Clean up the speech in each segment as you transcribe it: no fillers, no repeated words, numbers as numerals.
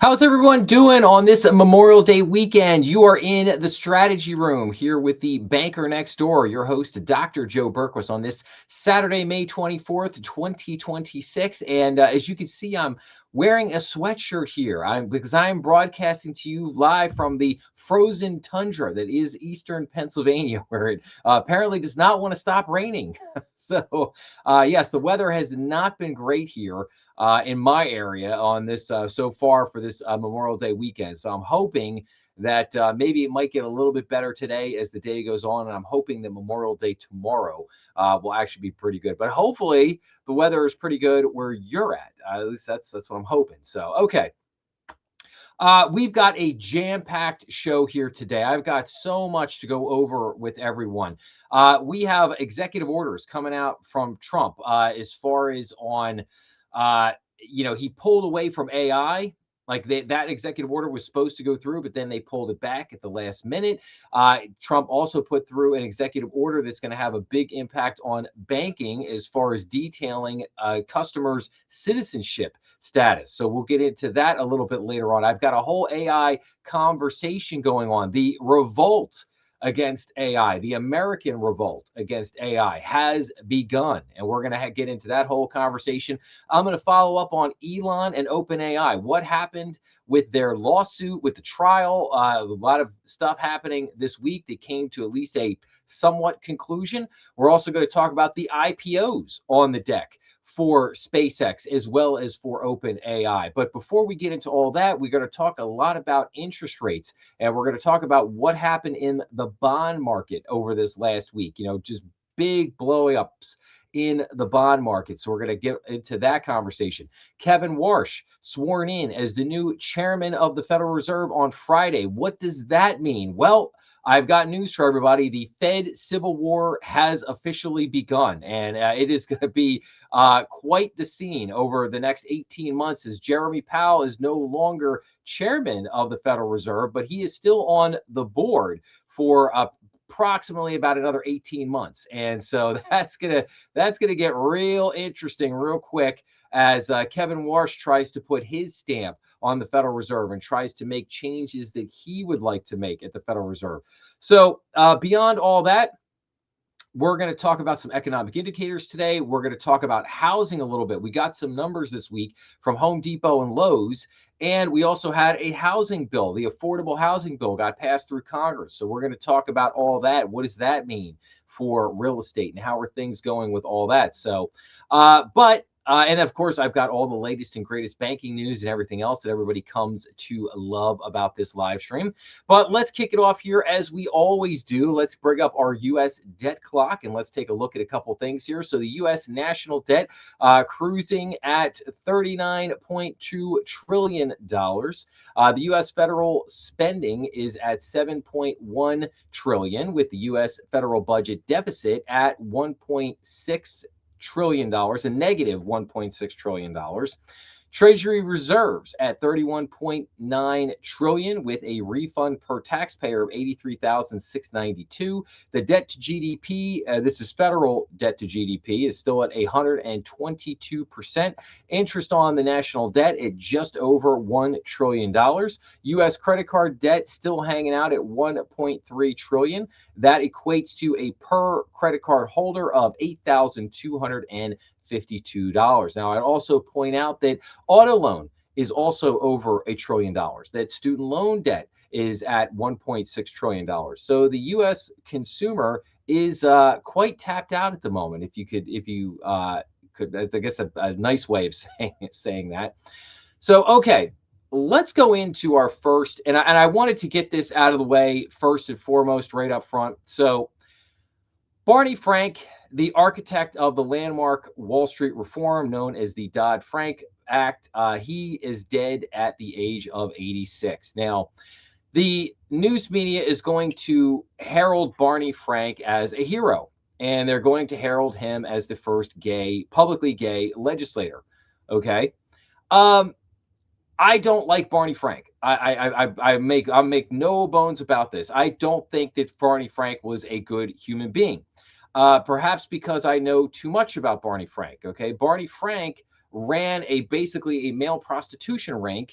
How's everyone doing on this Memorial Day weekend? You are in the strategy room here with the banker next door, your host, Dr. Joe Berquist, on this Saturday, May 24th, 2026. And as you can see, I'm wearing a sweatshirt here because I'm broadcasting to you live from the frozen tundra that is eastern Pennsylvania, where it apparently does not want to stop raining. Yes, the weather has not been great here in my area on this so far for this Memorial Day weekend. So I'm hoping that maybe it might get a little bit better today as the day goes on. And I'm hoping that Memorial Day tomorrow will actually be pretty good. But hopefully the weather is pretty good where you're at. At least that's what I'm hoping. So, okay. We've got a jam-packed show here today. I've got so much to go over with everyone. We have executive orders coming out from Trump as far as on, he pulled away from AI. That executive order was supposed to go through, but then they pulled it back at the last minute. Trump also put through an executive order that's going to have a big impact on banking as far as detailing customers' citizenship status. So we'll get into that a little bit later on. I've got a whole AI conversation going on. The revolt against AI, the American revolt against AI has begun. And we're going to get into that whole conversation. I'm going to follow up on Elon and OpenAI. What happened with their lawsuit, with the trial? A lot of stuff happening this week that came to at least a somewhat conclusion. We're also going to talk about the IPOs on the deck for SpaceX as well as for OpenAI. But before we get into all that, we're going to talk a lot about interest rates, and we're going to talk about what happened in the bond market over this last week. Just big blowing ups in the bond market. So we're going to get into that conversation. Kevin Warsh sworn in as the new chairman of the Federal Reserve on Friday. What does that mean? Well, I've got news for everybody. The Fed civil war has officially begun, and it is going to be quite the scene over the next 18 months as Jeremy Powell is no longer chairman of the Federal Reserve, but he is still on the board for approximately about another 18 months. And so that's gonna get real interesting real quick as Kevin Warsh tries to put his stamp on the Federal Reserve and tries to make changes that he would like to make at the Federal Reserve. So beyond all that, we're going to talk about some economic indicators today. We're going to talk about housing a little bit. We got some numbers this week from Home Depot and Lowe's, and we also had a housing bill. The affordable housing bill got passed through Congress. So we're going to talk about all that. What does that mean for real estate and how are things going with all that? So, and of course, I've got all the latest and greatest banking news and everything else that everybody comes to love about this live stream. But let's kick it off here as we always do. Let's bring up our U.S. debt clock and let's take a look at a couple things here. So the U.S. national debt cruising at $39.2 trillion. The U.S. federal spending is at $7.1 trillion, with the U.S. federal budget deficit at $1.6 trillion, a negative $1.6 trillion. Treasury reserves at $31.9 trillion, with a refund per taxpayer of $83,692. The debt to GDP, this is federal debt to GDP, is still at 122%. Interest on the national debt at just over $1 trillion. U.S. credit card debt still hanging out at $1.3 trillion. That equates to a per credit card holder of $8,252. Now, I'd also point out that auto loan is also over $1 trillion. That student loan debt is at $1.6 trillion. So the U.S. consumer is quite tapped out at the moment. If you could, I guess a nice way of saying that. So, okay. Let's go into our first, and I wanted to get this out of the way first and foremost right up front. So Barney Frank, the architect of the landmark Wall Street reform known as the Dodd-Frank Act, he is dead at the age of 86. Now, the news media is going to herald Barney Frank as a hero, and they're going to herald him as the first publicly gay legislator. Okay. I don't like Barney Frank. I make no bones about this. I don't think that Barney Frank was a good human being. Perhaps because I know too much about Barney Frank. Okay, Barney Frank ran basically a male prostitution ring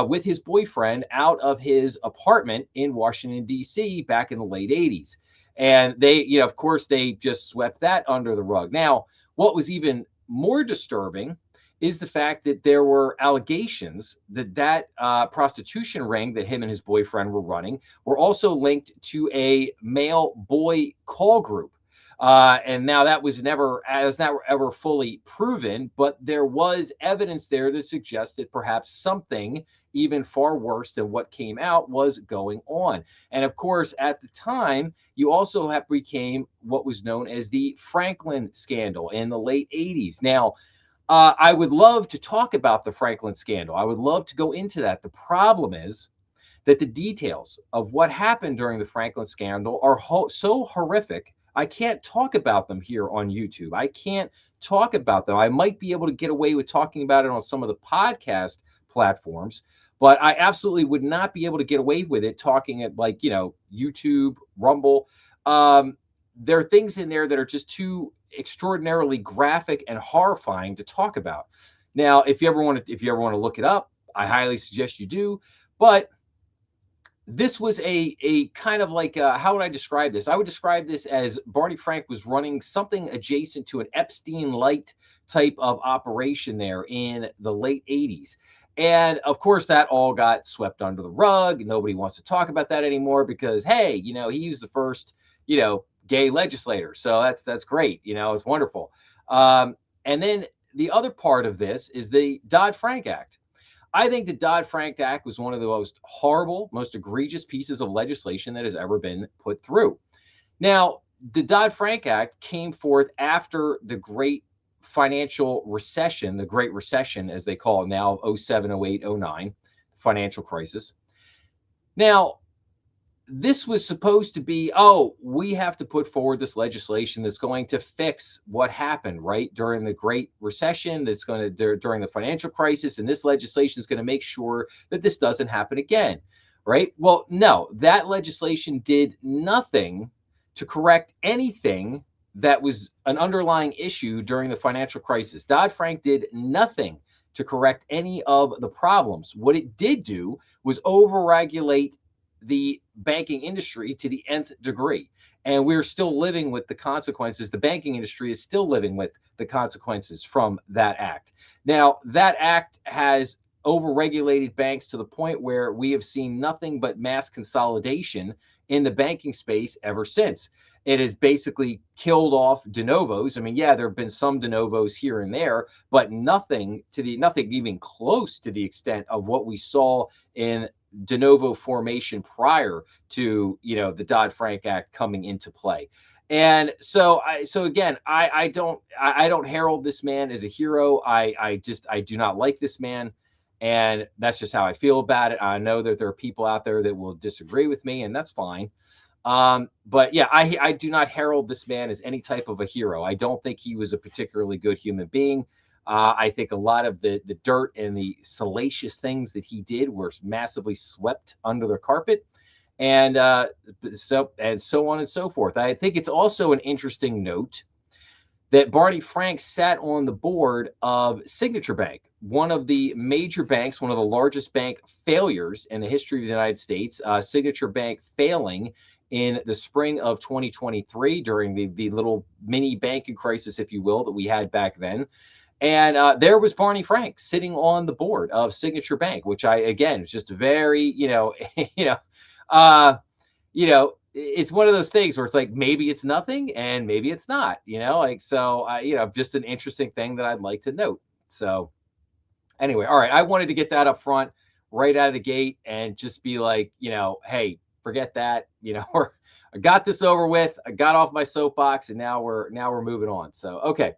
with his boyfriend out of his apartment in Washington, D.C. back in the late 80s. And they, of course, they just swept that under the rug. Now, what was even more disturbing is the fact that there were allegations that prostitution ring that him and his boyfriend were running were also linked to a male boy call group. And now that was never ever fully proven, but there was evidence there to suggest that perhaps something even far worse than what came out was going on. And of course, at the time, you also became what was known as the Franklin scandal in the late 80s. Now, I would love to talk about the Franklin scandal. I would love to go into that. The problem is that the details of what happened during the Franklin scandal are so horrific. I can't talk about them here on YouTube. I can't talk about them. I might be able to get away with talking about it on some of the podcast platforms, but I absolutely would not be able to get away with it talking at YouTube, Rumble. There are things in there that are just too extraordinarily graphic and horrifying to talk about. Now, if you ever want to look it up, I highly suggest you do. But this was a kind of like, how would I describe this? I would describe this as Barney Frank was running something adjacent to an Epstein-Light type of operation there in the late 80s. And of course, that all got swept under the rug. Nobody wants to talk about that anymore because, hey, he was the first, gay legislator. So that's great. It's wonderful. And then the other part of this is the Dodd-Frank Act. I think the Dodd-Frank Act was one of the most horrible, most egregious pieces of legislation that has ever been put through. Now, the Dodd-Frank Act came forth after the great financial recession, the Great Recession, as they call it now, 07, 08, 09, financial crisis. Now, this was supposed to be, we have to put forward this legislation that's going to fix what happened, right, during the Great Recession, that's going to, during the financial crisis, and this legislation is going to make sure that this doesn't happen again, right? Well, no, that legislation did nothing to correct anything that was an underlying issue during the financial crisis. Dodd-Frank did nothing to correct any of the problems. What it did do was overregulate the banking industry to the nth degree. And we're still living with the consequences. The banking industry is still living with the consequences from that act. Now, that act has overregulated banks to the point where we have seen nothing but mass consolidation in the banking space ever since. It has basically killed off de novos. I mean, yeah, there have been some de novos here and there, but nothing even close to the extent of what we saw in de novo formation prior to the Dodd-Frank Act coming into play. And so again, I don't herald this man as a hero. I do not like this man, and that's just how I feel about it. I know that there are people out there that will disagree with me, and that's fine. But yeah, I do not herald this man as any type of a hero. I don't think he was a particularly good human being. I think a lot of the dirt and the salacious things that he did were massively swept under the carpet, and so on and so forth. I think it's also an interesting note that Barney Frank sat on the board of Signature Bank, one of the major banks, one of the largest bank failures in the history of the United States. Signature Bank failing in the spring of 2023 during the little mini banking crisis, if you will, that we had back then. And there was Barney Frank sitting on the board of Signature Bank, which is just very, it's one of those things where it's like, maybe it's nothing and maybe it's not, just an interesting thing that I'd like to note. So anyway, all right. I wanted to get that up front right out of the gate and just be like, hey, forget that, I got this over with. I got off my soapbox and now we're moving on. So, okay.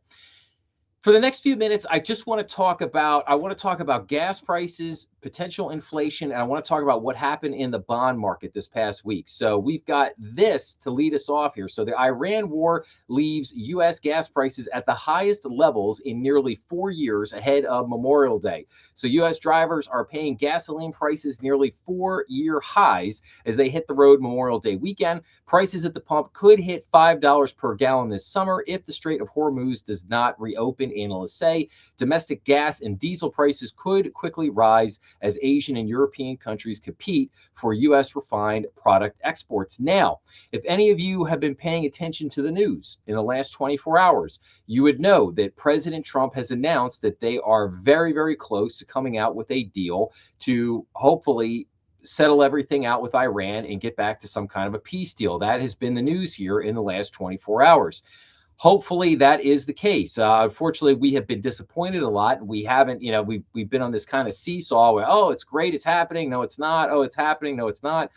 For the next few minutes, I want to talk about gas prices, potential inflation, and I want to talk about what happened in the bond market this past week. So we've got this to lead us off here. So the Iran war leaves U.S. gas prices at the highest levels in nearly 4 years ahead of Memorial Day. So U.S. drivers are paying gasoline prices nearly 4-year highs as they hit the road Memorial Day weekend. Prices at the pump could hit $5 per gallon this summer if the Strait of Hormuz does not reopen analysts say domestic gas and diesel prices could quickly rise as Asian and European countries compete for U.S. refined product exports. Now, if any of you have been paying attention to the news in the last 24 hours, you would know that President Trump has announced that they are very, very close to coming out with a deal to hopefully settle everything out with Iran and get back to some kind of a peace deal. That has been the news here in the last 24 hours. Hopefully that is the case. Unfortunately, we have been disappointed a lot. We haven't, we've been on this kind of seesaw where, oh, it's great, it's happening. No, it's not. Oh, it's happening. No, it's not.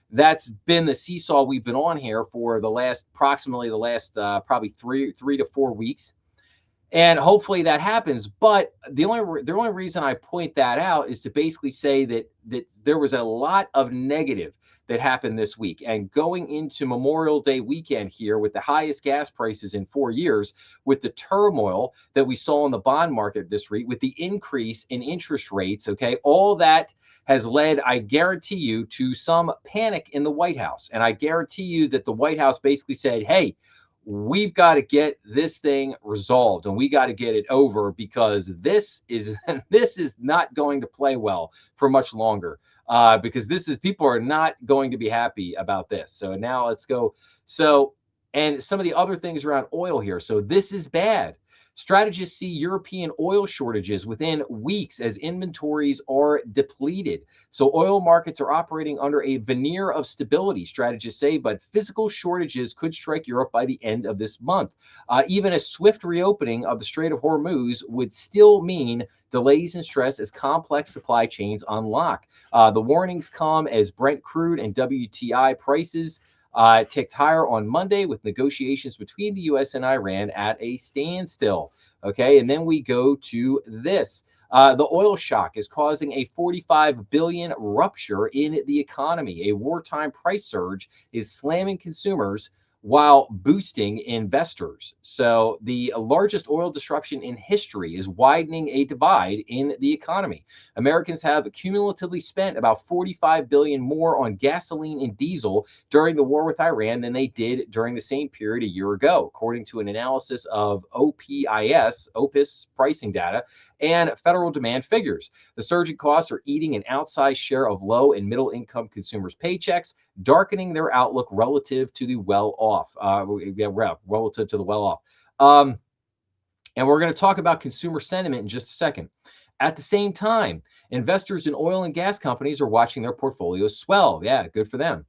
That's been the seesaw we've been on here for the last probably 3 to 4 weeks. And hopefully that happens. But the only reason I point that out is to basically say that there was a lot of negative that happened this week. And going into Memorial Day weekend here with the highest gas prices in 4 years, with the turmoil that we saw in the bond market this week, with the increase in interest rates, okay, all that has led, I guarantee you, to some panic in the White House. And I guarantee you that the White House basically said, hey, we've got to get this thing resolved and we got to get it over, because this is not going to play well for much longer, because people are not going to be happy about this. So now let's go. So, and some of the other things around oil here. So this is bad. Strategists see European oil shortages within weeks as inventories are depleted. So oil markets are operating under a veneer of stability, strategists say, but physical shortages could strike Europe by the end of this month. Even a swift reopening of the Strait of Hormuz would still mean delays and stress as complex supply chains unlock. The warnings come as Brent crude and WTI prices ticked higher on Monday, with negotiations between the U.S. and Iran at a standstill. Okay, and then we go to this. The oil shock is causing a 45 billion rupture in the economy. A wartime price surge is slamming consumers while boosting investors. So the largest oil disruption in history is widening a divide in the economy. Americans have cumulatively spent about 45 billion more on gasoline and diesel during the war with Iran than they did during the same period a year ago, according to an analysis of OPIS pricing data and federal demand figures. The surging costs are eating an outsized share of low and middle income consumers' paychecks, darkening their outlook relative to the well-off. Relative to the well-off. And we're going to talk about consumer sentiment in just a second. At the same time, investors in oil and gas companies are watching their portfolios swell. Yeah, good for them.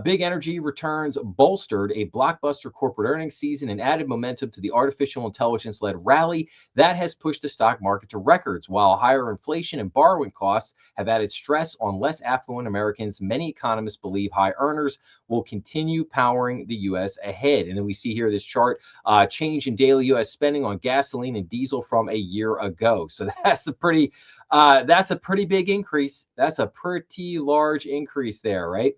Big energy returns bolstered a blockbuster corporate earnings season and added momentum to the artificial intelligence-led rally that has pushed the stock market to records. While higher inflation and borrowing costs have added stress on less affluent Americans, many economists believe high earners will continue powering the U.S. ahead. And then we see here this chart, change in daily U.S. spending on gasoline and diesel from a year ago. So that's a pretty big increase. That's a pretty large increase there, right?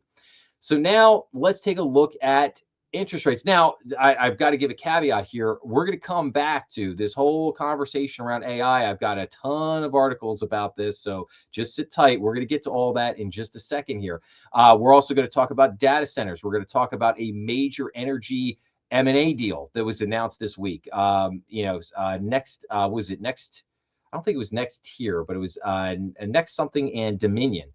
So now let's take a look at interest rates. Now, I've got to give a caveat here. We're going to come back to this whole conversation around AI. I've got a ton of articles about this, so just sit tight. We're going to get to all that in just a second here. We're also going to talk about data centers. We're going to talk about a major energy M&A deal that was announced this week. Next, was it Next? I don't think it was Next here, but it was Next something and Dominion.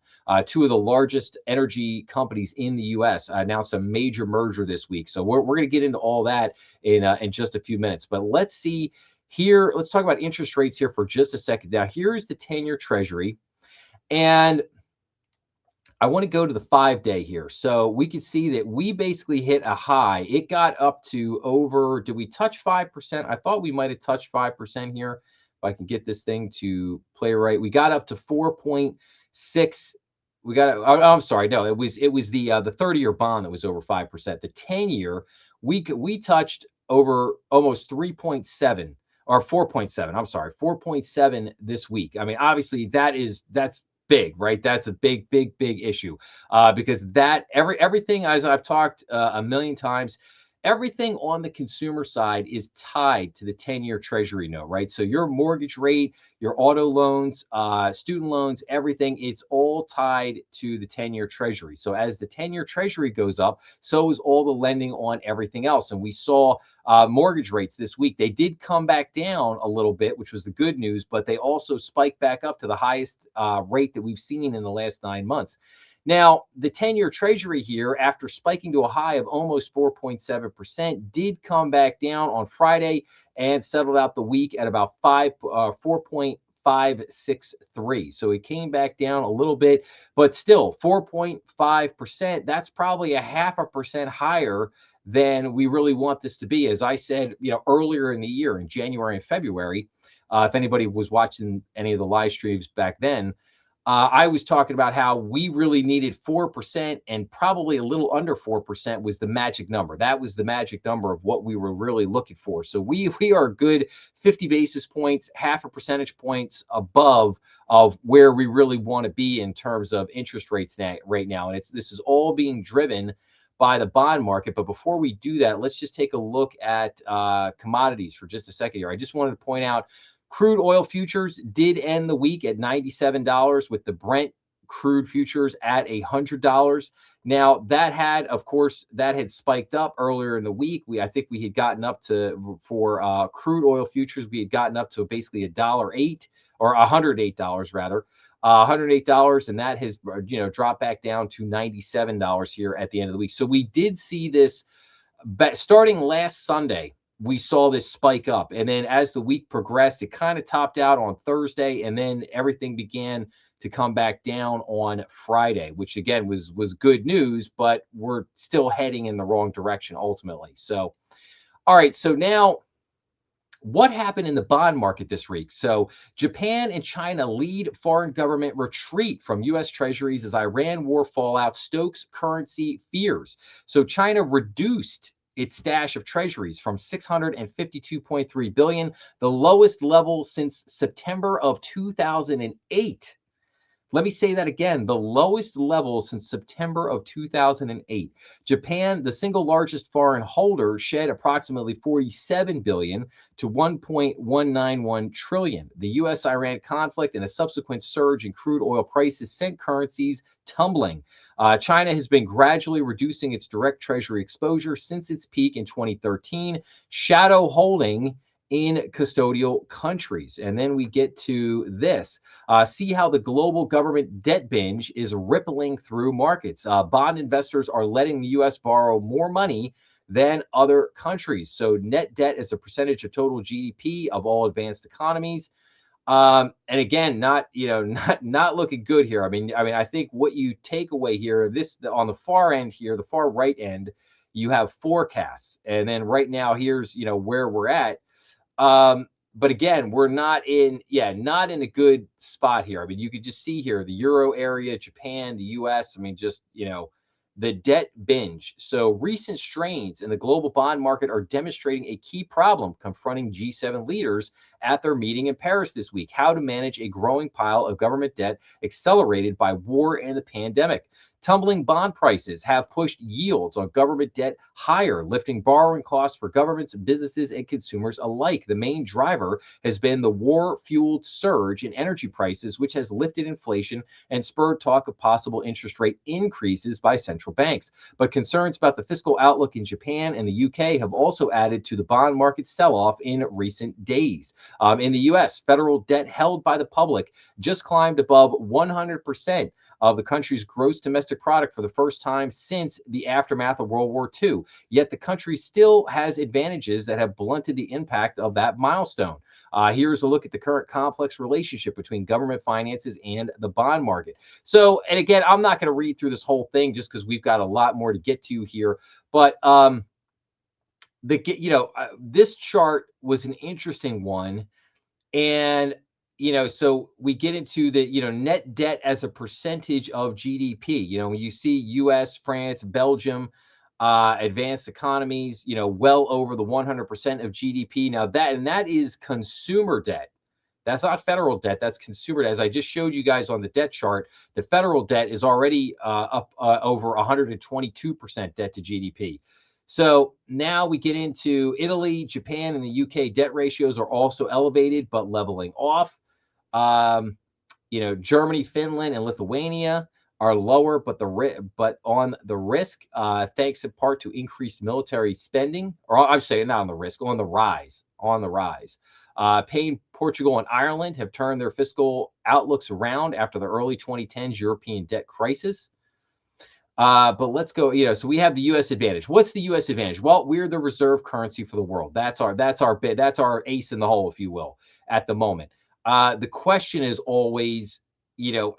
Two of the largest energy companies in the U.S. announced a major merger this week. So we're going to get into all that in just a few minutes. But let's see here. Let's talk about interest rates here for just a second. Now, here's the 10-year Treasury. And I want to go to the 5-day here. So we can see that we basically hit a high. It got up to over, did we touch 5%? I thought we might have touched 5% here. If I can get this thing to play right. We got up to 4.6. We got. I'm sorry. No, it was the 30-year bond that was over 5%. The 10-year, we touched over almost 3.7 or 4.7. I'm sorry, 4.7 this week. I mean, obviously that's big, right? That's a big issue because that everything, as I've talked a million times, everything on the consumer side is tied to the 10-year treasury note, right? So your mortgage rate, your auto loans, student loans, everything, it's all tied to the 10-year treasury. So as the 10-year treasury goes up, so is all the lending on everything else. And we saw mortgage rates this week. They did come back down a little bit, which was the good news, but they also spiked back up to the highest rate that we've seen in the last 9 months. Now, the 10-year treasury here, after spiking to a high of almost 4.7%, did come back down on Friday and settled out the week at about 4.563. So it came back down a little bit, but still 4.5%. That's probably a 0.5% higher than we really want this to be. As I said, earlier in the year, in January and February, if anybody was watching any of the live streams back then, I was talking about how we really needed 4%, and probably a little under 4% was the magic number. That was the magic number of what we were really looking for. So we are a good 50 basis points, 0.5 percentage points above of where we really want to be in terms of interest rates right now. And this is all being driven by the bond market. But before we do that, let's just take a look at commodities for just a second here. I just wanted to point out, crude oil futures did end the week at $97, with the Brent crude futures at $100. Now, that had, of course, spiked up earlier in the week. I think we had gotten up to, for crude oil futures, we had gotten up to basically $1.08, or $108 rather. $108, and that has dropped back down to $97 here at the end of the week. So we did see this starting last Sunday. We saw this spike up, and then as the week progressed, it kind of topped out on Thursday, and then everything began to come back down on Friday, which again was good news, but we're still heading in the wrong direction ultimately. So, all right, so now what happened in the bond market this week? So Japan and China lead foreign government retreat from U.S. treasuries as Iran war fallout stokes currency fears. So China reduced its stash of treasuries from 652.3 billion, the lowest level since September of 2008. Let me say that again, the lowest level since September of 2008. Japan, the single largest foreign holder, shed approximately 47 billion to 1.191 trillion. The US-Iran conflict and a subsequent surge in crude oil prices sent currencies tumbling. China has been gradually reducing its direct treasury exposure since its peak in 2013, shadow holding in custodial countries. And then we get to this. See how the global government debt binge is rippling through markets. Bond investors are letting the U.S. borrow more money than other countries. So net debt as a percentage of total GDP of all advanced economies. And again, not looking good here. I mean, I think what you take away here, on the far end here, the far right end, you have forecasts, and then right now here's where we're at. But again, we're not in a good spot here. I mean, you could just see here the Euro area, Japan, the US. I mean, just, the debt binge. So recent strains in the global bond market are demonstrating a key problem confronting G7 leaders at their meeting in Paris this week: how to manage a growing pile of government debt accelerated by war and the pandemic. Tumbling bond prices have pushed yields on government debt higher, lifting borrowing costs for governments, businesses, and consumers alike. The main driver has been the war-fueled surge in energy prices, which has lifted inflation and spurred talk of possible interest rate increases by central banks. But concerns about the fiscal outlook in Japan and the UK have also added to the bond market sell-off in recent days. In the US, federal debt held by the public just climbed above 100% of the country's gross domestic product for the first time since the aftermath of World War II. Yet the country still has advantages that have blunted the impact of that milestone. Here's a look at the current complex relationship between government finances and the bond market. So, and again, I'm not going to read through this whole thing just because we've got a lot more to get to here. But this chart was an interesting one. And so we get into the, net debt as a percentage of GDP. When you see US, France, Belgium, advanced economies, well over the 100% of GDP. Now that is consumer debt. That's not federal debt. That's consumer debt. As I just showed you guys on the debt chart, the federal debt is already up over 122% debt to GDP. So now we get into Italy, Japan, and the UK. Debt ratios are also elevated, but leveling off. Um, Germany, Finland, and Lithuania are lower, but on the risk, thanks in part to increased military spending, or I'm saying not on the risk, on the rise. Spain, Portugal, and Ireland have turned their fiscal outlooks around after the early 2010s European debt crisis. But let's go. So we have the U.S. advantage. What's the U.S. advantage? Well, we're the reserve currency for the world. That's our ace in the hole, if you will, at the moment. The question is always,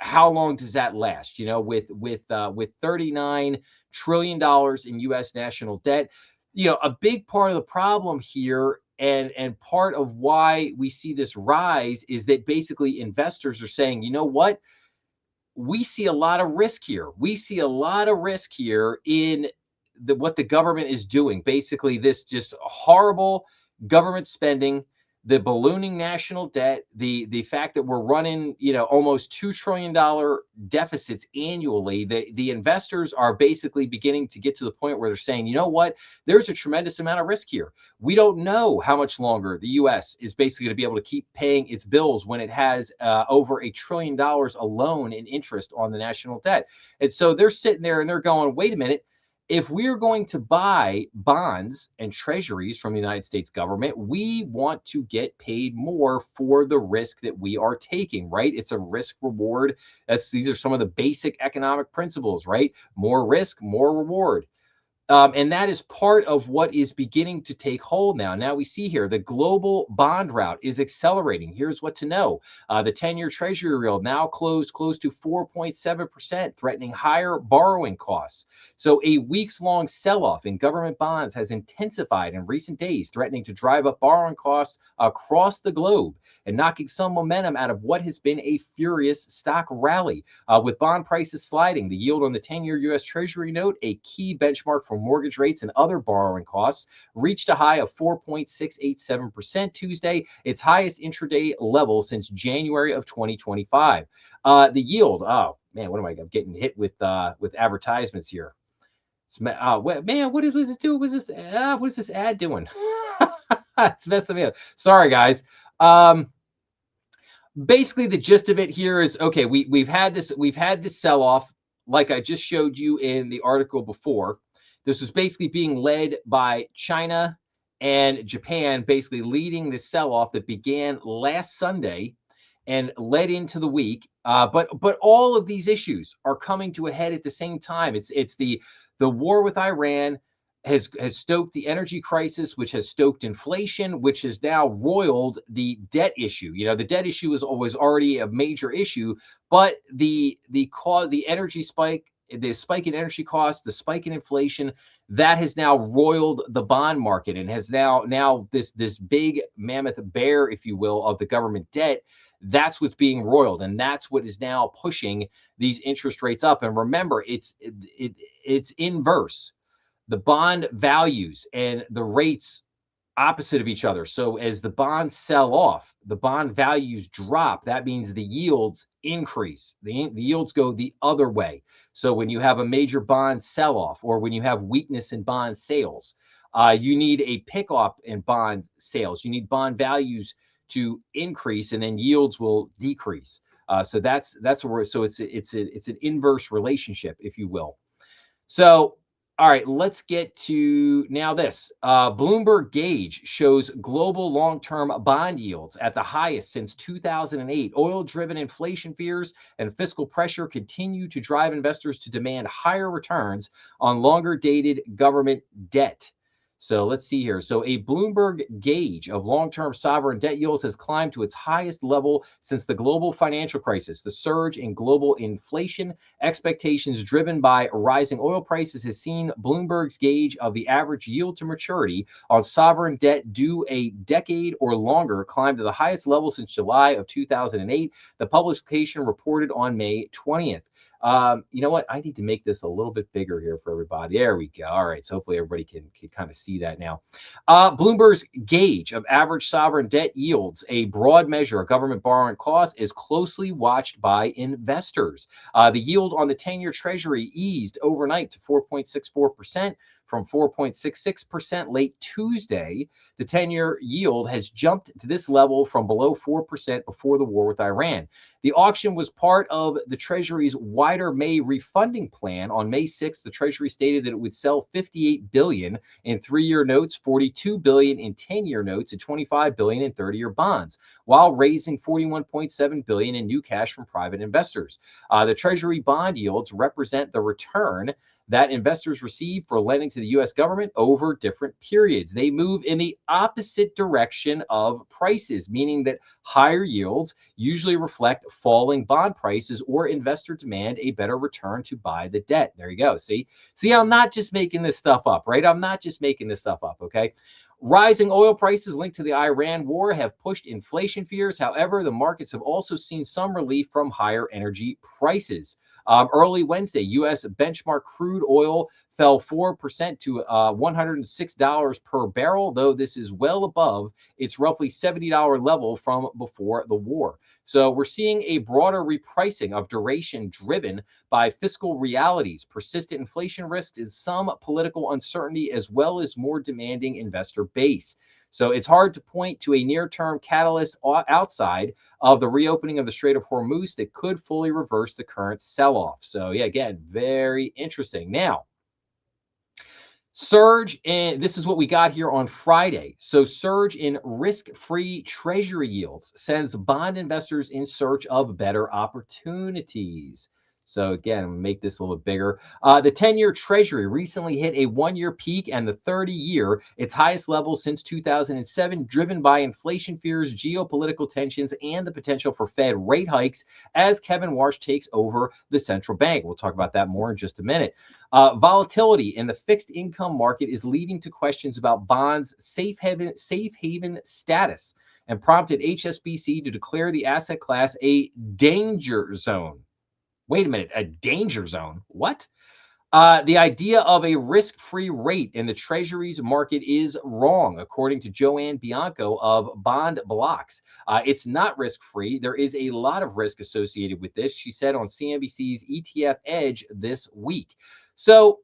how long does that last? With $39 trillion in U.S. national debt, a big part of the problem here. And part of why we see this rise is that basically investors are saying, you know what? We see a lot of risk here. We see a lot of risk here in what the government is doing. Basically, this just horrible government spending, the ballooning national debt, the fact that we're running, almost $2 trillion deficits annually. The investors are basically beginning to get to the point where they're saying, you know what, there's a tremendous amount of risk here. We don't know how much longer the U.S. is basically going to be able to keep paying its bills when it has over $1 trillion alone in interest on the national debt. And so they're sitting there and they're going, wait a minute. If we're going to buy bonds and treasuries from the United States government, we want to get paid more for the risk that we are taking, right? It's a risk reward. These are some of the basic economic principles, right? More risk, more reward. And that is part of what is beginning to take hold now. Now we see here the global bond route is accelerating. Here's what to know. The 10-year Treasury yield now closed close to 4.7%, threatening higher borrowing costs. So a weeks-long sell-off in government bonds has intensified in recent days, threatening to drive up borrowing costs across the globe and knocking some momentum out of what has been a furious stock rally. With bond prices sliding, the yield on the 10-year U.S. Treasury note, a key benchmark for mortgage rates and other borrowing costs, reached a high of 4.687% Tuesday, its highest intraday level since January of 2025. The yield, oh man, what am I getting hit with advertisements here? Man, what is this doing? What is this ad doing? It's messing me up. Sorry, guys. Basically, the gist of it here is, okay, we've had this sell-off, like I just showed you in the article before. This was basically being led by China and Japan, basically leading the sell-off that began last Sunday and led into the week. But all of these issues are coming to a head at the same time. It's the war with Iran has stoked the energy crisis, which has stoked inflation, which has now roiled the debt issue. The debt issue was already a major issue, but the energy spike, the spike in energy costs, the spike in inflation, that has now roiled the bond market and has now this big mammoth bear, if you will, of the government debt. That's what's being roiled, and that's what is now pushing these interest rates up. And remember, it's inverse. The bond values and the rates opposite of each other. So as the bonds sell off, the bond values drop. That means the yields increase. The yields go the other way. So when you have a major bond sell off, or when you have weakness in bond sales, you need a pickup in bond sales. You need bond values to increase, and then yields will decrease. So that's where. So it's an inverse relationship, if you will. So, all right, let's get to now this. Bloomberg Gauge shows global long-term bond yields at the highest since 2008. Oil-driven inflation fears and fiscal pressure continue to drive investors to demand higher returns on longer-dated government debt. So let's see here. So a Bloomberg Gauge of long-term sovereign debt yields has climbed to its highest level since the global financial crisis. The surge in global inflation expectations driven by rising oil prices has seen Bloomberg's gauge of the average yield to maturity on sovereign debt due a decade or longer climb to the highest level since July of 2008. The publication reported on May 20th. You know what? I need to make this a little bit bigger here for everybody. There we go. All right. So hopefully everybody can kind of see that now. Bloomberg's gauge of average sovereign debt yields, a broad measure of government borrowing costs, is closely watched by investors. The yield on the 10-year Treasury eased overnight to 4.64% from 4.66% late Tuesday. The 10-year yield has jumped to this level from below 4% before the war with Iran. The auction was part of the Treasury's wider May refunding plan. On May 6th, the Treasury stated that it would sell $58 billion in 3-year notes, $42 billion in 10-year notes, and $25 billion in 30-year bonds, while raising $41.7 billion in new cash from private investors. The Treasury bond yields represent the return that investors receive for lending to the U.S. government over different periods. They move in the opposite direction of prices, meaning that higher yields usually reflect falling bond prices or investor demand a better return to buy the debt. There you go. See, I'm not just making this stuff up, right? I'm not just making this stuff up, okay? Rising oil prices linked to the Iran war have pushed inflation fears. However, the markets have also seen some relief from higher energy prices. Early Wednesday, U.S. benchmark crude oil fell 4% to $106 per barrel, though this is well above its roughly $70 level from before the war. So we're seeing a broader repricing of duration driven by fiscal realities, persistent inflation risks, and some political uncertainty, as well as more demanding investor base. So it's hard to point to a near-term catalyst outside of the reopening of the Strait of Hormuz that could fully reverse the current sell-off. So yeah, again, very interesting. Now, surge, and this is what we got here on Friday. So surge in risk-free treasury yields sends bond investors in search of better opportunities. So again, make this a little bit bigger. The 10-year treasury recently hit a 1-year peak, and the 30-year its highest level since 2007, driven by inflation fears, geopolitical tensions, and the potential for Fed rate hikes as Kevin Warsh takes over the central bank. We'll talk about that more in just a minute. Volatility in the fixed income market is leading to questions about bonds' safe haven status, and prompted HSBC to declare the asset class a danger zone. Wait a minute, a danger zone? What? The idea of a risk-free rate in the treasuries market is wrong, according to Joanne Bianco of Bond Blocks. It's not risk-free. There is a lot of risk associated with this, she said on CNBC's ETF Edge this week. So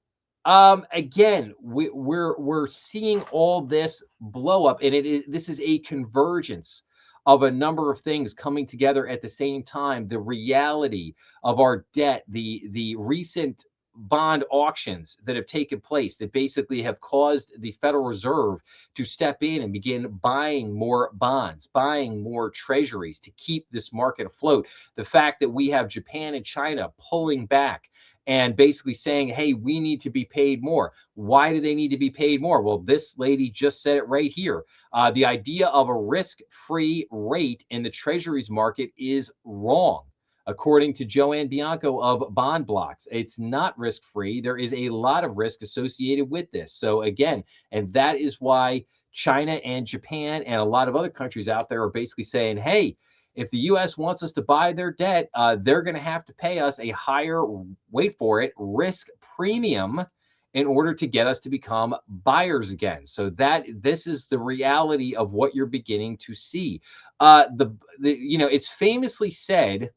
again, we're seeing all this blow up, and this is a convergence of a number of things coming together at the same time. The reality of our debt, the recent bond auctions that have taken place that basically have caused the Federal Reserve to step in and begin buying more bonds, buying more treasuries to keep this market afloat. The fact that we have Japan and China pulling back and basically saying, hey, we need to be paid more. Why do they need to be paid more? Well, this lady just said it right here. The idea of a risk-free rate in the treasuries market is wrong, according to Joanne Bianco of Bond Blocks. It's not risk-free. There is a lot of risk associated with this. So again, and that is why China and Japan and a lot of other countries out there are basically saying, hey, if the U.S. wants us to buy their debt, they're going to have to pay us a higher, wait for it, risk premium in order to get us to become buyers again. So this is the reality of what you're beginning to see. It's famously said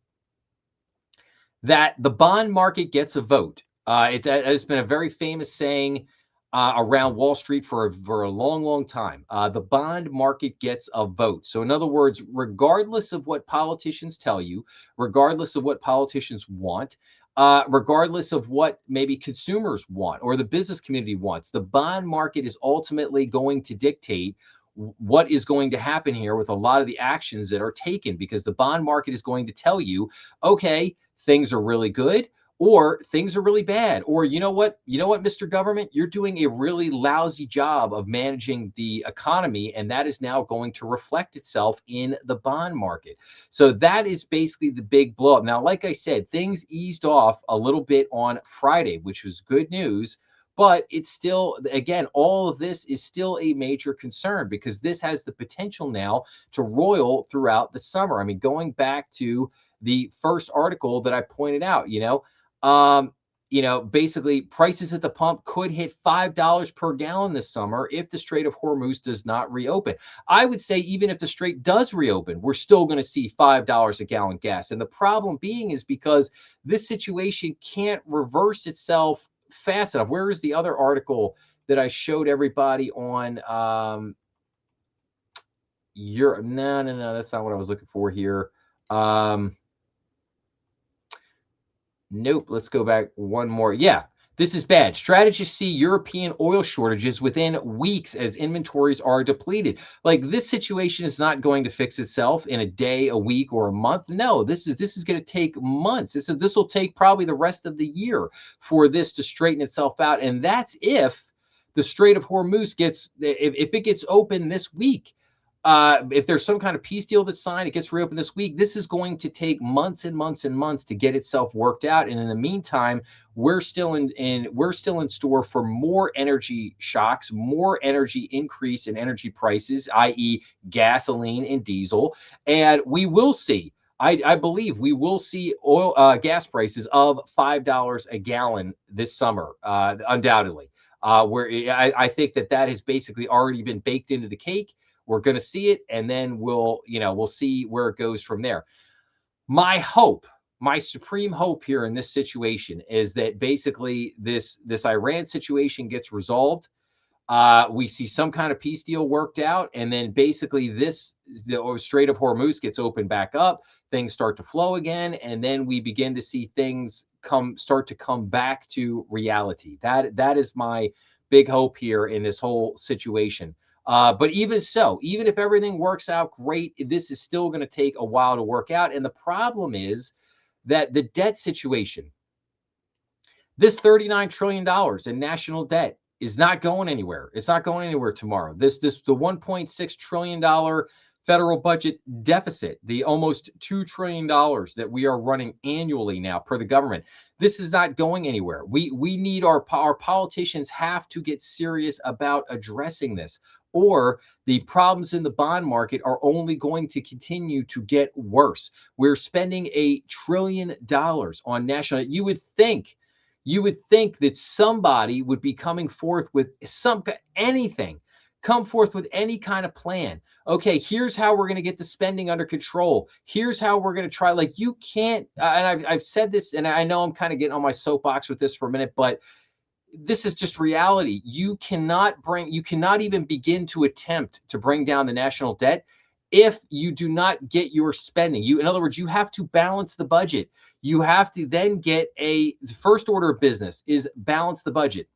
that the bond market gets a vote. It has been a very famous saying around Wall Street for a long, long time. The bond market gets a vote. So in other words, regardless of what politicians tell you, regardless of what politicians want, regardless of what maybe consumers want or the business community wants, the bond market is ultimately going to dictate what is going to happen here with a lot of the actions that are taken, because the bond market is going to tell you, okay, things are really good, or things are really bad, or you know what, Mr. Government, you're doing a really lousy job of managing the economy, and that is now going to reflect itself in the bond market. So that is basically the big blow up. Now, like I said, things eased off a little bit on Friday, which was good news. But it's still, again, all of this is still a major concern, because this has the potential now to roil throughout the summer. I mean, going back to the first article that I pointed out, basically prices at the pump could hit $5 per gallon this summer if the Strait of Hormuz does not reopen. I would say even if the Strait does reopen, we're still going to see $5 a gallon gas. And the problem being is because this situation can't reverse itself fast enough. Where is the other article that I showed everybody on no, that's not what I was looking for here. Nope, let's go back one more. Yeah, this is bad. Strategists see European oil shortages within weeks as inventories are depleted. Like, this situation is not going to fix itself in a day, a week, or a month. No, this is going to take months. This will take probably the rest of the year for this to straighten itself out. And that's if the Strait of Hormuz if it gets open this week. If there's some kind of peace deal that's signed, it gets reopened this week. This is going to take months and months and months to get itself worked out. And in the meantime, we're still in store for more energy shocks, more energy increase in energy prices, i.e., gasoline and diesel. And we will see. I believe we will see gas prices of $5 a gallon this summer, undoubtedly. Where I think that has basically already been baked into the cake. We're going to see it, and then we'll see where it goes from there. My hope, my supreme hope here in this situation is that basically this Iran situation gets resolved. We see some kind of peace deal worked out, and then basically the Strait of Hormuz gets opened back up. Things start to flow again, and then we begin to see things start to come back to reality. That is my big hope here in this whole situation. But even so, even if everything works out great, this is still going to take a while to work out. And the problem is that the debt situation, this $39 trillion in national debt, is not going anywhere. It's not going anywhere tomorrow. The $1.6 trillion federal budget deficit, the almost $2 trillion that we are running annually now per the government, this is not going anywhere. We need our politicians have to get serious about addressing this, or the problems in the bond market are only going to continue to get worse. We're spending $1 trillion on national. You would think that somebody would be coming forth with anything, come forth with any kind of plan. Okay, here's how we're going to get the spending under control. Here's how we're going to try. Like, you can't, and I've said this, and I know I'm kind of getting on my soapbox with this for a minute, but this is just reality. You cannot even begin to attempt to bring down the national debt if you do not get your spending. In other words, you have to balance the budget. You have to then get the first order of business is balance the budget.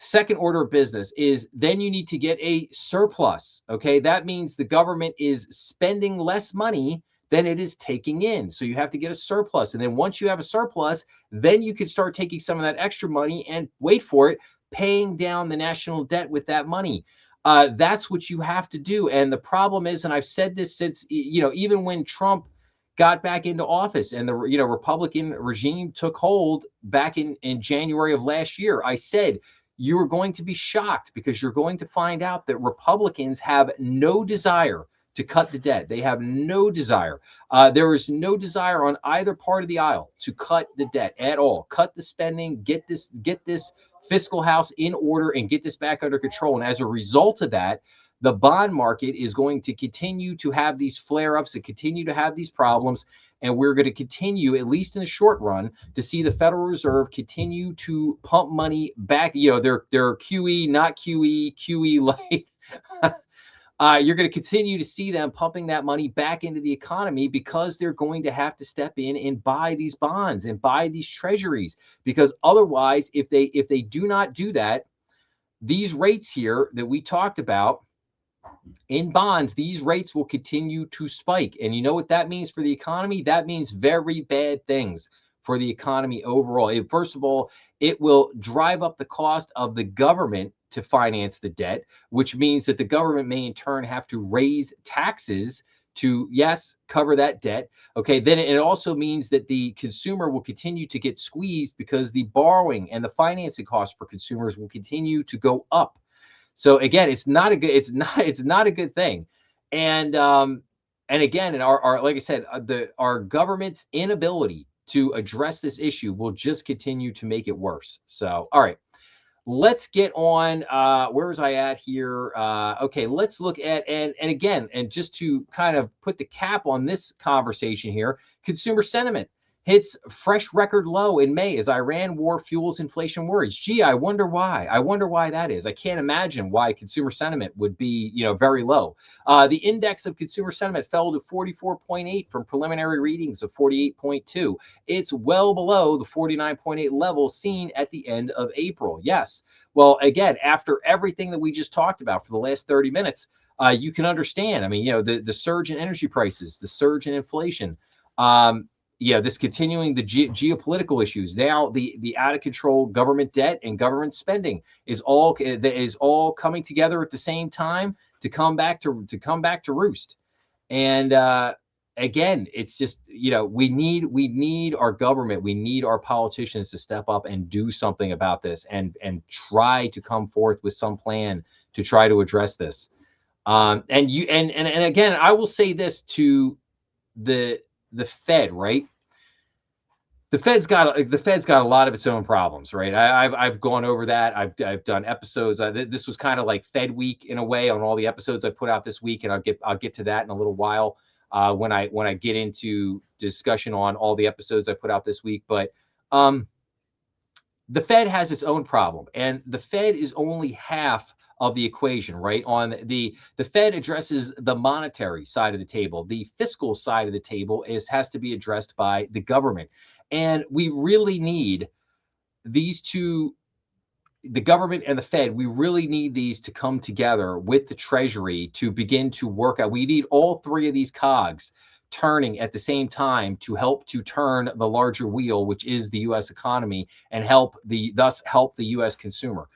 Second order of business is then you need to get a surplus. Okay, that means the government is spending less money than it is taking in. So you have to get a surplus. And then once you have a surplus, then you can start taking some of that extra money and, wait for it, paying down the national debt with that money. That's what you have to do. And the problem is, and I've said this since, even when Trump got back into office and the Republican regime took hold back in January of last year, I said, you are going to be shocked because you're going to find out that Republicans have no desire to cut the debt. They have no desire. There is no desire on either part of the aisle to cut the debt at all. Cut the spending, get this fiscal house in order, and get this back under control. And as a result of that, the bond market is going to continue to have these flare-ups and continue to have these problems. And we're going to continue, at least in the short run, to see the Federal Reserve continue to pump money back. Their QE, not QE, QE light. You're going to continue to see them pumping that money back into the economy because they're going to have to step in and buy these bonds and buy these treasuries. Because otherwise, if they do not do that, these rates here that we talked about in bonds, these rates will continue to spike. And you know what that means for the economy? That means very bad things for the economy overall. First of all, it will drive up the cost of the government to finance the debt, which means that the government may in turn have to raise taxes to, yes, cover that debt. Okay, then it also means that the consumer will continue to get squeezed because the borrowing and the financing costs for consumers will continue to go up. So again, it's not a good thing. And again, our like I said, our government's inability to address this issue will just continue to make it worse. So, all right, let's get on. Where was I at here? Okay, let's look at, and again, and just to kind of put the cap on this conversation here, consumer sentiment. hits fresh record low in May as Iran war fuels inflation worries. Gee, I wonder why. I wonder why that is. I can't imagine why consumer sentiment would be, very low. The index of consumer sentiment fell to 44.8 from preliminary readings of 48.2. It's well below the 49.8 level seen at the end of April. Yes. Well, again, after everything that we just talked about for the last 30 minutes, you can understand. I mean, the surge in energy prices, the surge in inflation, this continuing the geopolitical issues. Now, the out of control government debt and government spending is all coming together at the same time to come back to roost. And again, it's just, we need our government, we need our politicians to step up and do something about this and try to come forth with some plan to try to address this. And again, I will say this to the Fed, right? The Fed's got a lot of its own problems, right? I've gone over that. I've done episodes. This was kind of like Fed week in a way on all the episodes I put out this week, and I'll get to that in a little while when I get into discussion on all the episodes I put out this week. But the Fed has its own problem, and the Fed is only half of the equation, right? On the Fed addresses the monetary side of the table. The fiscal side of the table has to be addressed by the government. And we really need these two, the government and the Fed, we really need these to come together with the Treasury to begin to work out. We need all three of these cogs turning at the same time to help to turn the larger wheel, which is the U.S. economy, and thus help the U.S. consumer.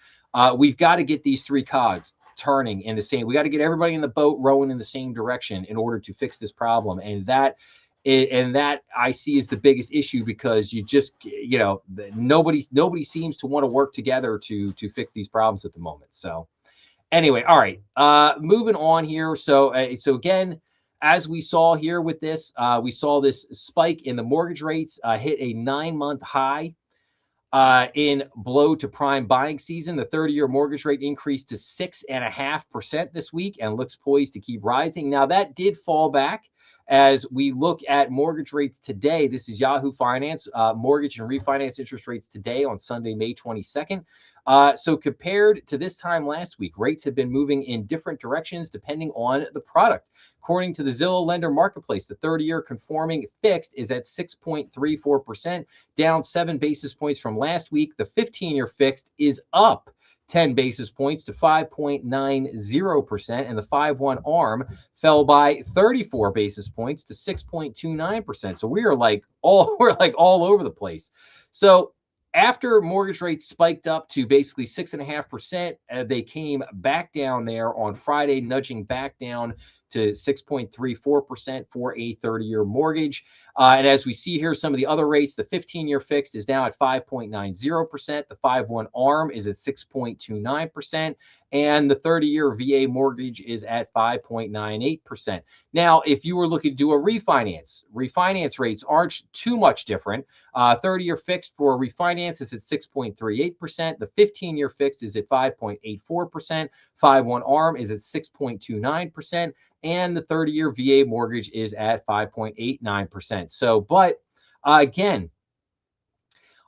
We've got to get these three cogs turning in the same. We got to get everybody in the boat rowing in the same direction in order to fix this problem. And that I see as the biggest issue, because nobody seems to want to work together to fix these problems at the moment. So anyway, all right, moving on here. So again, as we saw here with this, we saw this spike in the mortgage rates hit a 9-month high in blow to prime buying season. The 30-year mortgage rate increased to 6.5% this week and looks poised to keep rising. Now, that did fall back as we look at mortgage rates today. This is Yahoo Finance, mortgage and refinance interest rates today on Sunday, May 22nd. So compared to this time last week, rates have been moving in different directions depending on the product. According to the Zillow Lender Marketplace, the 30-year conforming fixed is at 6.34%, down 7 basis points from last week. The 15-year fixed is up 10 basis points to 5.90%, and the 5/1 ARM fell by 34 basis points to 6.29%. So we're like all over the place. So after mortgage rates spiked up to basically 6.5%, they came back down there on Friday, nudging back down to 6.34% for a 30-year mortgage. And as we see here, some of the other rates, the 15-year fixed is now at 5.90%. The 5/1 ARM is at 6.29%. And the 30-year VA mortgage is at 5.98%. Now, if you were looking to do a refinance rates aren't too much different. 30-year fixed for refinance is at 6.38%. The 15-year fixed is at 5.84%. 5/1 ARM is at 6.29%. And the 30-year VA mortgage is at 5.89%. So, but again,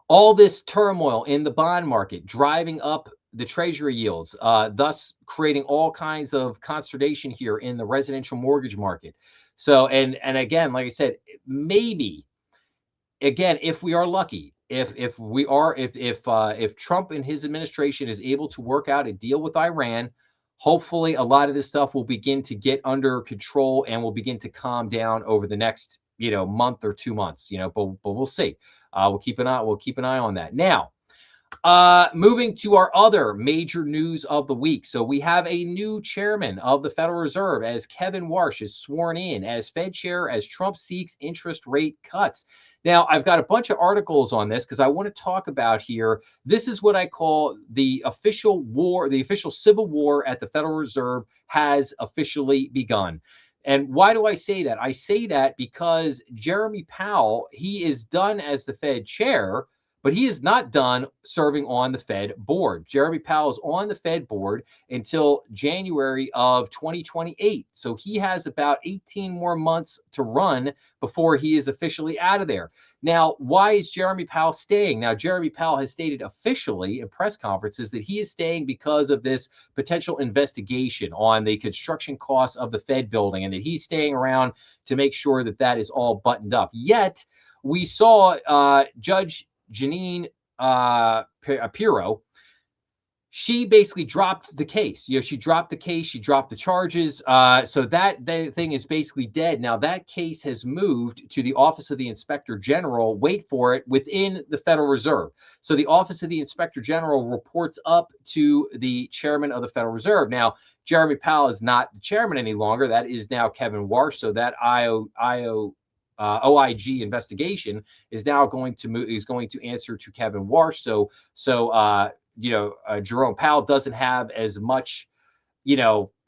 all this turmoil in the bond market driving up the Treasury yields, thus creating all kinds of consternation here in the residential mortgage market. So, and again, like I said, maybe, again, if we are lucky, if Trump and his administration is able to work out a deal with Iran, hopefully a lot of this stuff will begin to get under control and will begin to calm down over the next, month or 2 months, but we'll see. We'll keep an eye on that. Now, moving to our other major news of the week. So we have a new chairman of the Federal Reserve, as Kevin Warsh is sworn in as Fed chair as Trump seeks interest rate cuts. Now, I've got a bunch of articles on this because I want to talk about here. This is what I call the official war. The official civil war at the Federal Reserve has officially begun. And why do I say that? I say that because Jeremy Powell, he is done as the Fed chair, but he is not done serving on the Fed board. Jeremy Powell is on the Fed board until January of 2028. So he has about 18 more months to run before he is officially out of there. Now, why is Jeremy Powell staying? Now, Jeremy Powell has stated officially in press conferences that he is staying because of this potential investigation on the construction costs of the Fed building, and that he's staying around to make sure that that is all buttoned up. Yet, we saw Judge Janine Pirro. She basically dropped the case. She dropped the case. She dropped the charges. So that thing is basically dead. Now, that case has moved to the Office of the Inspector General. Wait for it, within the Federal Reserve. So the Office of the Inspector General reports up to the chairman of the Federal Reserve. Now, Jeremy Powell is not the chairman any longer. That is now Kevin Warsh. So that OIG investigation is now going to answer to Kevin Warsh. So Jerome Powell doesn't have as much,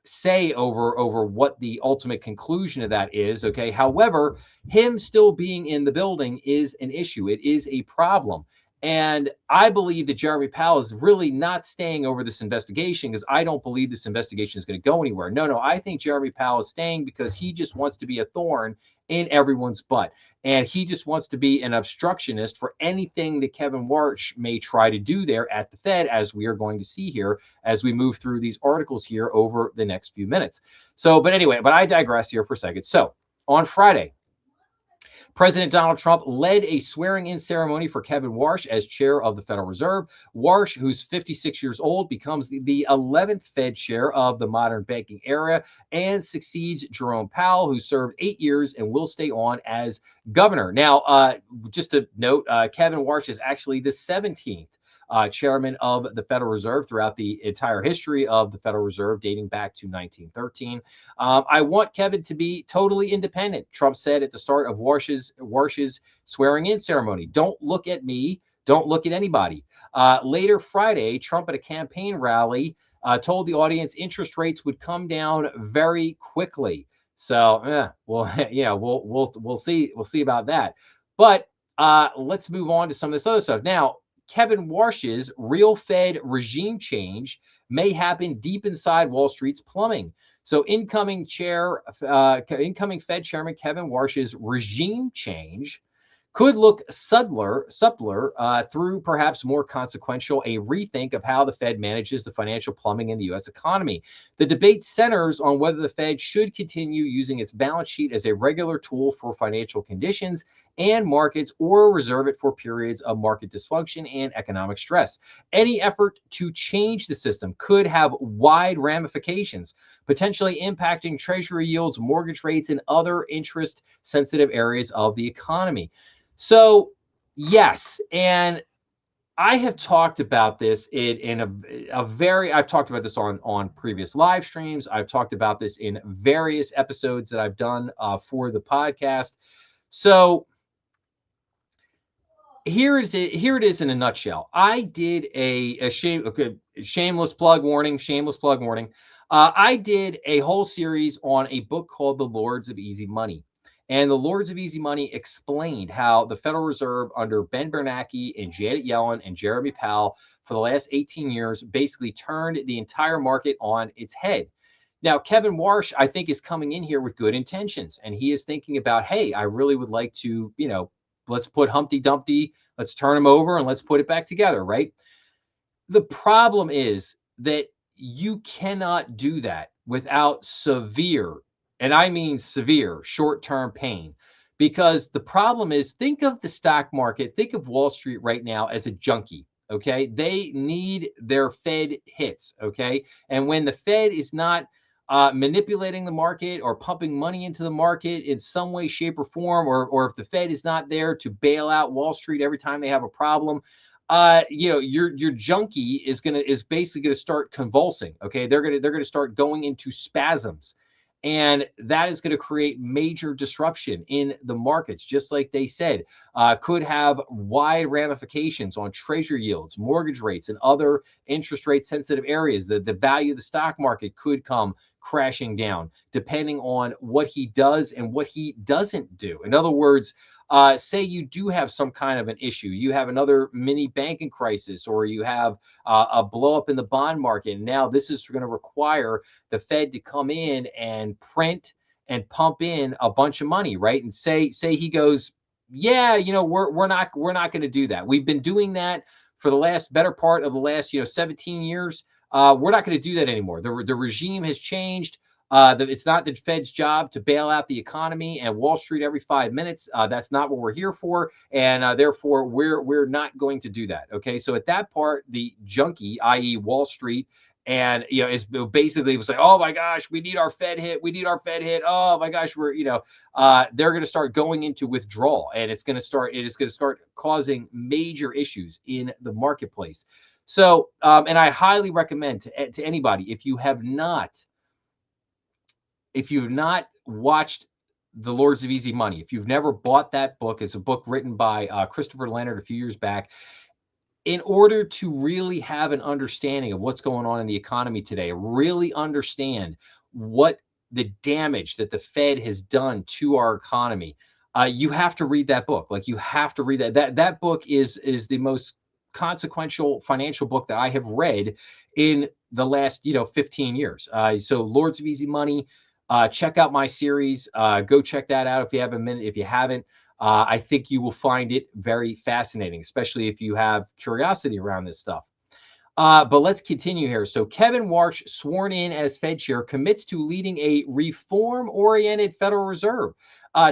say over what the ultimate conclusion of that is. Okay. However, him still being in the building is an issue. It is a problem. And I believe that Jeremy Powell is really not staying over this investigation, because I don't believe this investigation is going to go anywhere. No, I think Jeremy Powell is staying because he just wants to be a thorn in everyone's butt. And he just wants to be an obstructionist for anything that Kevin Warsh may try to do there at the Fed, as we are going to see here as we move through these articles here over the next few minutes. But I digress here for a second. So on Friday, President Donald Trump led a swearing-in ceremony for Kevin Warsh as chair of the Federal Reserve. Warsh, who's 56 years old, becomes the 11th Fed chair of the modern banking era and succeeds Jerome Powell, who served 8 years and will stay on as governor. Now, just to note, Kevin Warsh is actually the 17th chairman of the Federal Reserve throughout the entire history of the Federal Reserve, dating back to 1913. I want Kevin to be totally independent, Trump said at the start of Warsh's swearing-in ceremony. Don't look at me. Don't look at anybody. Later Friday, Trump at a campaign rally told the audience interest rates would come down very quickly. So, we'll see about that. But let's move on to some of this other stuff now. Kevin Warsh's real Fed regime change may happen deep inside Wall Street's plumbing. So incoming Fed Chairman Kevin Warsh's regime change could look subtler through perhaps more consequential, a rethink of how the Fed manages the financial plumbing in the U.S. economy. The debate centers on whether the Fed should continue using its balance sheet as a regular tool for financial conditions and markets, or reserve it for periods of market dysfunction and economic stress. Any effort to change the system could have wide ramifications, potentially impacting treasury yields, mortgage rates, and other interest-sensitive areas of the economy. So, yes, and I have talked about this I've talked about this on previous live streams. I've talked about this in various episodes that I've done for the podcast. So here it is in a nutshell. I did a shameless plug warning. I did a whole series on a book called The Lords of Easy Money. And the Lords of Easy Money explained how the Federal Reserve under Ben Bernanke and Janet Yellen and Jeremy Powell for the last 18 years basically turned the entire market on its head. Now, Kevin Warsh, I think, is coming in here with good intentions. And he is thinking about, hey, I really would like to, let's put Humpty Dumpty, let's turn him over and let's put it back together, right? The problem is that you cannot do that without severe, and I mean severe, short-term pain. Because the problem is, think of the stock market, think of Wall Street right now as a junkie, okay? They need their Fed hits, okay? And when the Fed is not manipulating the market or pumping money into the market in some way, shape, or form, or if the Fed is not there to bail out Wall Street every time they have a problem, your junkie is basically gonna start convulsing. Okay, they're gonna start going into spasms, and that is going to create major disruption in the markets, just like they said, could have wide ramifications on treasury yields, mortgage rates, and other interest rate sensitive areas. The value of the stock market could come crashing down depending on what he does and what he doesn't do. In other words, Say you do have some kind of an issue, you have another mini banking crisis, or you have a blow up in the bond market. And now this is going to require the Fed to come in and print and pump in a bunch of money, right? And say he goes, yeah, we're not going to do that. We've been doing that for the last better part of the last 17 years. We're not going to do that anymore. The regime has changed. It's not the Fed's job to bail out the economy and Wall Street every 5 minutes. That's not what we're here for, and therefore we're not going to do that. Okay, so at that part, the junkie, i.e., Wall Street, and is basically was like, oh my gosh, we need our Fed hit, we need our Fed hit. Oh my gosh, they're going to start going into withdrawal, and it is going to start causing major issues in the marketplace. So, and I highly recommend to anybody, if you have not watched The Lords of Easy Money, if you've never bought that book, it's a book written by Christopher Leonard a few years back. In order to really have an understanding of what's going on in the economy today, really understand what the damage that the Fed has done to our economy, you have to read that book. Like, you have to read that. That book is the most consequential financial book that I have read in the last 15 years. So Lords of Easy Money, check out my series. Go check that out if you have a minute. If you haven't, I think you will find it very fascinating, especially if you have curiosity around this stuff. But let's continue here. So Kevin Warsh, sworn in as Fed chair, commits to leading a reform-oriented Federal Reserve.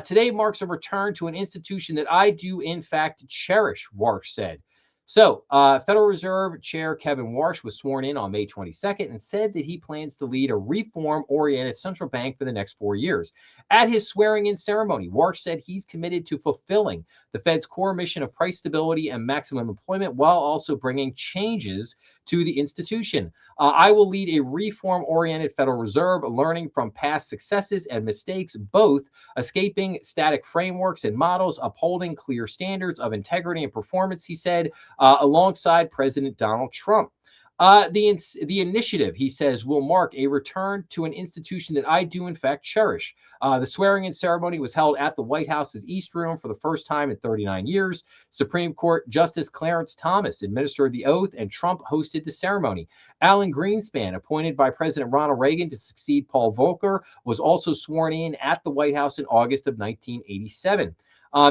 Today marks a return to an institution that I do, in fact, cherish, Warsh said. So Federal Reserve Chair Kevin Warsh was sworn in on May 22nd and said that he plans to lead a reform-oriented central bank for the next 4 years. At his swearing-in ceremony, Warsh said he's committed to fulfilling the Fed's core mission of price stability and maximum employment, while also bringing changes to the institution. I will lead a reform-oriented Federal Reserve, learning from past successes and mistakes, both escaping static frameworks and models, upholding clear standards of integrity and performance, he said, alongside President Donald Trump. The initiative, he says, will mark a return to an institution that I do, in fact, cherish. The swearing-in ceremony was held at the White House's East Room for the first time in 39 years. Supreme Court Justice Clarence Thomas administered the oath, and Trump hosted the ceremony. Alan Greenspan, appointed by President Ronald Reagan to succeed Paul Volcker, was also sworn in at the White House in August of 1987.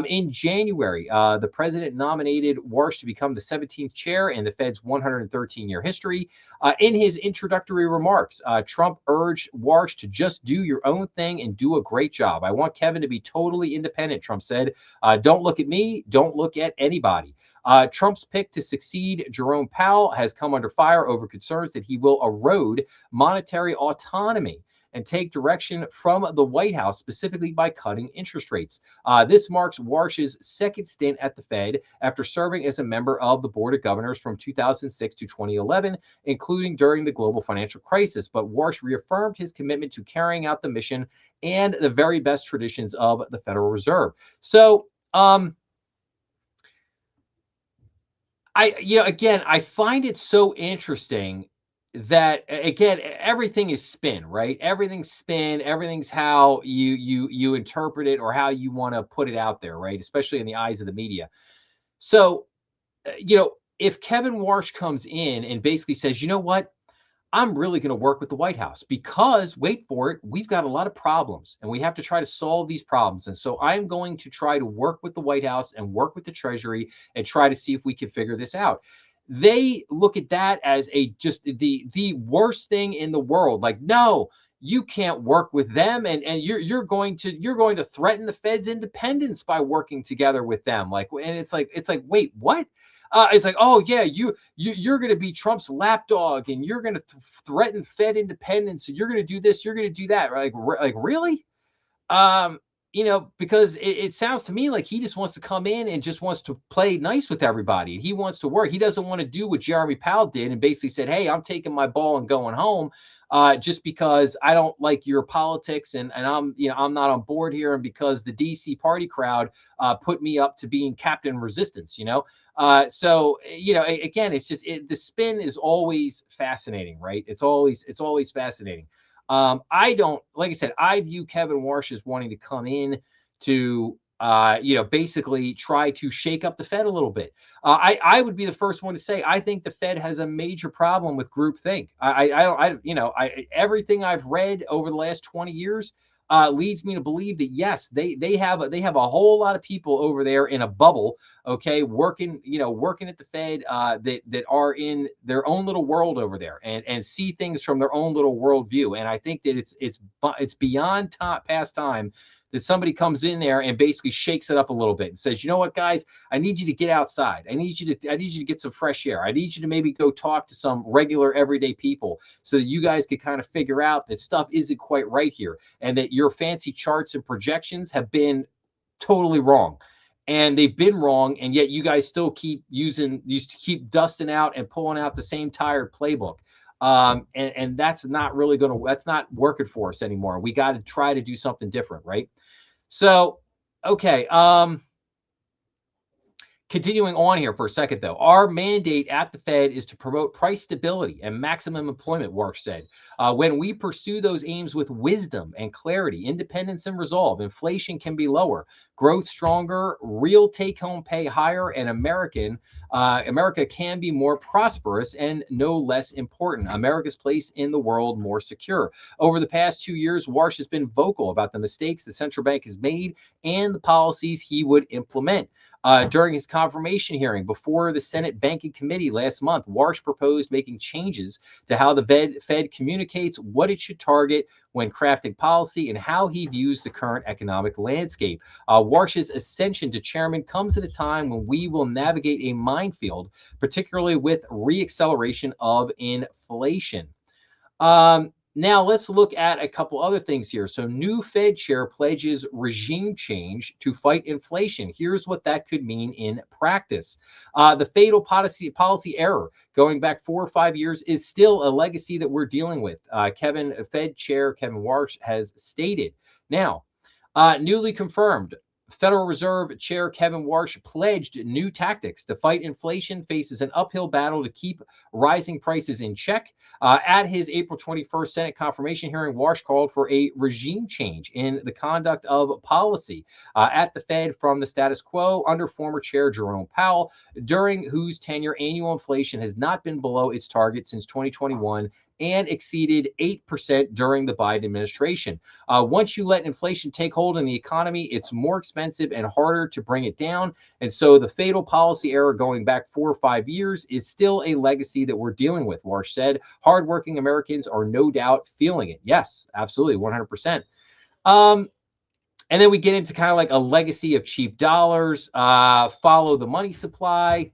In January, the president nominated Warsh to become the 17th chair in the Fed's 113-year history. In his introductory remarks, Trump urged Warsh to just do your own thing and do a great job. I want Kevin to be totally independent, Trump said. Don't look at me. Don't look at anybody. Trump's pick to succeed Jerome Powell has come under fire over concerns that he will erode monetary autonomy and take direction from the White House, specifically by cutting interest rates. This marks Warsh's second stint at the Fed after serving as a member of the Board of Governors from 2006 to 2011, including during the global financial crisis. But Warsh reaffirmed his commitment to carrying out the mission and the very best traditions of the Federal Reserve. So, I find it so interesting that, again, everything is spin, right? Everything's spin. Everything's how you interpret it or how you want to put it out there, right? Especially in the eyes of the media. So, if Kevin Warsh comes in and basically says, you know what, I'm really going to work with the White House because, wait for it, we've got a lot of problems and we have to try to solve these problems. And so I'm going to try to work with the White House and work with the Treasury and try to see if we can figure this out. They look at that as just the worst thing in the world. Like, no, you can't work with them, and you're going to threaten the Fed's independence by working together with them. Like, and it's like, wait, what? It's like, oh yeah, you're going to be Trump's lapdog, and you're going to threaten Fed independence, and you're going to do this, you're going to do that. Like really? Because it sounds to me like he just wants to come in and just wants to play nice with everybody. He wants to work. He doesn't want to do what Jeremy Powell did and basically said, hey, I'm taking my ball and going home. Just because I don't like your politics and I'm not on board here, and because the DC party crowd put me up to being Captain Resistance, So again, it's just the spin is always fascinating, right? It's always fascinating. I don't, like I said, I view Kevin Warsh as wanting to come in to basically try to shake up the Fed a little bit. I would be the first one to say I think the Fed has a major problem with groupthink. Everything I've read over the last 20 years leads me to believe that yes, they have a whole lot of people over there in a bubble, okay, working at the Fed, that are in their own little world over there and see things from their own little worldview. And I think that it's beyond past time that somebody comes in there and basically shakes it up a little bit and says, you know what, guys, I need you to get outside. I need you to get some fresh air. I need you to maybe go talk to some regular everyday people so that you guys could kind of figure out that stuff isn't quite right here and that your fancy charts and projections have been totally wrong. And they've been wrong, and yet you guys still keep keep dusting out and pulling out the same tired playbook. And that's not working for us anymore. We got to try to do something different, right? So, okay. Continuing on here for a second, though, our mandate at the Fed is to promote price stability and maximum employment, Warsh said. When we pursue those aims with wisdom and clarity, independence and resolve, inflation can be lower, growth stronger, real take-home pay higher, and America can be more prosperous and no less important. America's place in the world more secure. Over the past 2 years, Warsh has been vocal about the mistakes the central bank has made and the policies he would implement. During his confirmation hearing before the Senate Banking Committee last month, Warsh proposed making changes to how the Fed communicates what it should target when crafting policy and how he views the current economic landscape. Warsh's ascension to chairman comes at a time when we will navigate a minefield, particularly with reacceleration of inflation. Now let's look at a couple other things here. So new Fed chair pledges regime change to fight inflation. Here's what that could mean in practice. The fatal policy error going back 4 or 5 years is still a legacy that we're dealing with. Fed Chair Kevin Warsh has stated. Now, newly confirmed, Federal Reserve Chair Kevin Warsh pledged new tactics to fight inflation, faces an uphill battle to keep rising prices in check. At his April 21st Senate confirmation hearing, Warsh called for a regime change in the conduct of policy at the Fed from the status quo under former Chair Jerome Powell, during whose tenure annual inflation has not been below its target since 2021 and exceeded 8% during the Biden administration. Once you let inflation take hold in the economy, it's more expensive and harder to bring it down. And so the fatal policy error going back 4 or 5 years is still a legacy that we're dealing with, Warsh said. Hardworking Americans are no doubt feeling it. Yes, absolutely, 100%. And then we get into kind of like a legacy of cheap dollars, follow the money supply,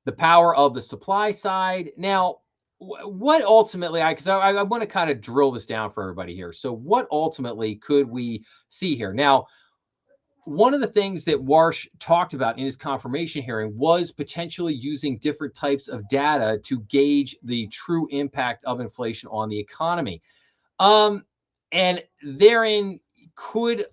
the power of the supply side. Now, what ultimately, because I want to kind of drill this down for everybody here. So what ultimately could we see here? Now, one of the things that Warsh talked about in his confirmation hearing was potentially using different types of data to gauge the true impact of inflation on the economy. And therein could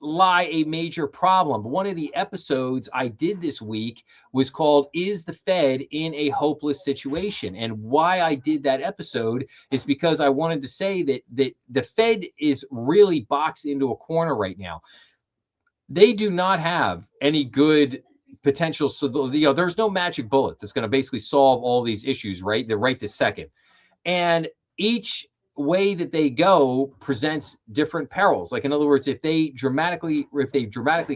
lie a major problem. One of the episodes I did this week was called "Is the Fed in a Hopeless Situation?" And why I did that episode is because I wanted to say that the Fed is really boxed into a corner right now. They do not have any good potential. So there's no magic bullet that's going to basically solve all these issues right this second. And each way that they go presents different perils. Like, in other words, if they dramatically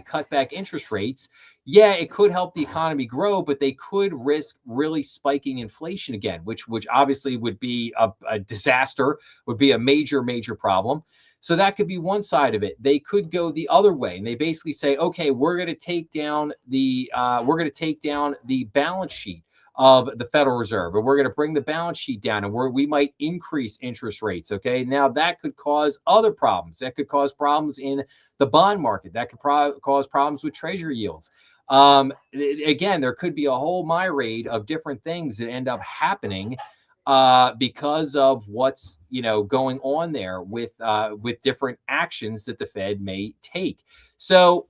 cut back interest rates, yeah, it could help the economy grow, but they could risk really spiking inflation again, which obviously would be a disaster, would be a major problem. So that could be one side of it. They could go the other way, and they basically say, okay, we're going to take down the balance sheet of the Federal Reserve, and we're going to bring the balance sheet down, and we might increase interest rates. Okay, now that could cause other problems. That could cause problems in the bond market. That could cause problems with treasury yields. Again, there could be a whole myriad of different things that end up happening because of what's going on there with different actions that the Fed may take. So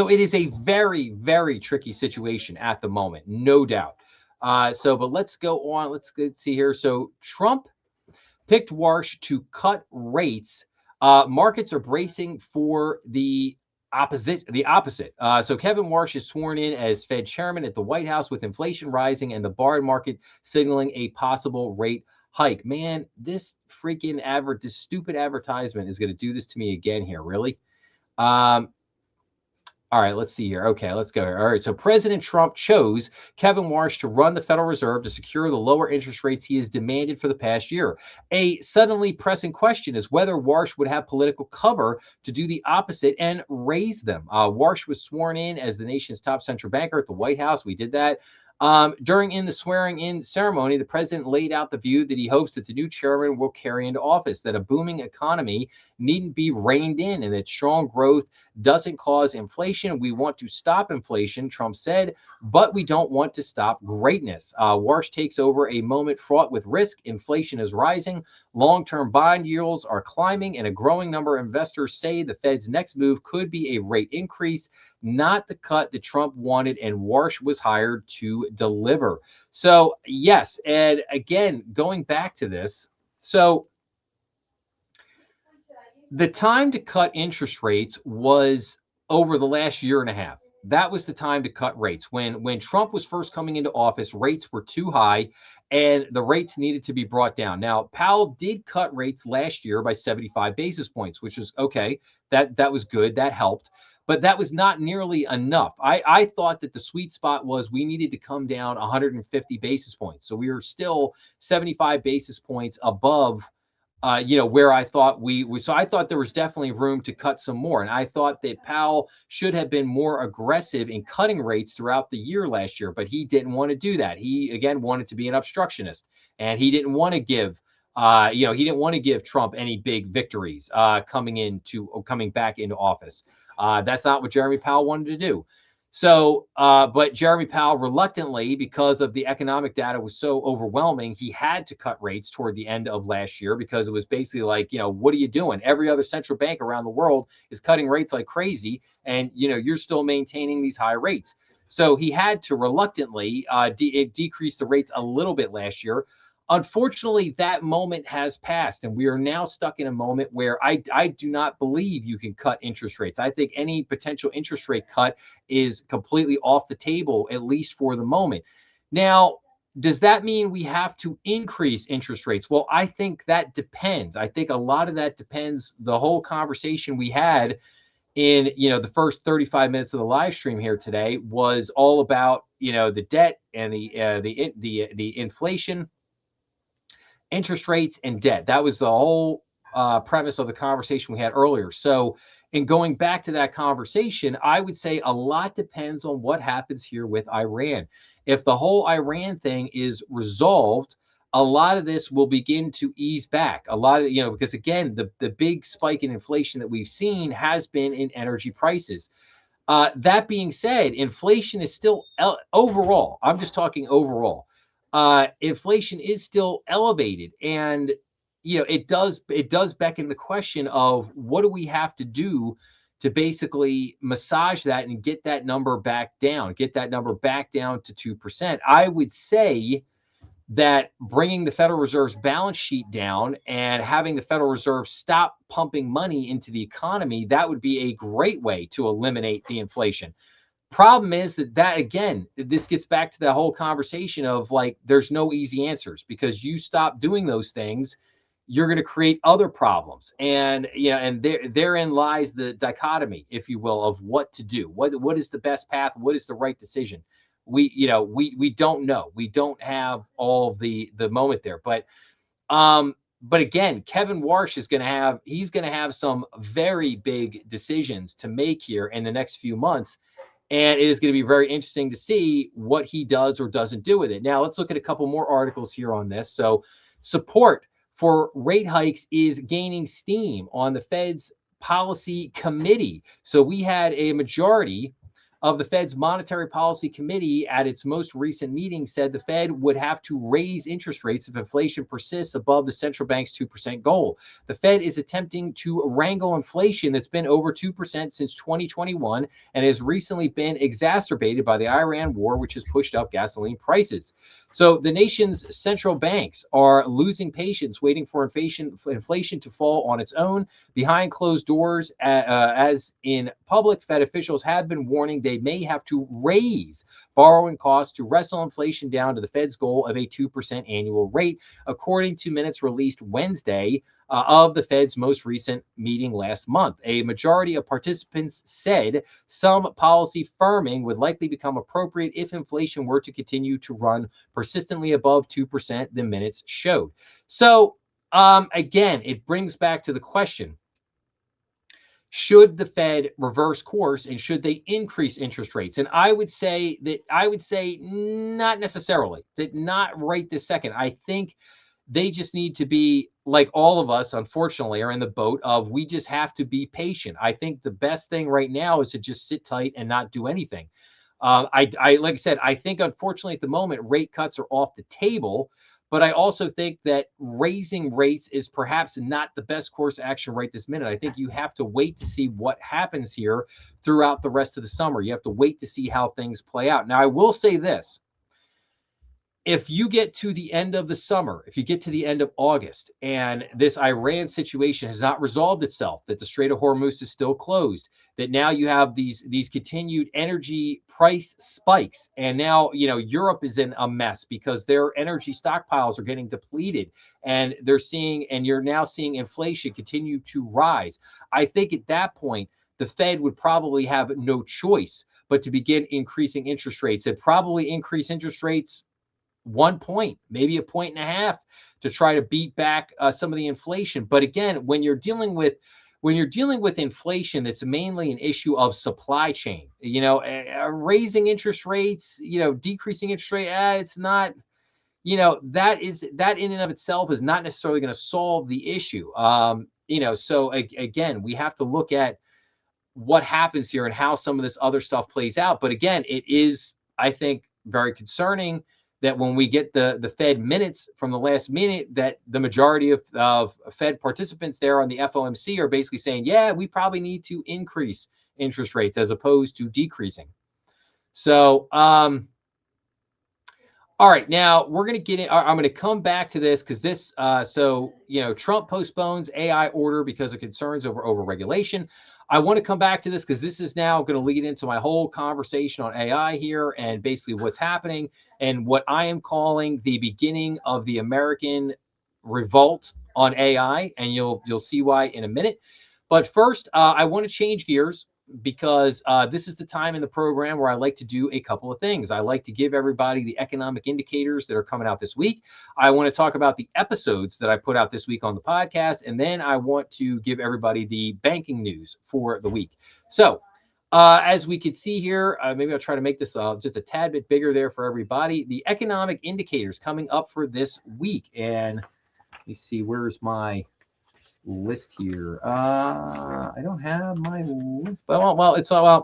it is a very, very tricky situation at the moment, no doubt. But let's go on. Let's see here. So Trump picked Warsh to cut rates Markets are bracing for the opposite. So Kevin Warsh is sworn in as Fed chairman at the White House with inflation rising and the bond market signaling a possible rate hike. Man, this stupid advertisement is going to do this to me again here. Really? All right, let's see here. Okay, let's go here. All right, so President Trump chose Kevin Warsh to run the Federal Reserve to secure the lower interest rates he has demanded for the past year. A suddenly pressing question is whether Warsh would have political cover to do the opposite and raise them. Warsh was sworn in as the nation's top central banker at the White House. We did that. During the swearing-in ceremony, the president laid out the view that he hopes that the new chairman will carry into office, that a booming economy needn't be reined in and that strong growth doesn't cause inflation. We want to stop inflation, Trump said, but we don't want to stop greatness. Warsh takes over a moment fraught with risk. Inflation is rising. Long-term bond yields are climbing, and a growing number of investors say the Fed's next move could be a rate increase, not the cut that Trump wanted and Warsh was hired to deliver. So, yes, and again, going back to this, so the time to cut interest rates was over the last year and a half. That was the time to cut rates. When Trump was first coming into office, rates were too high and the rates needed to be brought down. Now, Powell did cut rates last year by 75 basis points, which was okay. That was good. That helped. But that was not nearly enough. I thought that the sweet spot was we needed to come down 150 basis points. So we were still 75 basis points above where I thought so I thought there was definitely room to cut some more. And I thought that Powell should have been more aggressive in cutting rates throughout the year last year, but he didn't want to do that. He, again, wanted to be an obstructionist, and he didn't want to give, he didn't want to give Trump any big victories coming back into office. That's not what Jeremy Powell wanted to do. So, but Jeremy Powell reluctantly, because of the economic data was so overwhelming, he had to cut rates toward the end of last year because it was basically like, what are you doing? Every other central bank around the world is cutting rates like crazy, and you're still maintaining these high rates. So he had to reluctantly decrease the rates a little bit last year. Unfortunately, that moment has passed, and we are now stuck in a moment where I do not believe you can cut interest rates. I think any potential interest rate cut is completely off the table, at least for the moment. Now, does that mean we have to increase interest rates? Well, I think that depends. I think a lot of that depends. The whole conversation we had in the first 35 minutes of the live stream here today was all about the debt and the inflation, interest rates, and debt. That was the whole premise of the conversation we had earlier. So in going back to that conversation, I would say a lot depends on what happens here with Iran. If the whole Iran thing is resolved, a lot of this will begin to ease back. A lot of, because again, the big spike in inflation that we've seen has been in energy prices. That being said, inflation is still overall, I'm just talking overall, inflation is still elevated, and it does beckon the question of what do we have to do to basically massage that and get that number back down to 2%. I would say that bringing the Federal Reserve's balance sheet down and having the Federal Reserve stop pumping money into the economy, that would be a great way to eliminate the inflation. Problem is that again, this gets back to the whole conversation of like, there's no easy answers, because you stop doing those things, you're going to create other problems. And, and therein lies the dichotomy, if you will, of what to do. What is the best path? What is the right decision? We don't know. We don't have all of the moment there, but again, Kevin Warsh is going to have some very big decisions to make here in the next few months. And it is going to be very interesting to see what he does or doesn't do with it. Now, let's look at a couple more articles here on this. So support for rate hikes is gaining steam on the Fed's policy committee. So we had a majority of the Fed's Monetary Policy Committee at its most recent meeting said the Fed would have to raise interest rates if inflation persists above the central bank's 2% goal. The Fed is attempting to wrangle inflation that's been over 2% since 2021 and has recently been exacerbated by the Iran war, which has pushed up gasoline prices. So the nation's central banks are losing patience, waiting for inflation to fall on its own behind closed doors. As in public, Fed officials have been warning they may have to raise borrowing costs to wrestle inflation down to the Fed's goal of a 2% annual rate, according to minutes released Wednesday of the Fed's most recent meeting last month. A majority of participants said some policy firming would likely become appropriate if inflation were to continue to run persistently above 2%, the minutes showed. So, again, it brings back to the question: should the Fed reverse course and should they increase interest rates? And I would say not necessarily, that not right this second. I think they just need to be like all of us, unfortunately, are in the boat of we just have to be patient. I think the best thing right now is to just sit tight and not do anything. I like I said, I think unfortunately at the moment rate cuts are off the table, but I also think that raising rates is perhaps not the best course of action right this minute. I think you have to wait to see what happens here throughout the rest of the summer. You have to wait to see how things play out. Now, I will say this: if you get to the end of the summer, if you get to the end of August and this Iran situation has not resolved itself, that the Strait of Hormuz is still closed, that now you have these continued energy price spikes, and now Europe is in a mess because their energy stockpiles are getting depleted, and you're now seeing inflation continue to rise. I think at that point the Fed would probably have no choice but to begin increasing interest rates, and probably increase interest rates 1 point, maybe a point and a half, to try to beat back some of the inflation. But again, when you're dealing with inflation, that's mainly an issue of supply chain. Raising interest rates, decreasing interest rate, it's not. That in and of itself is not necessarily going to solve the issue. So again, we have to look at what happens here and how some of this other stuff plays out. But again, it is, I think, very concerning that when we get the Fed minutes from the last minute, that the majority of Fed participants there on the FOMC are basically saying, yeah, we probably need to increase interest rates as opposed to decreasing. So, all right, now we're going to get in. I'm going to come back to this because this, Trump postpones AI order because of concerns over overregulation. I want to come back to this because this is now going to lead into my whole conversation on AI here and basically what's happening and what I am calling the beginning of the American revolt on AI, and you'll see why in a minute. But first, I want to change gears because this is the time in the program where I like to do a couple of things. I like to give everybody the economic indicators that are coming out this week. I want to talk about the episodes that I put out this week on the podcast, and then I want to give everybody the banking news for the week. So as we can see here, maybe I'll try to make this just a tad bit bigger there for everybody. The economic indicators coming up for this week. And let me see, where's my list here? I don't have my list.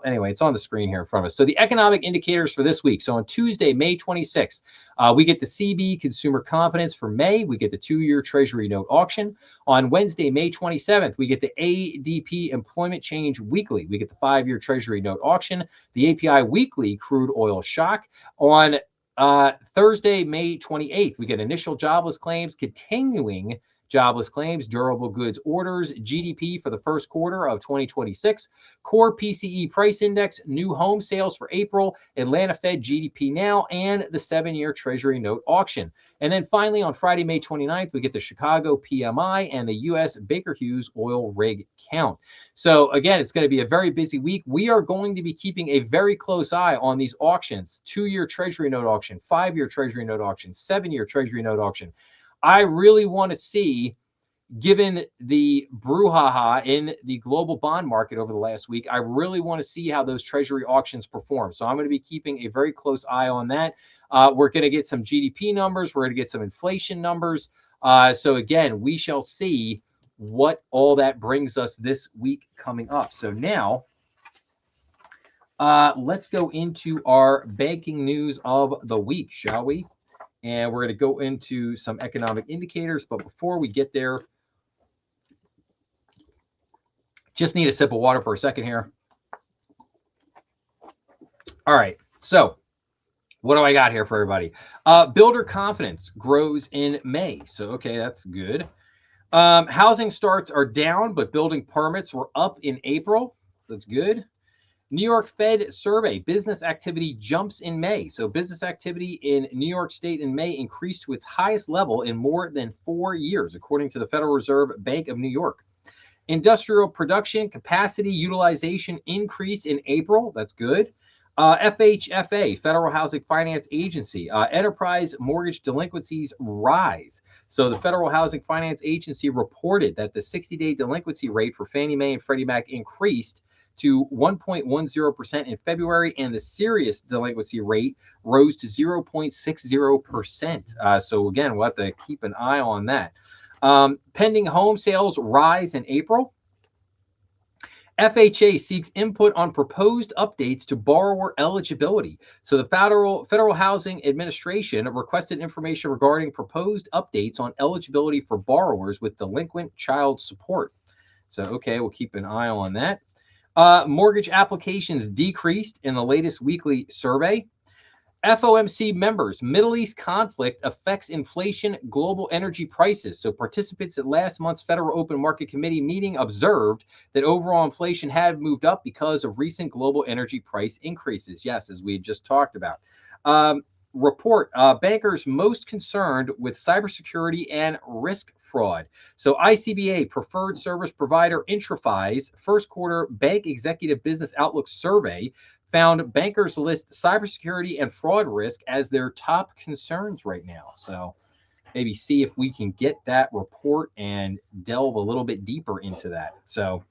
Anyway, it's on the screen here in front of us. So the economic indicators for this week. So on Tuesday, May 26th, we get the CB consumer confidence for May. We get the 2-year Treasury note auction. On Wednesday, May 27th, we get the ADP employment change weekly. We get the 5-year Treasury note auction, the API weekly crude oil shock. On Thursday, May 28th, we get initial jobless claims, continuing jobless claims, durable goods orders, GDP for the first quarter of 2026, core PCE price index, new home sales for April, Atlanta Fed GDP now, and the 7-year Treasury note auction. And then finally, on Friday, May 29th, we get the Chicago PMI and the U.S. Baker Hughes oil rig count. So again, it's going to be a very busy week. We are going to be keeping a very close eye on these auctions: 2-year Treasury note auction, 5-year Treasury note auction, 7-year Treasury note auction. I really want to see, given the brouhaha in the global bond market over the last week, I really want to see how those Treasury auctions perform. So I'm going to be keeping a very close eye on that. We're going to get some GDP numbers. We're going to get some inflation numbers. So again, we shall see what all that brings us this week coming up. So now let's go into our banking news of the week, shall we? And we're going to go into some economic indicators. But before we get there, just need a sip of water for a second here. All right. So What do I got here for everybody? Builder confidence grows in May. So, okay, that's good. Housing starts are down, but building permits were up in April. That's good. New York Fed survey, business activity jumps in May. So business activity in New York State in May increased to its highest level in more than 4 years, according to the Federal Reserve Bank of New York. Industrial production capacity utilization increase in April. That's good. FHFA, Federal Housing Finance Agency, enterprise mortgage delinquencies rise. So the Federal Housing Finance Agency reported that the 60-day delinquency rate for Fannie Mae and Freddie Mac increased to 1.10% in February, and the serious delinquency rate rose to 0.60%. So again, we'll have to keep an eye on that. Pending home sales rise in April. FHA seeks input on proposed updates to borrower eligibility. So the Federal Housing Administration requested information regarding proposed updates on eligibility for borrowers with delinquent child support. So, okay, we'll keep an eye on that. Mortgage applications decreased in the latest weekly survey. FOMC members, Middle East conflict affects inflation, global energy prices. So participants at last month's Federal Open Market Committee meeting observed that overall inflation had moved up because of recent global energy price increases. Yes, as we had just talked about. Report, bankers most concerned with cybersecurity and risk fraud. So ICBA, preferred service provider Intrafy's first quarter bank executive business outlook survey found bankers list cybersecurity and fraud risk as their top concerns right now. So maybe see if we can get that report and delve a little bit deeper into that. So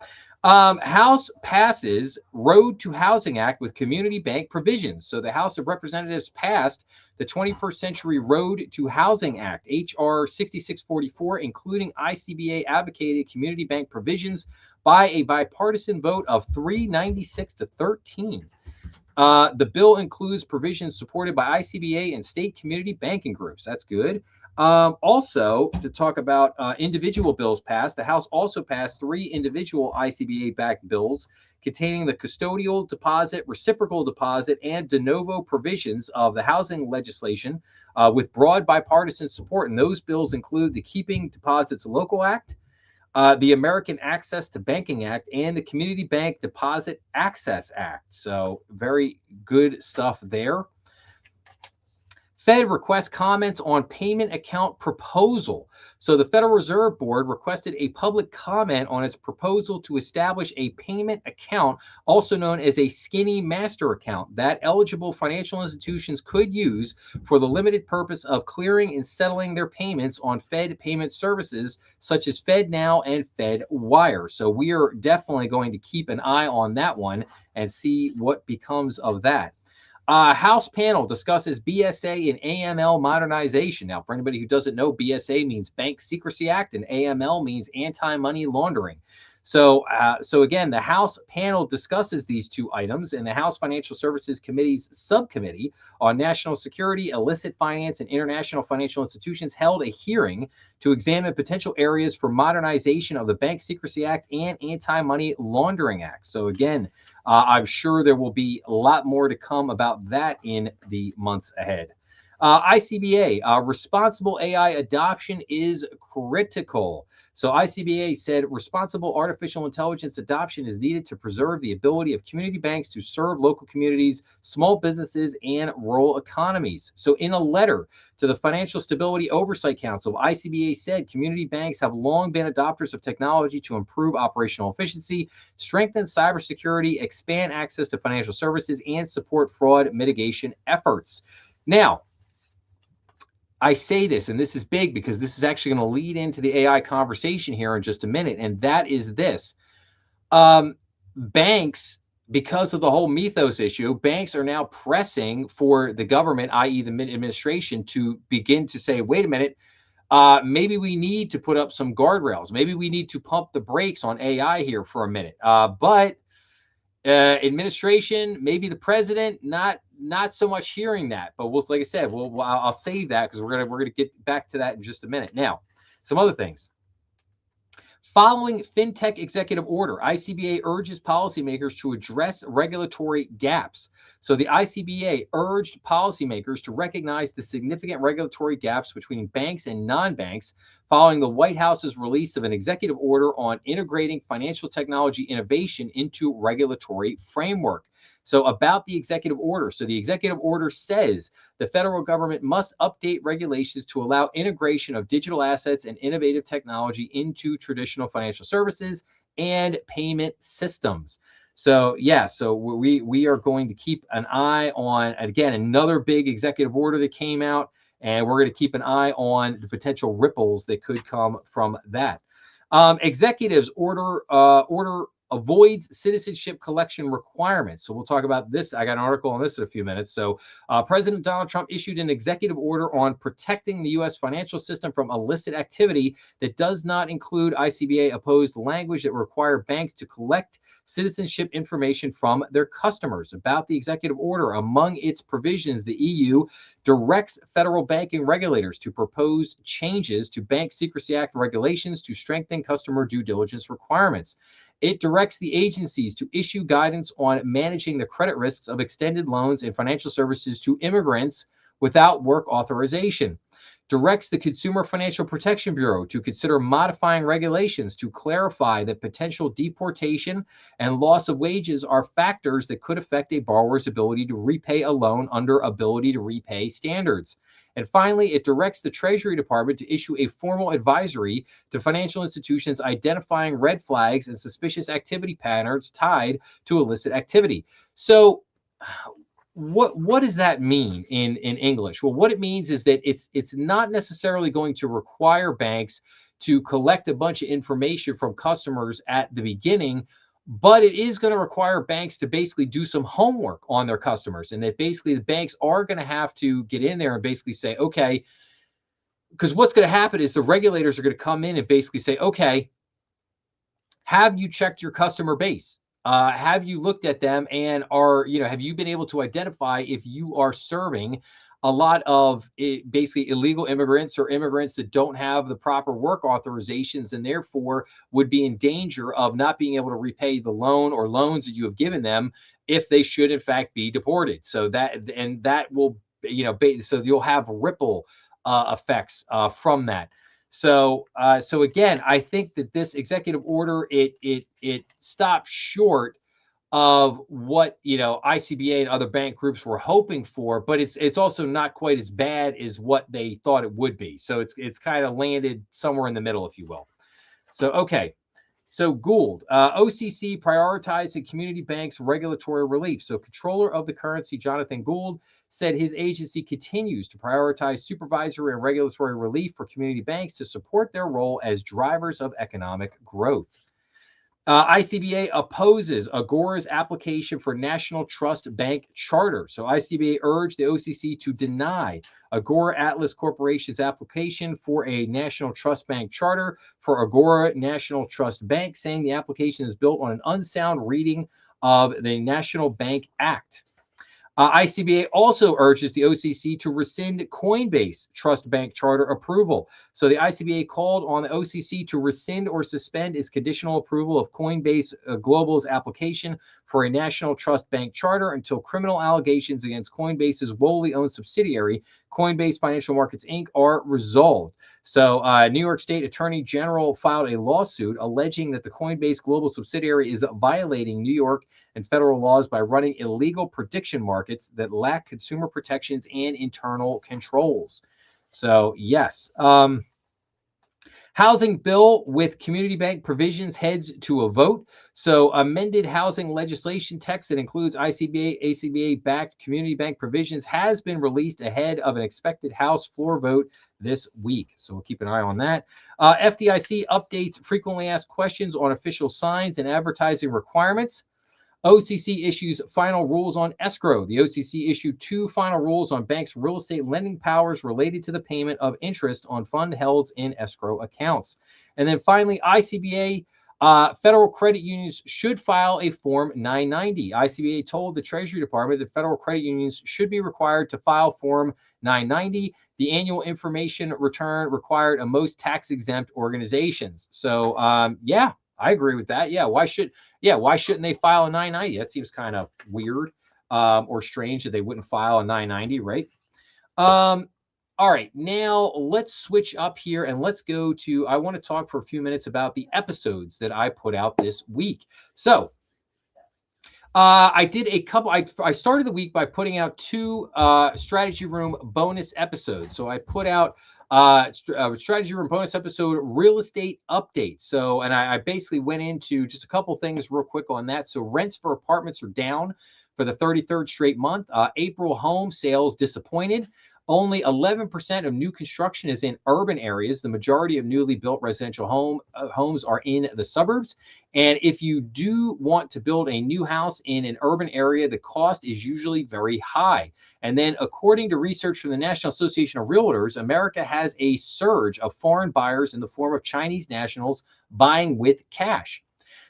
House passes Road to Housing Act with community bank provisions. So the House of Representatives passed the 21st Century Road to Housing Act, H.R. 6644, including ICBA advocated community bank provisions by a bipartisan vote of 396 to 13. The bill includes provisions supported by ICBA and state community banking groups. That's good. Also, to talk about individual bills passed, the House also passed 3 individual ICBA-backed bills containing the custodial deposit, reciprocal deposit, and de novo provisions of the housing legislation with broad bipartisan support. And those bills include the Keeping Deposits Local Act, the American Access to Banking Act, and the Community Bank Deposit Access Act. So very good stuff there. Fed requests comments on payment account proposal. So the Federal Reserve Board requested a public comment on its proposal to establish a payment account, also known as a skinny master account, that eligible financial institutions could use for the limited purpose of clearing and settling their payments on Fed payment services such as FedNow and FedWire. So we are definitely going to keep an eye on that one and see what becomes of that. House panel discusses BSA and AML modernization. Now, for anybody who doesn't know, BSA means Bank Secrecy Act and AML means anti-money laundering. So again, the House panel discusses these 2 items, and the House Financial Services Committee's subcommittee on national security, illicit finance, and international financial institutions held a hearing to examine potential areas for modernization of the Bank Secrecy Act and Anti-Money Laundering Act. So again, I'm sure there will be a lot more to come about that in the months ahead. ICBA, responsible AI adoption is critical. So ICBA said responsible artificial intelligence adoption is needed to preserve the ability of community banks to serve local communities, small businesses, and rural economies. So in a letter to the Financial Stability Oversight Council, ICBA said community banks have long been adopters of technology to improve operational efficiency, strengthen cybersecurity, expand access to financial services, and support fraud mitigation efforts. Now, I say this, and this is big because this is actually going to lead into the AI conversation here in just a minute, and that is this. Banks, because of the whole Mythos issue, banks are now pressing for the government, i.e. the administration, to begin to say, wait a minute, maybe we need to put up some guardrails. Maybe we need to pump the brakes on AI here for a minute. But administration, maybe the president, not so much hearing that. But we'll, like I said, I'll save that because we're gonna get back to that in just a minute. Now, some other things. Following FinTech executive order, ICBA urges policymakers to address regulatory gaps. So the ICBA urged policymakers to recognize the significant regulatory gaps between banks and non-banks following the White House's release of an executive order on integrating financial technology innovation into regulatory framework. So about the executive order. So the executive order says the federal government must update regulations to allow integration of digital assets and innovative technology into traditional financial services and payment systems. So yeah, so we are going to keep an eye on, again, another big executive order that came out, and we're going to keep an eye on the potential ripples that could come from that. Executives order avoids citizenship collection requirements. So we'll talk about this. I got an article on this in a few minutes. So President Donald Trump issued an executive order on protecting the U.S. financial system from illicit activity that does not include ICBA opposed language that require banks to collect citizenship information from their customers. About the executive order, among its provisions, the EU directs federal banking regulators to propose changes to Bank Secrecy Act regulations to strengthen customer due diligence requirements. It directs the agencies to issue guidance on managing the credit risks of extended loans and financial services to immigrants without work authorization. Directs the Consumer Financial Protection Bureau to consider modifying regulations to clarify that potential deportation and loss of wages are factors that could affect a borrower's ability to repay a loan under ability to repay standards. And finally, it directs the Treasury Department to issue a formal advisory to financial institutions identifying red flags and suspicious activity patterns tied to illicit activity. So what does that mean in English? Well, what it means is that it's not necessarily going to require banks to collect a bunch of information from customers at the beginning, but it is going to require banks to basically do some homework on their customers, and that basically the banks are going to have to get in there and basically say, okay, because what's going to happen is the regulators are going to come in and basically say, okay, have you checked your customer base? Have you looked at them, and have you been able to identify if you are serving a lot of basically illegal immigrants or immigrants that don't have the proper work authorizations and therefore would be in danger of not being able to repay the loan or loans that you have given them if they should in fact be deported. So that will, so you'll have ripple effects from that. So again, I think that this executive order, it stops short of what ICBA and other bank groups were hoping for, but it's also not quite as bad as what they thought it would be. So it's kind of landed somewhere in the middle, if you will. So okay. So Gould, OCC prioritizing community banks regulatory relief. So Controller of the Currency, Jonathan Gould, said his agency continues to prioritize supervisory and regulatory relief for community banks to support their role as drivers of economic growth. ICBA opposes Agora's application for National Trust Bank Charter. So ICBA urged the OCC to deny Agora Atlas Corporation's application for a National Trust Bank Charter for Agora National Trust Bank, saying the application is built on an unsound reading of the National Bank Act. ICBA also urges the OCC to rescind Coinbase Trust Bank Charter approval. So the ICBA called on the OCC to rescind or suspend its conditional approval of Coinbase Global's application for a National Trust Bank Charter until criminal allegations against Coinbase's wholly owned subsidiary, Coinbase Financial Markets, Inc., are resolved. So New York State Attorney General filed a lawsuit alleging that the Coinbase Global subsidiary is violating New York and federal laws by running illegal prediction markets that lack consumer protections and internal controls. So yes. Housing bill with community bank provisions heads to a vote. So amended housing legislation text that includes ICBA, ACBA-backed community bank provisions has been released ahead of an expected House floor vote this week. So we'll keep an eye on that. FDIC updates frequently asked questions on official signs and advertising requirements. OCC issues final rules on escrow. The OCC issued 2 final rules on banks' real estate lending powers related to the payment of interest on fund held in escrow accounts. And then finally, ICBA Federal credit unions should file a Form 990. ICBA told the Treasury Department that federal credit unions should be required to file Form 990, the annual information return required of most tax-exempt organizations. So, yeah, I agree with that. Why shouldn't they file a 990? That seems kind of weird or strange that they wouldn't file a 990, right? All right, now let's switch up here and let's go to, I want to talk for a few minutes about the episodes that I put out this week. So I did a couple, I started the week by putting out two Strategy Room bonus episodes. So I put out Strategy Room bonus episode, Real Estate Update. So, and I basically went into just a couple things real quick on that. So rents for apartments are down for the 33rd straight month. April home sales disappointed. Only 11% of new construction is in urban areas. The majority of newly built residential homes are in the suburbs. And if you do want to build a new house in an urban area, the cost is usually very high. And then according to research from the National Association of Realtors, America has a surge of foreign buyers in the form of Chinese nationals buying with cash.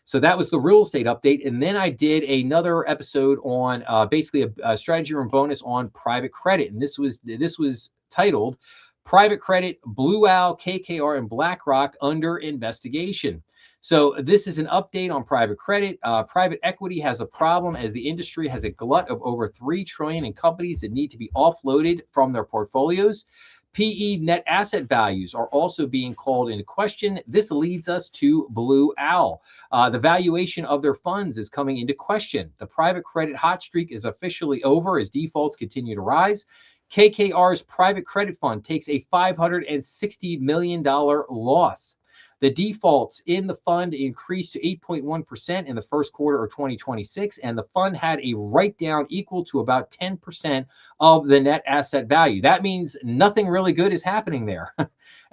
So that was the real estate update. And then I did another episode on basically a Strategy Room bonus on private credit. And this was titled Private Credit, Blue Owl, KKR, and BlackRock Under Investigation. So this is an update on private credit. Private equity has a problem as the industry has a glut of over $3 trillion in companies that need to be offloaded from their portfolios. PE net asset values are also being called into question. This leads us to Blue Owl. The valuation of their funds is coming into question. The private credit hot streak is officially over as defaults continue to rise. KKR's private credit fund takes a $560 million loss. The defaults in the fund increased to 8.1% in the first quarter of 2026, and the fund had a write-down equal to about 10% of the net asset value. That means nothing really good is happening there.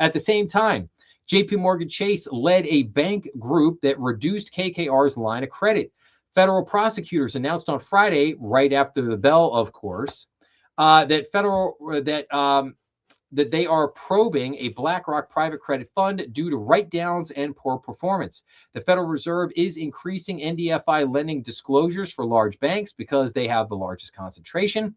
At the same time, JP Morgan Chase led a bank group that reduced KKR's line of credit. Federal prosecutors announced on Friday, right after the bell, of course, that they are probing a BlackRock private credit fund due to write-downs and poor performance. The Federal Reserve is increasing NDFI lending disclosures for large banks because they have the largest concentration.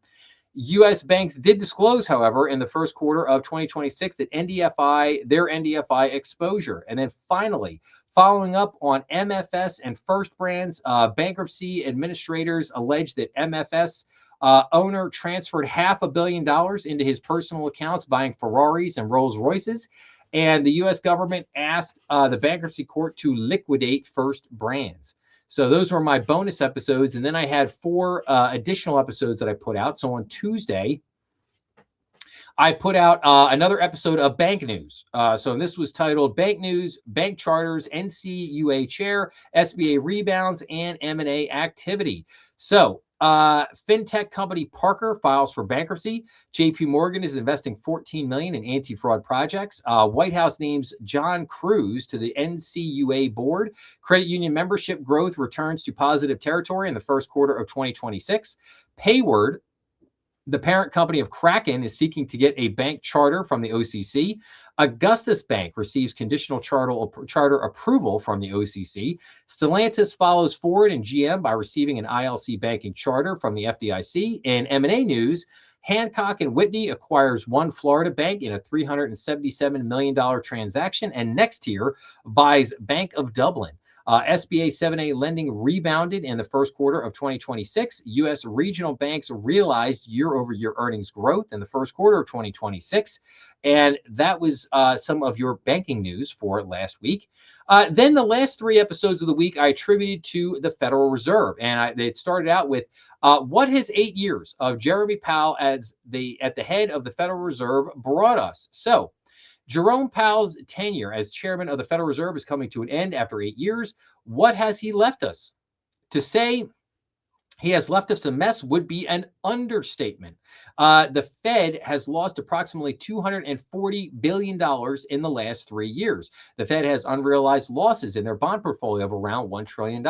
U.S. banks did disclose, however, in the first quarter of 2026 that their NDFI exposure. And then finally, following up on MFS and First Brands, bankruptcy administrators allege that MFS owner transferred $500 million into his personal accounts, buying Ferraris and Rolls Royces. And the U.S. government asked the bankruptcy court to liquidate First Brands. So those were my bonus episodes. And then I had 4 additional episodes that I put out. So on Tuesday, I put out another episode of Bank News. So this was titled Bank News, Bank Charters, NCUA Chair, SBA Rebounds, and M&A Activity. So fintech company Parker files for bankruptcy. JP Morgan is investing $14 million in anti-fraud projects. White House names John Cruz to the NCUA board. Credit union membership growth returns to positive territory in the first quarter of 2026. Payward, the parent company of Kraken, is seeking to get a bank charter from the OCC. Augustus Bank receives conditional charter approval from the OCC. Stellantis follows Ford and GM by receiving an ILC banking charter from the FDIC. In M&A news, Hancock and Whitney acquires One Florida Bank in a $377 million transaction, and Nextier buys Bank of Dublin. SBA 7A lending rebounded in the first quarter of 2026. U.S. regional banks realized year-over-year earnings growth in the first quarter of 2026. And that was some of your banking news for last week. Then the last 3 episodes of the week I attributed to the Federal Reserve. And it started out with what has 8 years of Jeremy Powell at the head of the Federal Reserve brought us? So Jerome Powell's tenure as chairman of the Federal Reserve is coming to an end after 8 years. What has he left us? To say he has left us a mess would be an understatement. The Fed has lost approximately $240 billion in the last 3 years. The Fed has unrealized losses in their bond portfolio of around $1 trillion.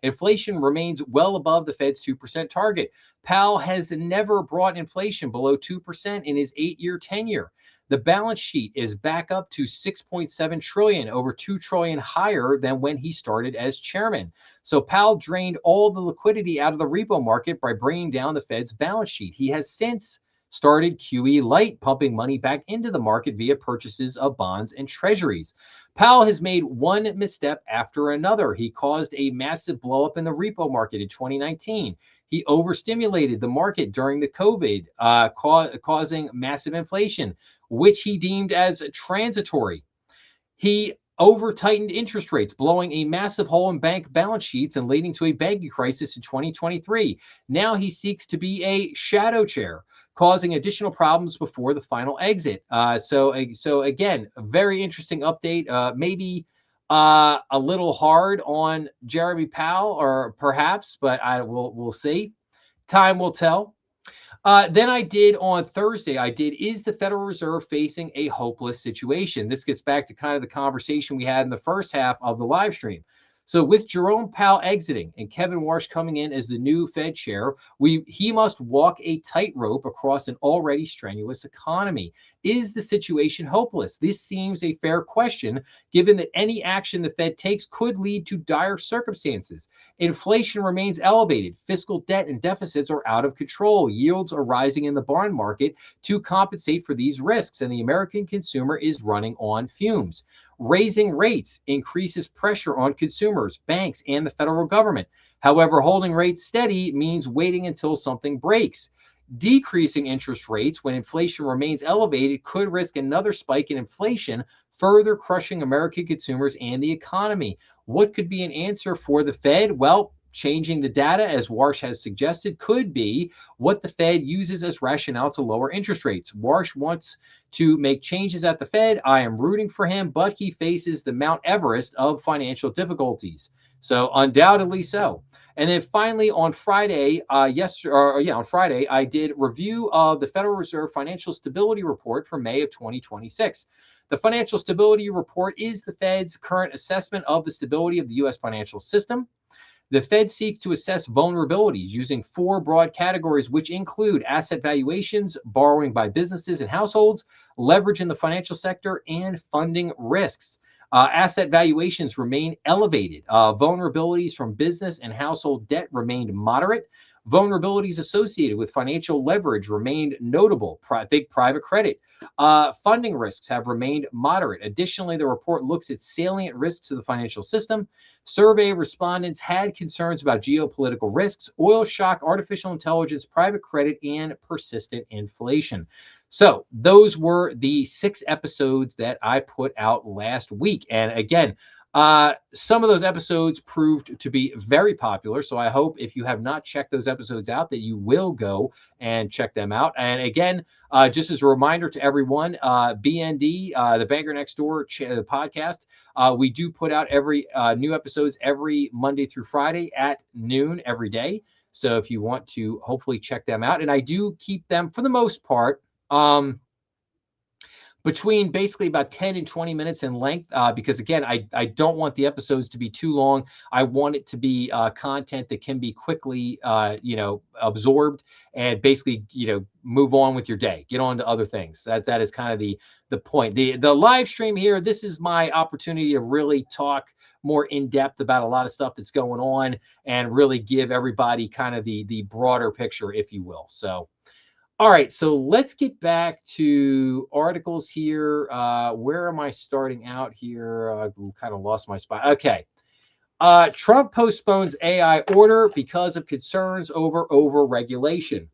Inflation remains well above the Fed's 2% target. Powell has never brought inflation below 2% in his 8-year tenure. The balance sheet is back up to 6.7 trillion, over 2 trillion higher than when he started as chairman. So Powell drained all the liquidity out of the repo market by bringing down the Fed's balance sheet. He has since started QE light, pumping money back into the market via purchases of bonds and treasuries. Powell has made one misstep after another. He caused a massive blowup in the repo market in 2019. He overstimulated the market during the COVID, causing massive inflation, which he deemed as transitory. He over tightened interest rates, blowing a massive hole in bank balance sheets and leading to a banking crisis in 2023. Now he seeks to be a shadow chair, causing additional problems before the final exit. So again, a very interesting update. Maybe a little hard on Jeremy Powell, or perhaps, but we'll see. Time will tell. Then I did on Thursday, is the Federal Reserve facing a hopeless situation? This gets back to kind of the conversation we had in the first half of the live stream. So with Jerome Powell exiting and Kevin Warsh coming in as the new Fed chair, he must walk a tightrope across an already strenuous economy. Is the situation hopeless? This seems a fair question, given that any action the Fed takes could lead to dire circumstances. Inflation remains elevated. Fiscal debt and deficits are out of control. Yields are rising in the bond market to compensate for these risks, and the American consumer is running on fumes. Raising rates increases pressure on consumers, banks, and the federal government. However, holding rates steady means waiting until something breaks. Decreasing interest rates when inflation remains elevated could risk another spike in inflation, further crushing American consumers and the economy. What could be an answer for the Fed? Well, changing the data, as Warsh has suggested, could be what the Fed uses as rationale to lower interest rates. Warsh wants to make changes at the Fed. I am rooting for him, but he faces the Mount Everest of financial difficulties. So undoubtedly so. And then finally on Friday, on Friday, I did review of the Federal Reserve Financial Stability Report for May of 2026. The Financial Stability Report is the Fed's current assessment of the stability of the U.S. financial system. The Fed seeks to assess vulnerabilities using 4 broad categories, which include asset valuations, borrowing by businesses and households, leverage in the financial sector, and funding risks. Asset valuations remain elevated. Vulnerabilities from business and household debt remained moderate. Vulnerabilities associated with financial leverage remained notable. Big private credit. Funding risks have remained moderate. Additionally, the report looks at salient risks to the financial system. Survey respondents had concerns about geopolitical risks, oil shock, artificial intelligence, private credit, and persistent inflation. So those were the 6 episodes that I put out last week. And again, some of those episodes proved to be very popular. So I hope if you have not checked those episodes out, that you will go and check them out. And again, just as a reminder to everyone, BND, the Banker Next Door podcast, we do put out every new episodes every Monday through Friday at noon every day. So if you want to hopefully check them out, and I do keep them for the most part between basically about 10 and 20 minutes in length, because again, I don't want the episodes to be too long. I want it to be content that can be quickly, absorbed and basically, move on with your day, get on to other things. That is kind of the point. The live stream here, this is my opportunity to really talk more in depth about a lot of stuff that's going on and really give everybody kind of the broader picture, if you will. So, all right, so let's get back to articles here. Where am I starting out here? I kind of lost my spot. Okay. Trump postpones AI order because of concerns over regulation.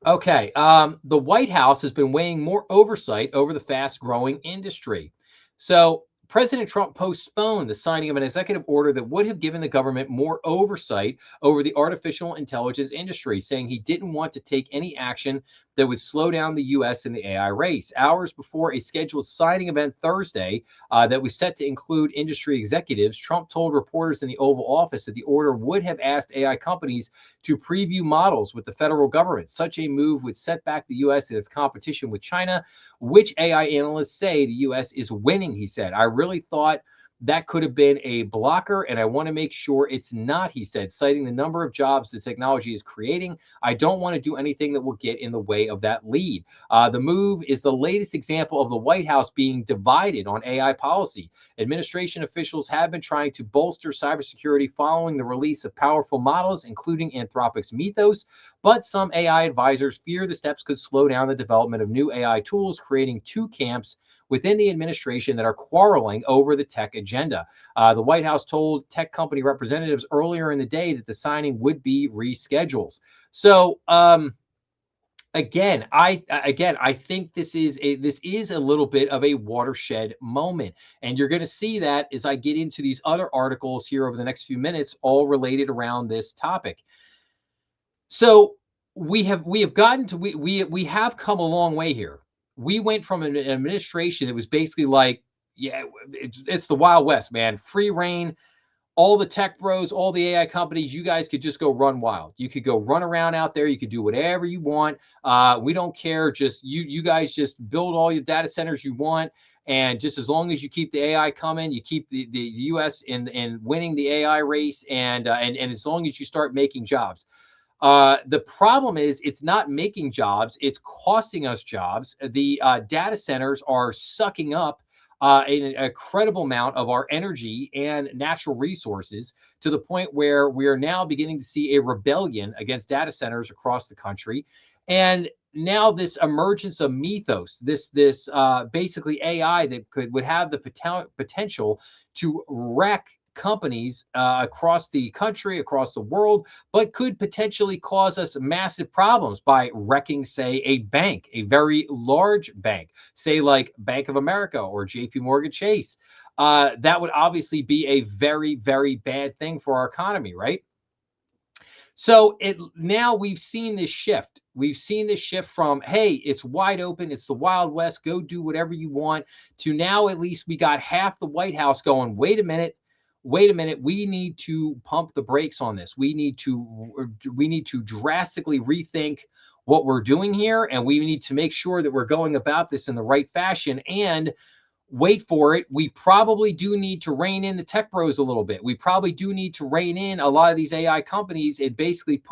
Okay. The White House has been weighing more oversight over the fast-growing industry. So President Trump postponed the signing of an executive order that would have given the government more oversight over the artificial intelligence industry, saying he didn't want to take any action that would slow down the U.S. in the AI race. Hours before a scheduled signing event Thursday that was set to include industry executives, Trump told reporters in the Oval Office that the order would have asked AI companies to preview models with the federal government. Such a move would set back the U.S. in its competition with China, which AI analysts say the U.S. is winning, he said. I really thought that could have been a blocker, and I want to make sure it's not, he said, citing the number of jobs the technology is creating. I don't want to do anything that will get in the way of that lead. The move is the latest example of the White House being divided on AI policy. Administration officials have been trying to bolster cybersecurity following the release of powerful models, including Anthropic's Mythos, but some AI advisors fear the steps could slow down the development of new AI tools, creating two camps within the administration that are quarreling over the tech agenda. The White House told tech company representatives earlier in the day that the signing would be rescheduled. So, I think this is a little bit of a watershed moment, and you're going to see that as I get into these other articles here over the next few minutes, all related around this topic. So we have gotten to we have come a long way here. We went from an administration that was basically like, yeah, it's the Wild West, man, free reign. All the tech bros, all the AI companies, you guys could just go run wild. You could go run around out there. You could do whatever you want. We don't care. Just you guys just build all your data centers you want. And just as long as you keep the AI coming, you keep the US in winning the AI race, and as long as you start making jobs. The problem is it's not making jobs, it's costing us jobs. The data centers are sucking up an incredible amount of our energy and natural resources, to the point where we are now beginning to see a rebellion against data centers across the country. And now this emergence of Mythos, this basically AI that would have the potential to wreck companies across the country, across the world, but could potentially cause us massive problems by wrecking, say, a bank, a very large bank, say like Bank of America or JP Morgan Chase. That would obviously be a very, very bad thing for our economy, right? So now we've seen this shift. We've seen this shift from, hey, it's wide open, it's the Wild West, go do whatever you want, to now at least we got half the White House going, wait a minute, we need to pump the brakes on this. We need to drastically rethink what we're doing here, and we need to make sure that we're going about this in the right fashion. And wait for it, we probably do need to rein in the tech bros a little bit. We probably do need to rein in a lot of these AI companies and basically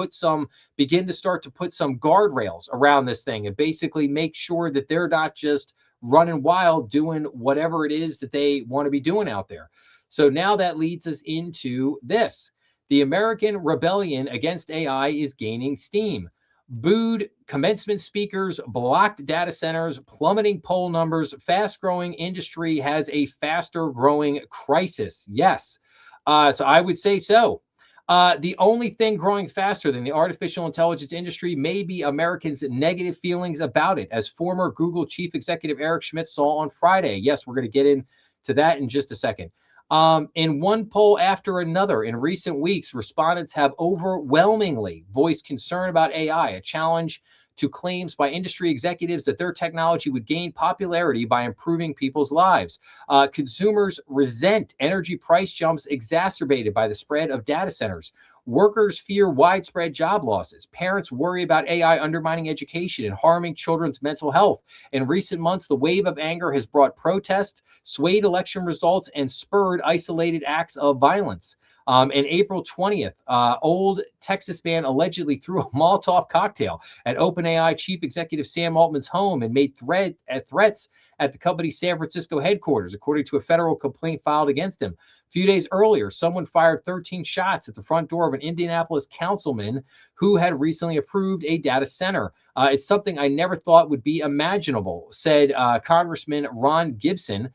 begin to start to put some guardrails around this thing, and basically make sure that they're not just running wild doing whatever it is that they want to be doing out there. So now that leads us into this. The American rebellion against AI is gaining steam. Booed commencement speakers, blocked data centers, plummeting poll numbers, fast-growing industry has a faster-growing crisis. Yes, so I would say so. The only thing growing faster than the artificial intelligence industry may be Americans' negative feelings about it, as former Google chief executive Eric Schmidt saw on Friday. Yes, we're going to get into that in just a second. In one poll after another in recent weeks, respondents have overwhelmingly voiced concern about AI, a challenge to claims by industry executives that their technology would gain popularity by improving people's lives. Consumers resent energy price jumps exacerbated by the spread of data centers. Workers fear widespread job losses. Parents worry about AI undermining education and harming children's mental health. In recent months, the wave of anger has brought protest, swayed election results, and spurred isolated acts of violence. On April 20th, old Texas man allegedly threw a Molotov cocktail at OpenAI chief executive Sam Altman's home and made threats at the company's San Francisco headquarters, according to a federal complaint filed against him. A few days earlier, someone fired 13 shots at the front door of an Indianapolis councilman who had recently approved a data center. It's something I never thought would be imaginable, said Congressman Ron Gibson,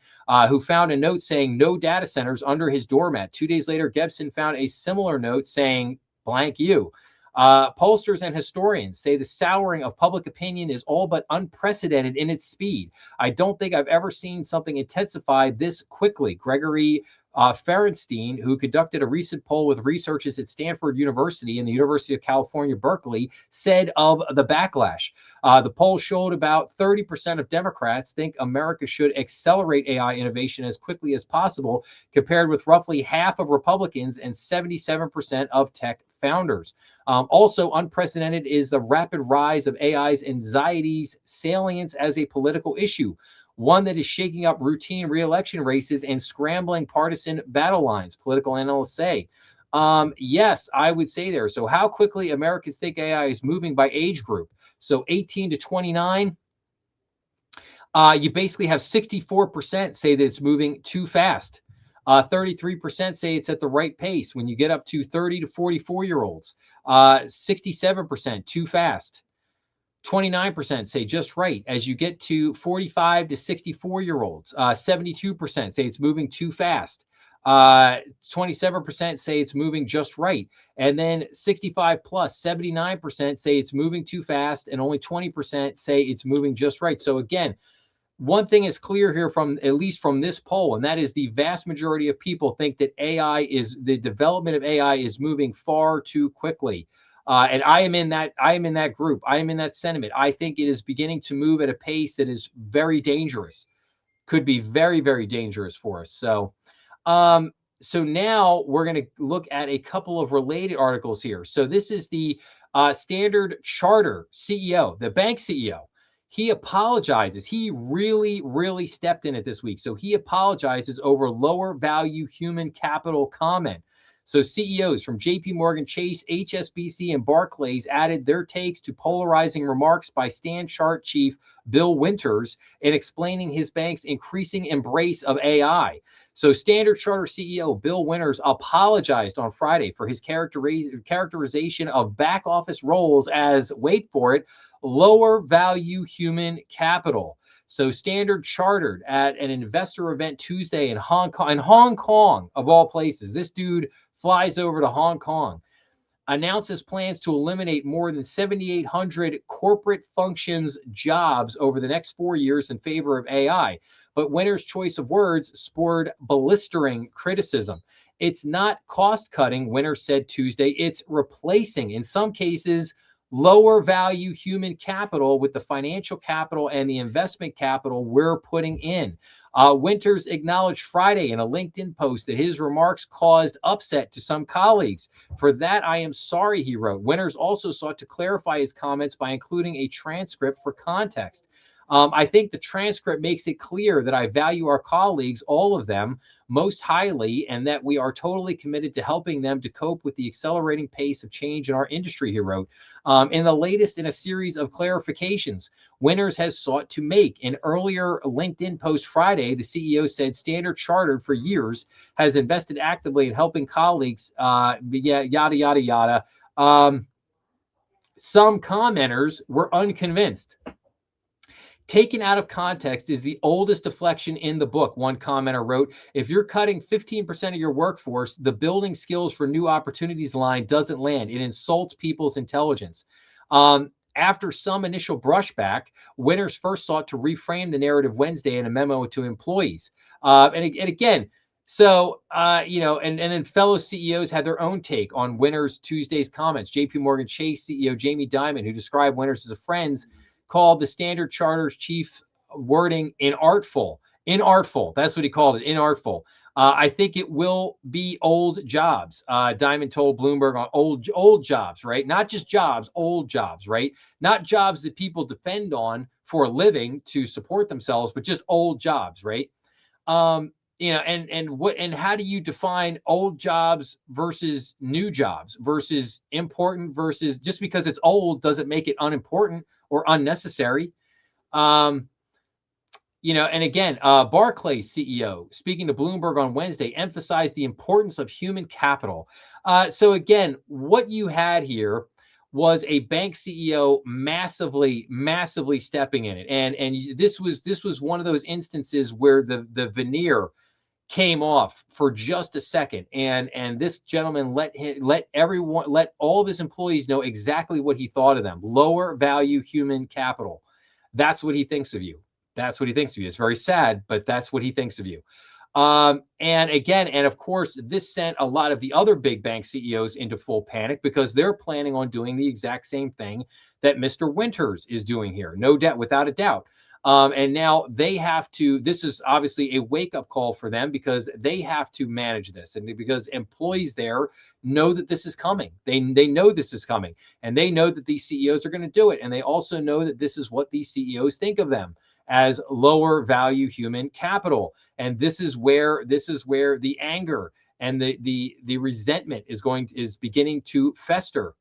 who found a note saying no data centers under his doormat. 2 days later, Gibson found a similar note saying blank you. Pollsters and historians say the souring of public opinion is all but unprecedented in its speed. I don't think I've ever seen something intensify this quickly. Gregory Ferenstein, who conducted a recent poll with researchers at Stanford University and the University of California, Berkeley, said of the backlash. The poll showed about 30% of Democrats think America should accelerate AI innovation as quickly as possible, compared with roughly half of Republicans and 77% of tech founders. Also unprecedented is the rapid rise of AI's anxieties, salience as a political issue. one that is shaking up routine re-election races and scrambling partisan battle lines, political analysts say. Yes, I would say there. So how quickly Americans think AI is moving by age group. So 18 to 29, you basically have 64% say that it's moving too fast. 33% say it's at the right pace. When you get up to 30 to 44-year-olds, 67% too fast. 29% say just right. As you get to 45 to 64-year-olds, 72% say it's moving too fast. 27% say it's moving just right. And then 65 plus, 79% say it's moving too fast, and only 20% say it's moving just right. So again, one thing is clear here from at least from this poll, and that is the vast majority of people think that the development of AI is moving far too quickly. And I am in that group. I am in that sentiment. I think it is beginning to move at a pace that is very dangerous, could be very, very dangerous for us. So now we're going to look at a couple of related articles here. So this is the Standard Chartered CEO, the bank CEO. He apologizes. He really, really stepped in it this week. So he apologizes over lower value human capital comment. So CEOs from JP Morgan Chase, HSBC, and Barclays added their takes to polarizing remarks by Standard Chartered chief Bill Winters in explaining his bank's increasing embrace of AI. So Standard Chartered CEO Bill Winters apologized on Friday for his characterization of back office roles as, wait for it, lower value human capital. So Standard Chartered at an investor event Tuesday in Hong Kong, of all places. This dude flies over to Hong Kong, announces plans to eliminate more than 7,800 corporate functions jobs over the next 4 years in favor of AI. But Winters' choice of words spurred blistering criticism. It's not cost cutting, Winters said Tuesday. It's replacing, in some cases, lower value human capital with the financial capital and the investment capital we're putting in. Winters acknowledged Friday in a LinkedIn post that his remarks caused upset to some colleagues. For that, I am sorry, he wrote. Winters also sought to clarify his comments by including a transcript for context. I think the transcript makes it clear that I value our colleagues, all of them, most highly, and that we are totally committed to helping them to cope with the accelerating pace of change in our industry, he wrote. In the latest in a series of clarifications Winters has sought to make. In earlier LinkedIn post Friday, the CEO said Standard Chartered for years has invested actively in helping colleagues, yada, yada, yada. Some commenters were unconvinced. Taken out of context is the oldest deflection in the book, one commenter wrote. If you're cutting 15% of your workforce, the building skills for new opportunities line doesn't land. It insults people's intelligence. After some initial brushback, Winters first sought to reframe the narrative Wednesday in a memo to employees. And again, so, and then fellow CEOs had their own take on Winters' Tuesday's comments. JP Morgan Chase CEO Jamie Dimon, who described Winters as a friend, called the Standard Chartered's chief wording inartful. Inartful. That's what he called it. Inartful. I think it will be old jobs. Dimon told Bloomberg on old jobs, right? Not just jobs, old jobs, right? Not jobs that people depend on for a living to support themselves, but just old jobs, right? And how do you define old jobs versus new jobs versus important versus just because it's old doesn't make it unimportant or unnecessary. And again, Barclays CEO speaking to Bloomberg on Wednesday emphasized the importance of human capital. So again, what you had here was a bank CEO massively stepping in it. And this was one of those instances where the veneer came off for just a second, and this gentleman let all of his employees know exactly what he thought of them. Lower value human capital. That's what he thinks of you. That's what he thinks of you. It's very sad, but that's what he thinks of you. And of course, this sent a lot of the other big bank CEOs into full panic because they're planning on doing the exact same thing that Mr. Winters is doing here. No doubt, without a doubt. And now they have to, this is obviously a wake-up call for them because they have to manage this. And because employees there know that this is coming. They know this is coming. And they know that these CEOs are going to do it. And they also know that this is what these CEOs think of them. as lower value human capital. And this is where the anger and the resentment is beginning to fester.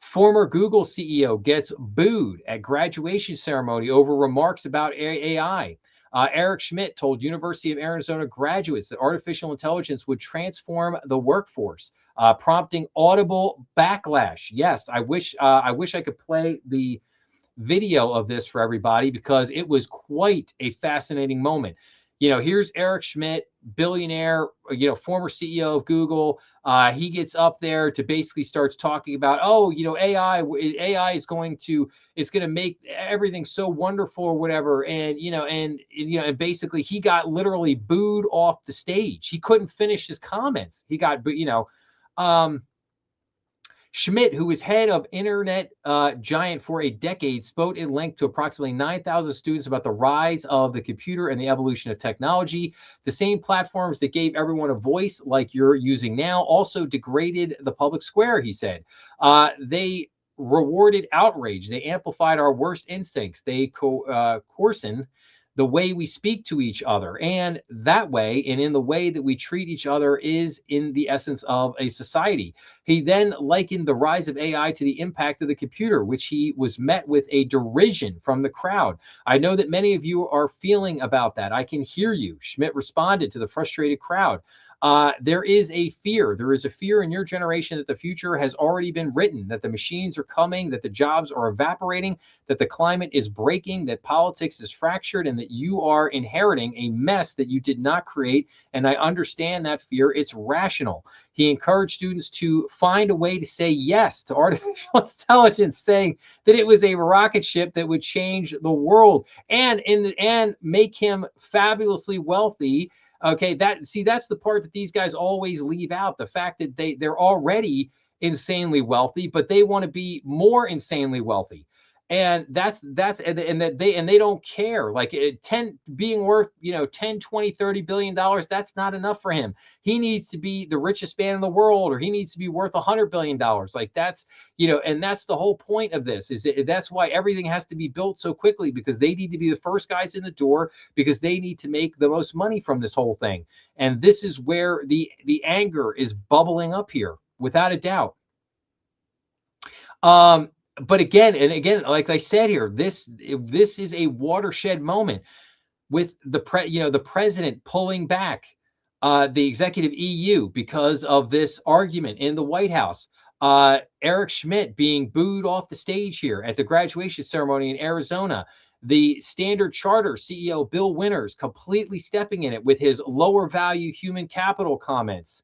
Former Google CEO gets booed at graduation ceremony over remarks about AI. Eric Schmidt told University of Arizona graduates that artificial intelligence would transform the workforce, prompting audible backlash. Yes, I wish I could play the video of this for everybody because it was quite a fascinating moment. Here's Eric Schmidt, billionaire, former CEO of Google. He gets up there to basically starts talking about, AI is going to make everything so wonderful or whatever. And basically he got literally booed off the stage. He couldn't finish his comments. He got, Schmidt, who was head of Internet Giant for a decade, spoke at length to approximately 9,000 students about the rise of the computer and the evolution of technology. The same platforms that gave everyone a voice, like you're using now, also degraded the public square, he said. They rewarded outrage. They amplified our worst instincts. They coarsened the way we speak to each other. And that way, and in the way that we treat each other, is in the essence of a society. He then likened the rise of AI to the impact of the computer, which he was met with a derision from the crowd. I know that many of you are feeling about that. I can hear you. Schmidt responded to the frustrated crowd. There is a fear. There is a fear in your generation that the future has already been written, that the machines are coming, that the jobs are evaporating, that the climate is breaking, that politics is fractured, and that you are inheriting a mess that you did not create. And I understand that fear. It's rational. He encouraged students to find a way to say yes to artificial intelligence, saying that it was a rocket ship that would change the world and make him fabulously wealthy. Okay, that's the part that these guys always leave out, the fact that they're already insanely wealthy, but they want to be more insanely wealthy. And they don't care. Like 10 being worth, 10, 20, 30 billion dollars, that's not enough for him. He needs to be the richest man in the world, or he needs to be worth $100 billion. Like that's, and that's the whole point of this, is that's why everything has to be built so quickly, because they need to be the first guys in the door, because they need to make the most money from this whole thing. And this is where the anger is bubbling up here, without a doubt. But again, like I said here, this is a watershed moment with the president pulling back the executive EU because of this argument in the White House. Eric Schmidt being booed off the stage here at the graduation ceremony in Arizona. The Standard Charter CEO Bill Winters completely stepping in it with his lower value human capital comments.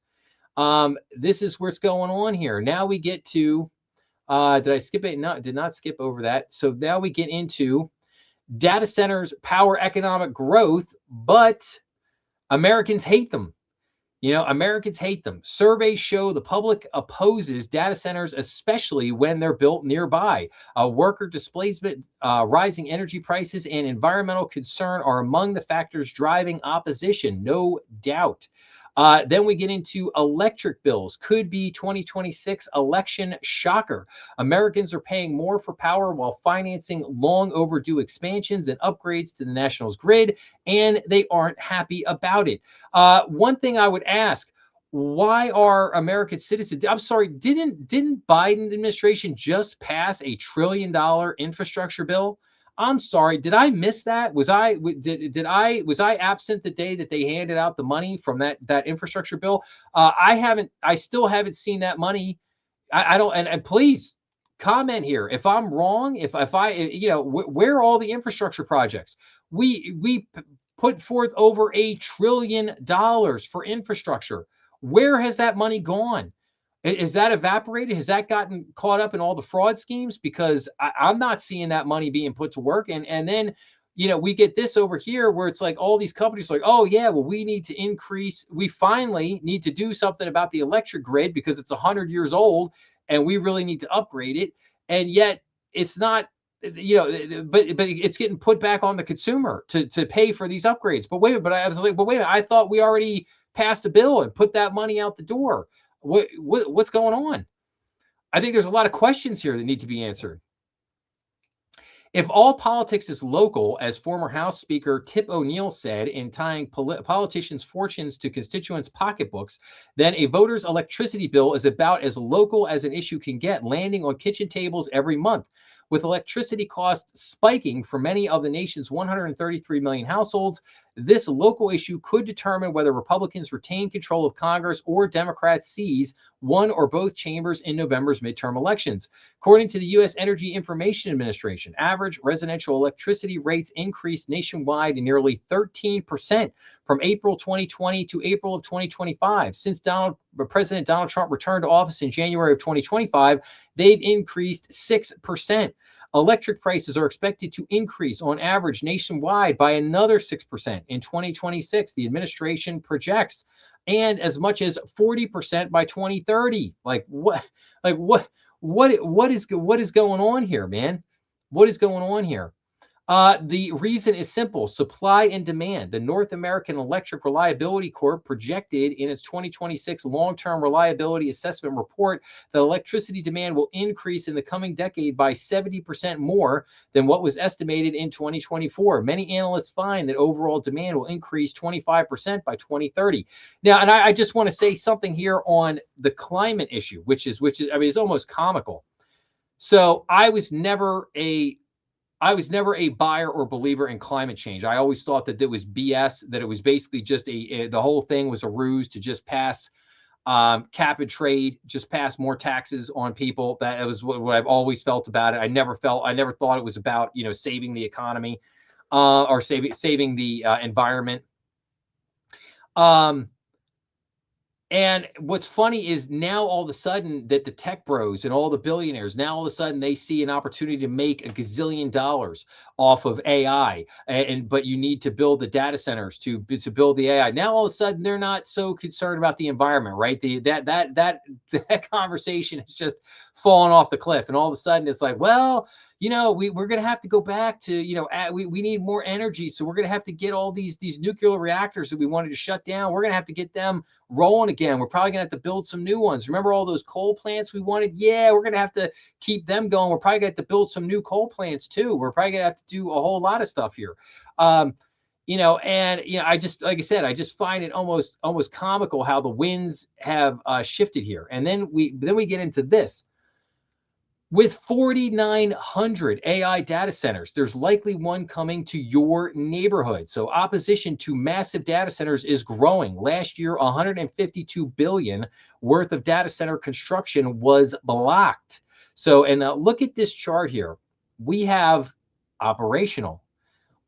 This is what's going on here. Now we get to did I skip it? No, did not skip over that. So now we get into data centers power economic growth, but Americans hate them. Americans hate them. Surveys show the public opposes data centers, especially when they're built nearby. Worker displacement, rising energy prices, and environmental concern are among the factors driving opposition, no doubt. Then we get into electric bills. Could be 2026 election shocker. Americans are paying more for power while financing long overdue expansions and upgrades to the national's grid, and they aren't happy about it. One thing I would ask, why are American citizens, I'm sorry, didn't Biden administration just pass $1 trillion infrastructure bill? I'm sorry, did I miss that? Was I absent the day that they handed out the money from that infrastructure bill? I still haven't seen that money. I don't, and please comment here if I'm wrong. If where are all the infrastructure projects? We put forth over $1 trillion for infrastructure. Where has that money gone? Is that evaporated? Has that gotten caught up in all the fraud schemes? Because I'm not seeing that money being put to work. And then, we get this over here where it's like all these companies are like, oh yeah, well, we finally need to do something about the electric grid because it's 100 years old and we really need to upgrade it. And yet it's not, but it's getting put back on the consumer to pay for these upgrades. But wait a minute, I thought we already passed a bill and put that money out the door. What's going on? I think there's a lot of questions here that need to be answered. If all politics is local, as former House Speaker Tip O'Neill said, in tying politicians' fortunes to constituents' pocketbooks, then a voter's electricity bill is about as local as an issue can get, landing on kitchen tables every month. With electricity costs spiking for many of the nation's 133 million households, this local issue could determine whether Republicans retain control of Congress or Democrats seize one or both chambers in November's midterm elections. According to the U.S. Energy Information Administration, average residential electricity rates increased nationwide in nearly 13% from April 2020 to April of 2025. Since President Donald Trump returned to office in January of 2025, they've increased 6%. Electric prices are expected to increase on average nationwide by another 6% in 2026, the administration projects, and as much as 40% by 2030. Like what? Like what is going on here, man? What is going on here? The reason is simple: supply and demand. The North American Electric Reliability Corp projected in its 2026 long-term reliability assessment report that electricity demand will increase in the coming decade by 70% more than what was estimated in 2024. Many analysts find that overall demand will increase 25% by 2030. Now, and I just want to say something here on the climate issue, which is, I mean, it's almost comical. So I was never a buyer or believer in climate change. I always thought that it was BS, that it was basically just the whole thing was a ruse to just pass cap and trade, just pass more taxes on people. That was what I've always felt about it. I never thought it was about, saving the economy or saving the environment. And what's funny is now all of a sudden that the tech bros and all the billionaires, now all of a sudden they see an opportunity to make a gazillion dollars off of AI. But you need to build the data centers to build the AI. Now all of a sudden they're not so concerned about the environment, right? That conversation has just fallen off the cliff. And all of a sudden it's like, well, we're going to have to go back to, we need more energy. So we're going to have to get all these nuclear reactors that we wanted to shut down. We're going to have to get them rolling again. We're probably going to have to build some new ones. Remember all those coal plants we wanted? Yeah, we're going to have to keep them going. We're probably going to have to build some new coal plants too. We're probably going to have to do a whole lot of stuff here. I just, like I said, I just find it almost comical how the winds have shifted here. And then we get into this. With 4,900 AI data centers, there's likely one coming to your neighborhood. So opposition to massive data centers is growing. Last year, 152 billion worth of data center construction was blocked. So, and look at this chart here. We have operational,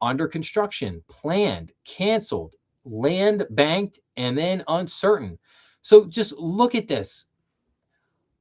under construction, planned, canceled, land banked, and then uncertain. So just look at this.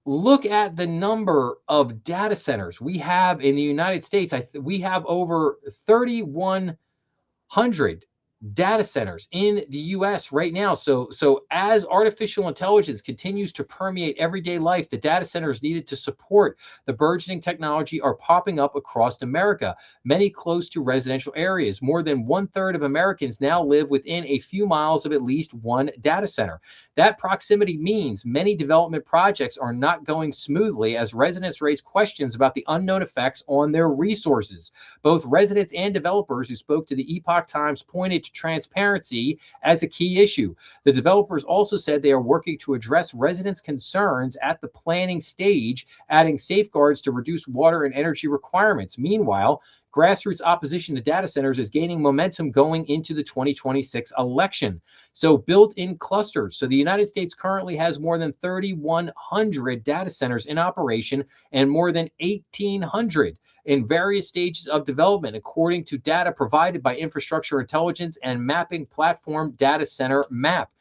Look at the number of data centers we have in the United States. We have over 3,100 data centers in the US right now. So as artificial intelligence continues to permeate everyday life, the data centers needed to support the burgeoning technology are popping up across America, many close to residential areas. More than 1/3 of Americans now live within a few miles of at least one data center. That proximity means many development projects are not going smoothly as residents raise questions about the unknown effects on their resources. Both residents and developers who spoke to the Epoch Times pointed to transparency as a key issue. The developers also said they are working to address residents' concerns at the planning stage, adding safeguards to reduce water and energy requirements. Meanwhile, grassroots opposition to data centers is gaining momentum going into the 2026 election. So built in clusters. So the United States currently has more than 3,100 data centers in operation and more than 1,800 in various stages of development, according to data provided by Infrastructure Intelligence and Mapping Platform Data Center Map.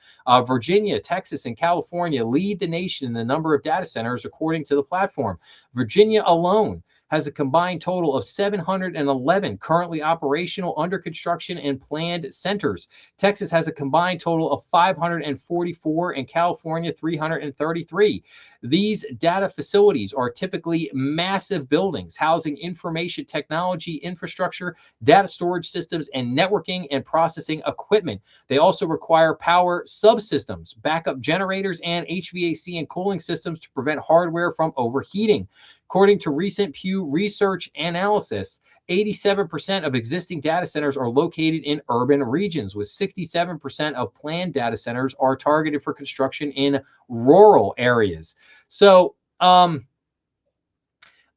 Virginia, Texas, and California lead the nation in the number of data centers, according to the platform. Virginia alone has a combined total of 711 currently operational, under construction, and planned centers. Texas has a combined total of 544 and California 333. These data facilities are typically massive buildings housing information technology infrastructure, data storage systems, and networking and processing equipment. They also require power subsystems, backup generators, and HVAC and cooling systems to prevent hardware from overheating. According to recent Pew Research analysis, 87% of existing data centers are located in urban regions, with 67% of planned data centers are targeted for construction in rural areas. So,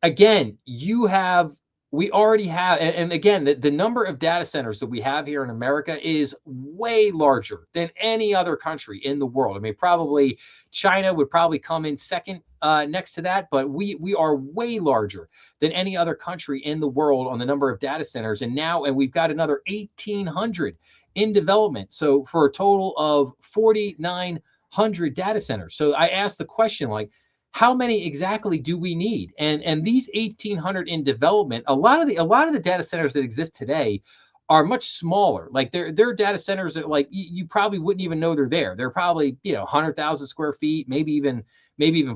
again, we already have, and again, the number of data centers that we have here in America is way larger than any other country in the world. I mean, probably China would probably come in second next to that, but we are way larger than any other country in the world on the number of data centers. And we've got another 1,800 in development. So for a total of 4,900 data centers. So I asked the question, like, how many exactly do we need? And these 1,800 in development, a lot of the data centers that exist today are much smaller. Like they're data centers that, like, you probably wouldn't even know they're there. They're probably 100,000 square feet, maybe even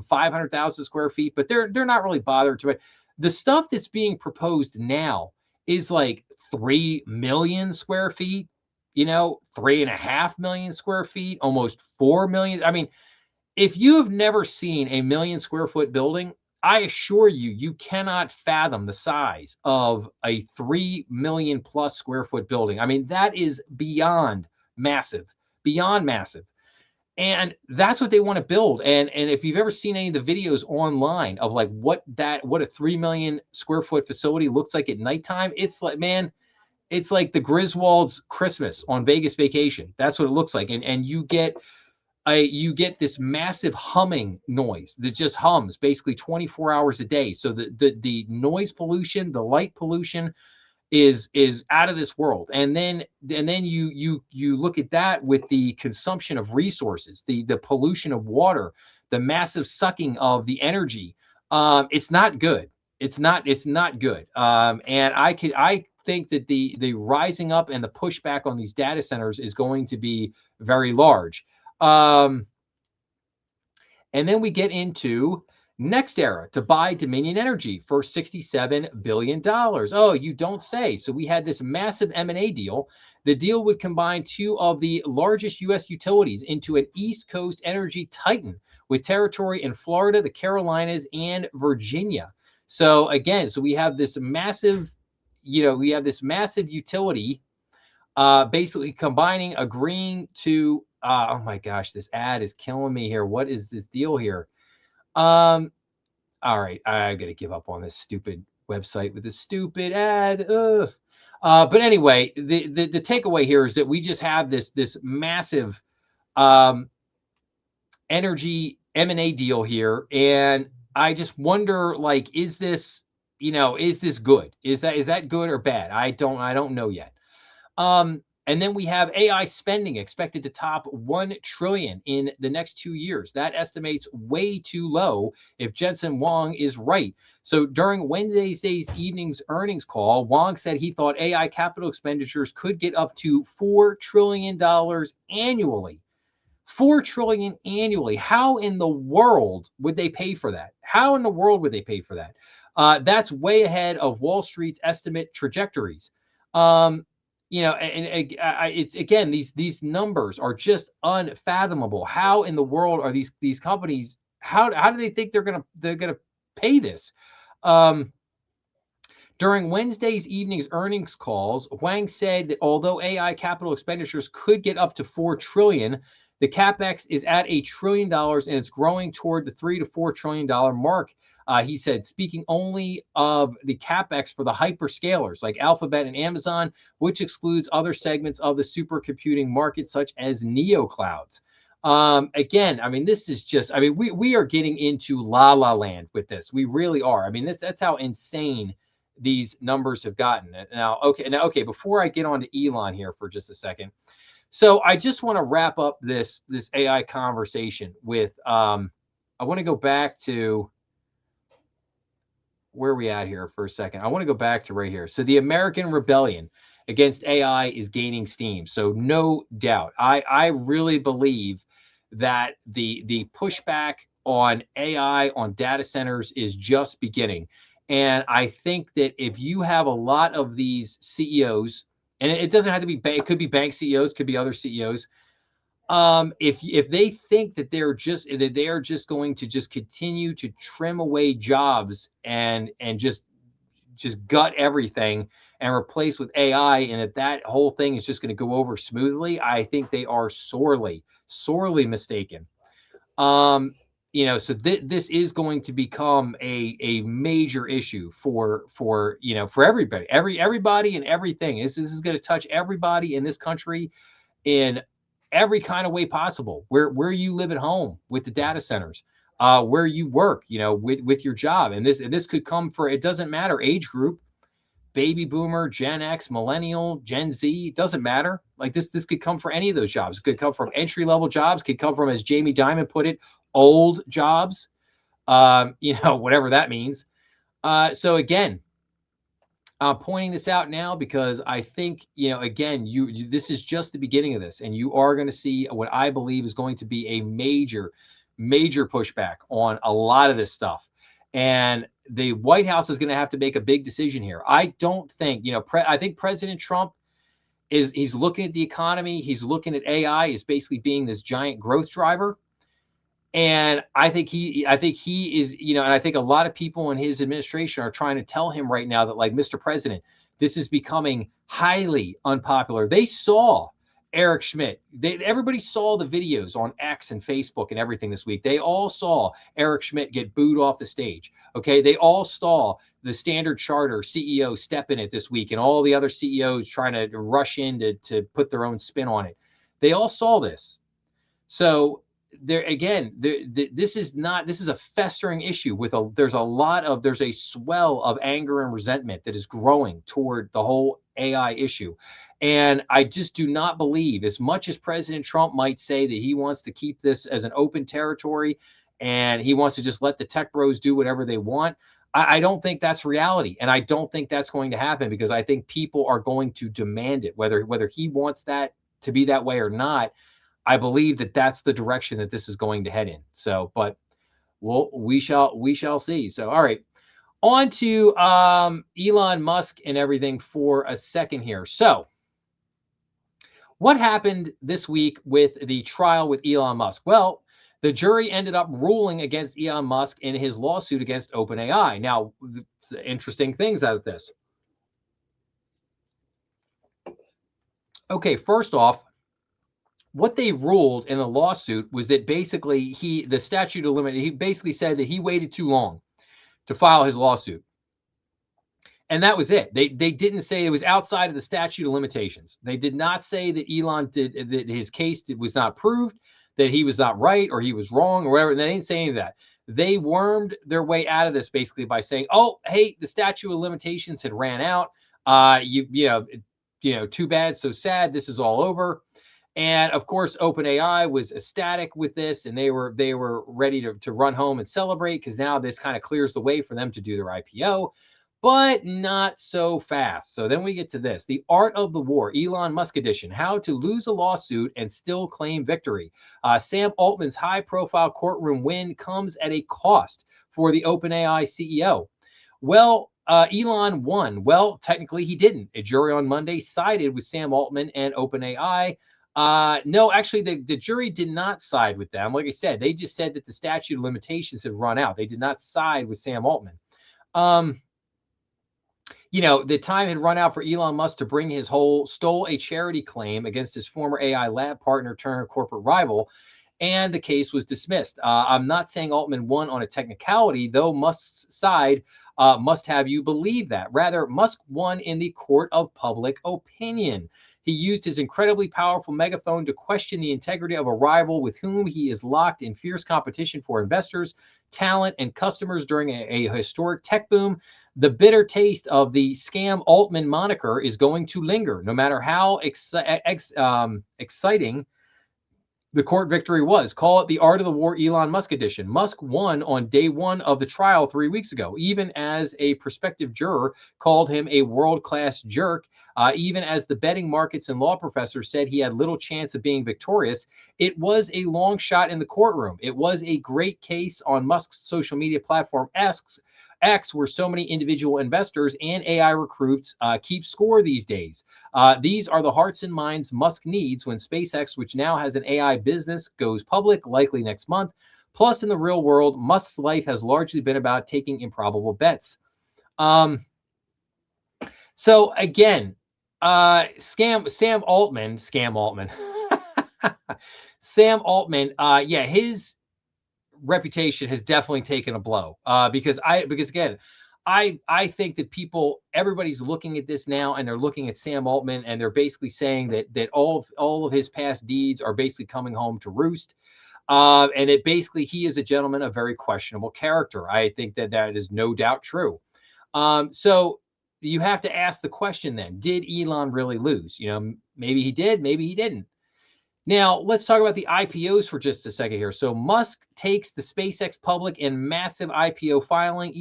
500,000 square feet, but they're not really bothered to it. The stuff that's being proposed now is like 3 million square feet, 3.5 million square feet, almost 4 million. I mean, if you have never seen a 1,000,000 square foot building, I assure you, you cannot fathom the size of a 3 million plus square foot building. I mean, that is beyond massive, beyond massive. And that's what they want to build. And if you've ever seen any of the videos online of like what a 3 million square foot facility looks like at nighttime, it's like, man, it's like the Griswold's Christmas on Vegas Vacation. That's what it looks like. And you get this massive humming noise that just hums basically 24 hours a day. So the noise pollution, the light pollution is out of this world. And then you look at that with the consumption of resources, the pollution of water, the massive sucking of the energy. It's not good. It's not good. And I think that the rising up and the pushback on these data centers is going to be very large. And then we get into NextEra to buy Dominion Energy for $67 billion. Oh, you don't say. So we had this massive M&A deal. The deal would combine two of the largest U.S. utilities into an East Coast energy titan with territory in Florida, the Carolinas, and Virginia. So again, we have this massive, utility basically agreeing to oh my gosh, this ad is killing me here. What is this deal here? All right, I gotta give up on this stupid website with this stupid ad. But anyway, the takeaway here is that we just have this massive energy M&A deal here, and I just wonder, like, is this good? Is that good or bad? I don't know yet. And then we have AI spending expected to top $1 trillion in the next 2 years. That estimates way too low if Jensen Huang is right. So during Wednesday's evening's earnings call, Huang said he thought AI capital expenditures could get up to $4 trillion annually. $4 trillion annually. How in the world would they pay for that? How in the world would they pay for that? That's way ahead of Wall Street's estimate trajectories. It's again, these numbers are just unfathomable. How in the world are these companies? How do they think they're gonna pay this? During Wednesday's evening's earnings calls, Huang said that although AI capital expenditures could get up to $4 trillion, the capex is at $1 trillion and it's growing toward the $3 to $4 trillion mark. He said, speaking only of the capex for the hyperscalers like Alphabet and Amazon, which excludes other segments of the supercomputing market, such as neoclouds. Again, I mean, this is just, I mean, we are getting into la la land with this. We really are. I mean, that's how insane these numbers have gotten. Now, okay, before I get on to Elon here for just a second. So I just want to wrap up this AI conversation with, I want to go back to, where are we at here for a second? I want to go back to right here. So the American rebellion against AI is gaining steam. So no doubt, I really believe that the pushback on AI on data centers is just beginning. And I think that if you have a lot of these CEOs, and it doesn't have to be bank, it could be bank CEOs, could be other CEOs, If they think that they are just going to just continue to trim away jobs and just gut everything and replace with AI, and that whole thing is just going to go over smoothly, I think they are sorely mistaken. Um, so this is going to become a major issue for everybody, everybody and everything. This is going to touch everybody in this country in every kind of way possible. Where you live at home with the data centers, where you work, with your job, and this could come for, it doesn't matter age group, baby boomer, Gen X, millennial, Gen Z, doesn't matter. Like this could come for any of those jobs. It could come from entry level jobs, could come from, as Jamie Dimon put it, old jobs. Whatever that means. So again, pointing this out now because I think, again, this is just the beginning of this, and you are going to see what I believe is going to be a major, major pushback on a lot of this stuff. And the White House is going to have to make a big decision here. I don't think, I think President Trump he's looking at the economy. He's looking at AI as basically being this giant growth driver. And I think he is, and I think a lot of people in his administration are trying to tell him right now that, like, Mr. President, this is becoming highly unpopular. They saw Eric Schmidt. Everybody saw the videos on X and Facebook and everything this week. They all saw Eric Schmidt get booed off the stage. Okay. They all saw the Standard Charter CEO step in it this week, and all the other CEOs trying to rush in to put their own spin on it. They all saw this. So this is a festering issue there's a swell of anger and resentment that is growing toward the whole AI issue. And I just do not believe, as much as President Trump might say that he wants to keep this as an open territory and he wants to just let the tech bros do whatever they want, I don't think that's reality. And I don't think that's going to happen, because I think people are going to demand it, whether he wants that to be that way or not. I believe that that's the direction that this is going to head in. So, but we shall see. So, all right, on to Elon Musk and everything for a second here. So, what happened this week with the trial with Elon Musk? Well, the jury ended up ruling against Elon Musk in his lawsuit against OpenAI. Now, interesting things out of this. Okay, first off, what they ruled in the lawsuit was that basically he basically said that he waited too long to file his lawsuit. And that was it. They didn't say it was outside of the statute of limitations. They did not say that that his case was not proved, that he was not right or he was wrong or whatever. They didn't say any of that. They wormed their way out of this basically by saying, "Oh, hey, the statute of limitations had ran out. Too bad, so sad. This is all over." And of course, OpenAI was ecstatic with this, and they were ready to run home and celebrate, because now this kind of clears the way for them to do their IPO, but not so fast. So then we get to this: the art of the war, Elon Musk edition: how to lose a lawsuit and still claim victory. Sam Altman's high-profile courtroom win comes at a cost for the OpenAI CEO. Well, Elon won. Well, technically he didn't. A jury on Monday sided with Sam Altman and OpenAI. No, actually, the jury did not side with them. Like I said, they just said that the statute of limitations had run out. They did not side with Sam Altman. The time had run out for Elon Musk to bring his stole a charity claim against his former AI lab partner turned corporate rival, and the case was dismissed. I'm not saying Altman won on a technicality, though Musk's side must have you believe that. Rather, Musk won in the court of public opinion. He used his incredibly powerful megaphone to question the integrity of a rival with whom he is locked in fierce competition for investors, talent, and customers during a historic tech boom. The bitter taste of the scam Altman moniker is going to linger, no matter how exciting the court victory was. Call it the art of the war, Elon Musk edition. Musk won on day one of the trial 3 weeks ago, even as a prospective juror called him a world-class jerk. Even as the betting markets and law professors said he had little chance of being victorious. It was a long shot in the courtroom. It was a great case on Musk's social media platform X, where so many individual investors and AI recruits keep score these days. These are the hearts and minds Musk needs when SpaceX, which now has an AI business, goes public, likely next month. Plus, in the real world, Musk's life has largely been about taking improbable bets. So again, Sam Altman, Sam Altman, yeah, his reputation has definitely taken a blow because again, I think that everybody's looking at this now and they're looking at Sam Altman and they're basically saying that all of his past deeds are basically coming home to roost. And it basically, he is a gentleman of very questionable character. I think that is no doubt true. So you have to ask the question then, did Elon really lose? Maybe he did, maybe he didn't. Now, let's talk about the IPOs for just a second here. So Musk takes the SpaceX public in massive IPO filing.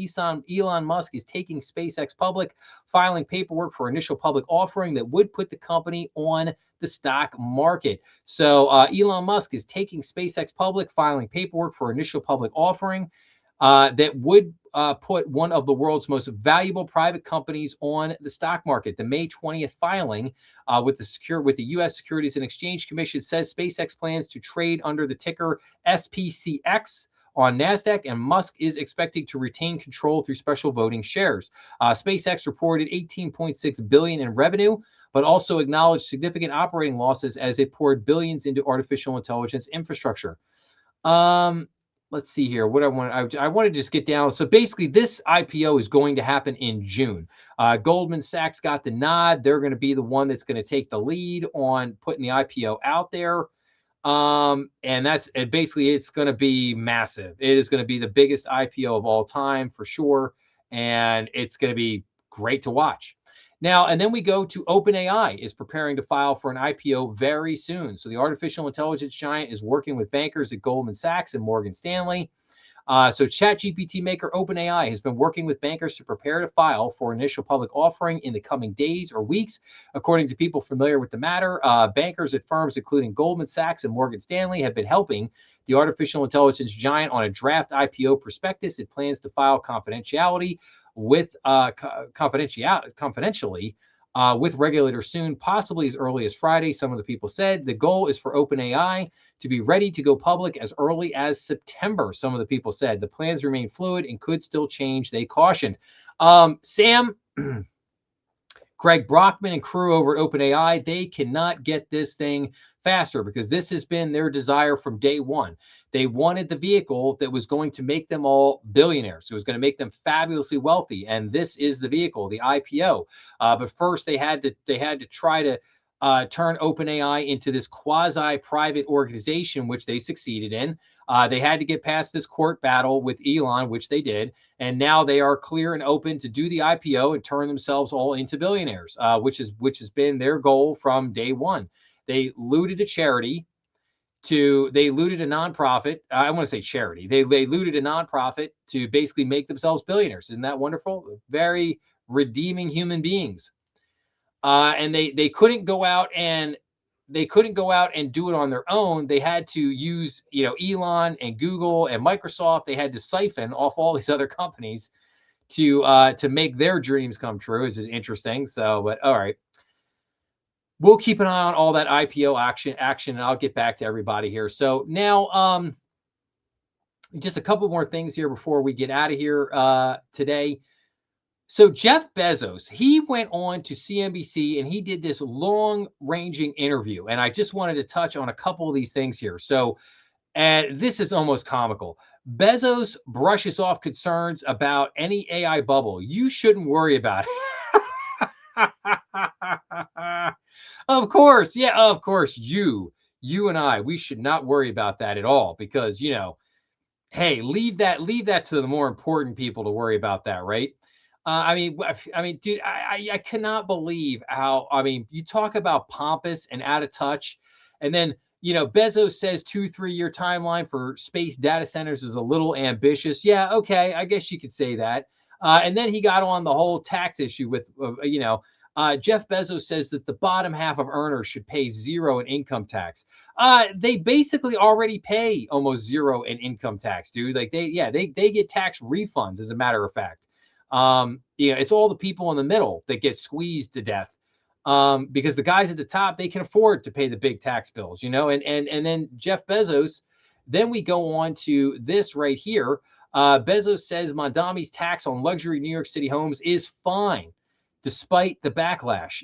Elon Musk is taking SpaceX public, filing paperwork for initial public offering that would put the company on the stock market. So Elon Musk is taking SpaceX public, filing paperwork for initial public offering that would put one of the world's most valuable private companies on the stock market. The May 20th filing with the U.S. Securities and Exchange Commission says SpaceX plans to trade under the ticker SPCX on NASDAQ, and Musk is expecting to retain control through special voting shares. SpaceX reported $18.6 billion in revenue, but also acknowledged significant operating losses as it poured billions into artificial intelligence infrastructure. Let's see here. What I want to just get down. So basically, this IPO is going to happen in June. Goldman Sachs got the nod. They're going to be the one that's going to take the lead on putting the IPO out there. And basically, it's going to be massive. It is going to be the biggest IPO of all time for sure. And it's going to be great to watch. Now, and then we go to OpenAI is preparing to file for an IPO very soon. So the artificial intelligence giant is working with bankers at Goldman Sachs and Morgan Stanley. So ChatGPT maker OpenAI has been working with bankers to prepare to file for initial public offering in the coming days or weeks. According to people familiar with the matter, bankers at firms including Goldman Sachs and Morgan Stanley have been helping the artificial intelligence giant on a draft IPO prospectus. It plans to file confidentially with regulators soon, possibly as early as Friday. Some of the people said the goal is for OpenAI to be ready to go public as early as September. Some of the people said the plans remain fluid and could still change, they cautioned. Sam, Greg Brockman and crew over at OpenAI, they cannot get this thing faster because this has been their desire from day one. They wanted the vehicle that was going to make them all billionaires. It was going to make them fabulously wealthy, and this is the vehicle, the IPO. But first, they had to try to turn OpenAI into this quasi-private organization, which they succeeded in. They had to get past this court battle with Elon, which they did, and now they are clear and open to do the IPO and turn themselves all into billionaires, which has been their goal from day one. They looted a charity. They looted a nonprofit. I want to say charity. They looted a nonprofit to basically make themselves billionaires. Isn't that wonderful? Very redeeming human beings. And they couldn't go out and do it on their own. They had to use, Elon and Google and Microsoft. They had to siphon off all these other companies to make their dreams come true. This is interesting. So, but all right. We'll keep an eye on all that IPO action, and I'll get back to everybody here. So now, just a couple more things here before we get out of here today. So Jeff Bezos, he went on to CNBC and he did this long-ranging interview, and I just wanted to touch on a couple of these things here. So, and this is almost comical. Bezos brushes off concerns about any AI bubble. You shouldn't worry about it. Of course. Yeah, of course. You and I, we should not worry about that at all because, hey, leave that to the more important people to worry about that, right? I mean, dude, I cannot believe how, you talk about pompous and out of touch. And then, Bezos says 2-3 year timeline for space data centers is a little ambitious. Yeah, okay, I guess you could say that. And then he got on the whole tax issue with, Jeff Bezos says that the bottom half of earners should pay zero in income tax. They basically already pay almost zero in income tax, dude. Like they get tax refunds, as a matter of fact. It's all the people in the middle that get squeezed to death, because the guys at the top, they can afford to pay the big tax bills, and then Jeff Bezos. Then we go on to this right here. Bezos says Mondami's tax on luxury New York City homes is fine, despite the backlash.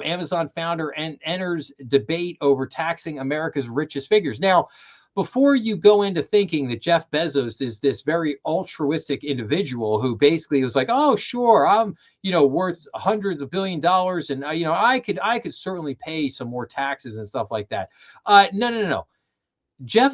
Amazon founder enters debate over taxing America's richest figures. Now, before you go into thinking that Jeff Bezos is this very altruistic individual who basically was like, oh, sure, I'm, worth hundreds of $billions, and I could certainly pay some more taxes and stuff like that. No.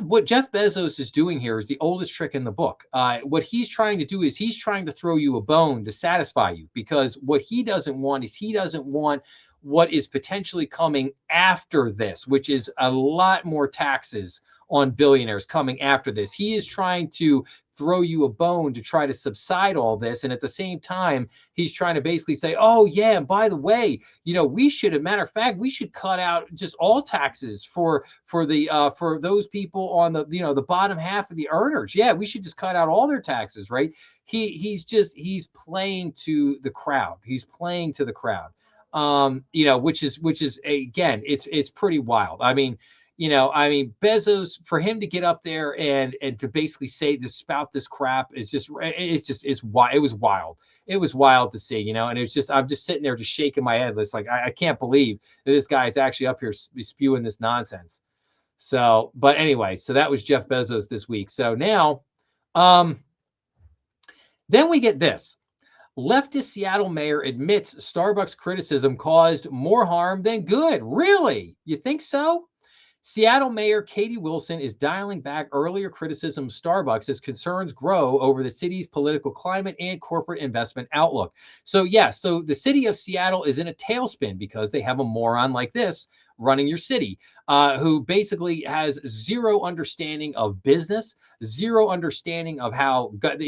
What Jeff Bezos is doing here is the oldest trick in the book. What he's trying to do is he's trying to throw you a bone to satisfy you, because what he doesn't want is he doesn't want what is potentially coming after this, which is a lot more taxes on billionaires coming after this. He is trying to throw you a bone to try to subside all this. And at the same time, he's trying to basically say, oh, yeah, and by the way, we should, as a matter of fact, we should cut out just all taxes for those people on the bottom half of the earners. Yeah, we should just cut out all their taxes, right? He's playing to the crowd. He's playing to the crowd. Which is again, it's pretty wild. Bezos, for him to get up there and to basically to spout this crap is it was wild. It was wild to see, and I'm just sitting there just shaking my head. It's like, I can't believe that this guy is actually up here spewing this nonsense. So, but anyway, so that was Jeff Bezos this week. So now, then we get this. Leftist Seattle mayor admits Starbucks criticism caused more harm than good. Really? You think so? Seattle Mayor Katie Wilson is dialing back earlier criticism of Starbucks as concerns grow over the city's political climate and corporate investment outlook. So the city of Seattle is in a tailspin because they have a moron like this running your city, who basically has zero understanding of business, zero understanding of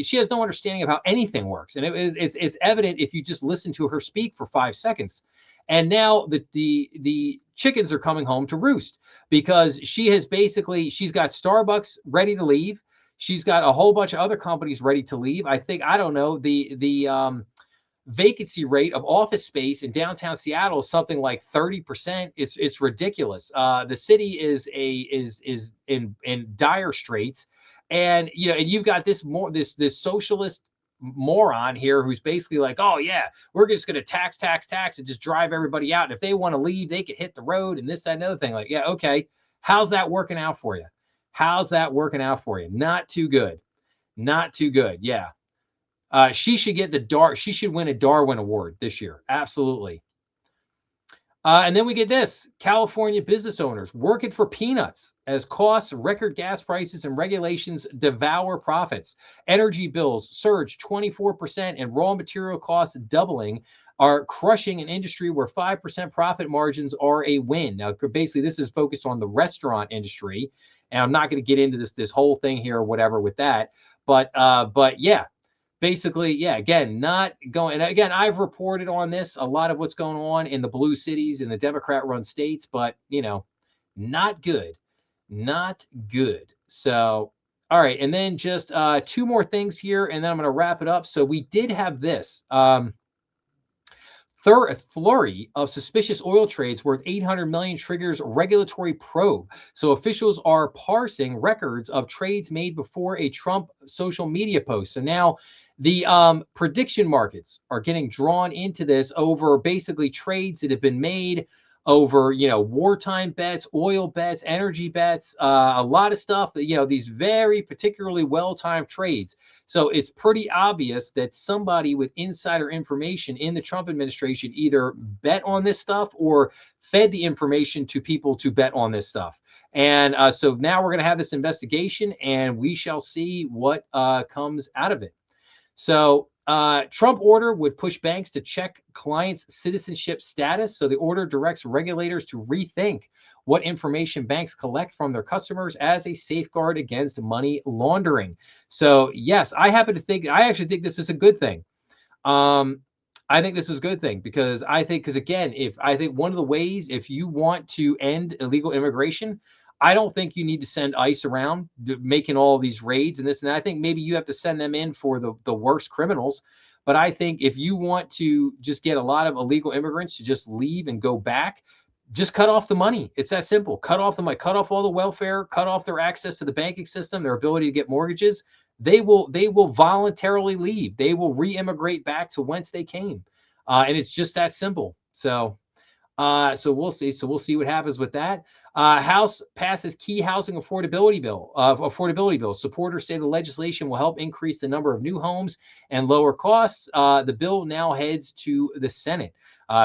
she has no understanding of how anything works. And it's evident if you just listen to her speak for 5 seconds. And now the chickens are coming home to roost, because she's got Starbucks ready to leave. She's got a whole bunch of other companies ready to leave. The vacancy rate of office space in downtown Seattle is something like 30%. It's ridiculous. The city is in dire straits, and and you've got this socialist moron here who's basically like, oh yeah, we're just going to tax and just drive everybody out. And if they want to leave, they could hit the road and this, that, and other thing. Like, yeah, okay. How's that working out for you? Not too good. Yeah. She should win a Darwin Award this year. Absolutely. And then we get this. California business owners working for peanuts as costs, record gas prices, and regulations devour profits. Energy bills surge 24% and raw material costs doubling are crushing an industry where 5% profit margins are a win. Now, basically, this is focused on the restaurant industry, and I'm not going to get into this whole thing here or whatever with that. But yeah. Basically, yeah, again, not going. And again, I've reported on this, a lot of what's going on in the blue cities in the Democrat-run states, but, not good. So, all right. And then just 2 more things here, and then I'm going to wrap it up. So we did have this flurry of suspicious oil trades worth $800 million triggers regulatory probe. So officials are parsing records of trades made before a Trump social media post. So now the prediction markets are getting drawn into this over basically trades that have been made over, wartime bets, oil bets, energy bets, a lot of stuff, these very particularly well-timed trades. So it's pretty obvious that somebody with insider information in the Trump administration either bet on this stuff or fed the information to people to bet on this stuff. And so now we're going to have this investigation, and we shall see what comes out of it. So Trump order would push banks to check clients' citizenship status. So the order directs regulators to rethink what information banks collect from their customers as a safeguard against money laundering. So yes, I actually think this is a good thing. I think this is a good thing because again, one of the ways, if you want to end illegal immigration, I don't think you need to send ICE around making all these raids and this and that. I think maybe you have to send them in for the worst criminals. But I think if you want to just get a lot of illegal immigrants to just leave and go back, just cut off the money. It's that simple. Cut off the money, cut off all the welfare, cut off their access to the banking system, their ability to get mortgages. They will voluntarily leave. They will re-immigrate back to whence they came. And it's just that simple. So we'll see. So we'll see what happens with that. House passes key housing affordability bill. Supporters say the legislation will help increase the number of new homes and lower costs. The bill now heads to the Senate.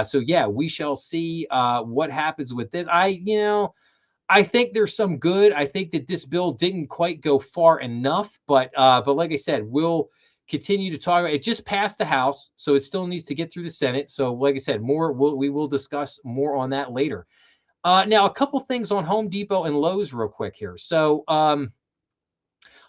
So yeah, we shall see what happens with this. I think there's some good. I think that this bill didn't quite go far enough, but like I said, we'll continue to talk about it. Just passed the House, so it still needs to get through the Senate. So like I said, we will discuss more on that later. Now, a couple things on Home Depot and Lowe's real quick here. So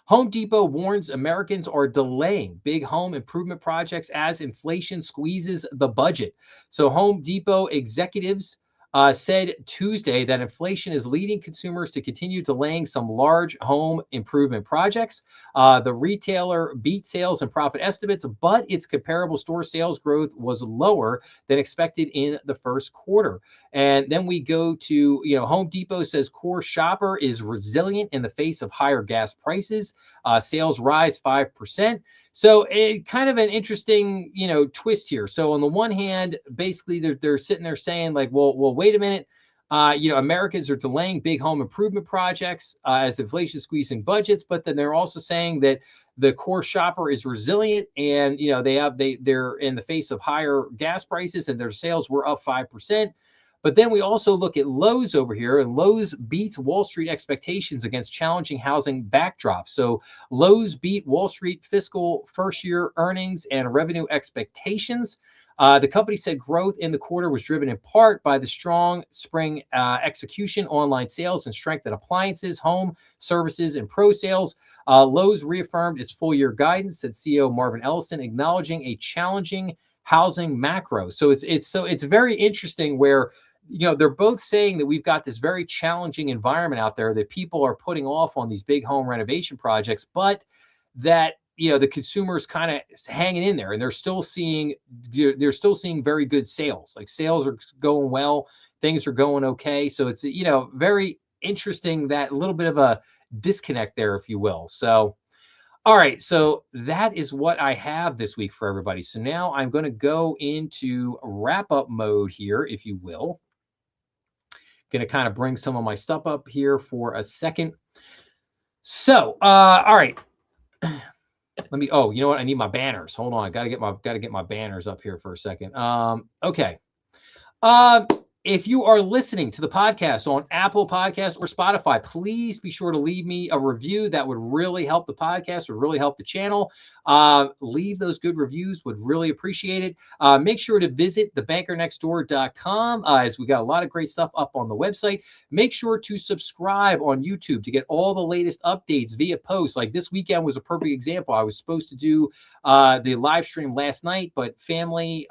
Home Depot warns Americans are delaying big home improvement projects as inflation squeezes the budget. So Home Depot executives said Tuesday that inflation is leading consumers to continue delaying some large home improvement projects. The retailer beat sales and profit estimates, but its comparable store sales growth was lower than expected in the first quarter. And then we go to, Home Depot says core shopper is resilient in the face of higher gas prices. Sales rise 5%. So kind of an interesting, twist here. So on the one hand, basically they're sitting there saying like, well, wait a minute. Americans are delaying big home improvement projects as inflation squeezing budgets, but then they're also saying that the core shopper is resilient, and they're in the face of higher gas prices, and their sales were up 5%. But then we also look at Lowe's over here, and Lowe's beats Wall Street expectations against challenging housing backdrop. So Lowe's beat Wall Street fiscal first year earnings and revenue expectations. The company said growth in the quarter was driven in part by the strong spring execution, online sales, and strength in appliances, home services, and pro sales. Lowe's reaffirmed its full year guidance, said CEO Marvin Ellison, acknowledging a challenging housing macro. So it's very interesting where they're both saying that we've got this very challenging environment out there that people are putting off on these big home renovation projects, but that the consumers kind of hanging in there, and they're still seeing very good sales. Like sales are going well, things are going okay. So it's very interesting, that little bit of a disconnect there, if you will. So all right, so that is what I have this week for everybody. So now I'm going to go into wrap up mode here, if you will. Going to kind of bring some of my stuff up here for a second. So, all right. Let me, you know what? I need my banners. Hold on. I got to get my banners up here for a second. Okay. If you are listening to the podcast on Apple Podcasts or Spotify, please be sure to leave me a review. That would really help the podcast, would really help the channel. Leave those good reviews, would really appreciate it. Make sure to visit thebankernextdoor.com as we got a lot of great stuff up on the website. Make sure to subscribe on YouTube to get all the latest updates via posts. Like this weekend was a perfect example. I was supposed to do the live stream last night, but family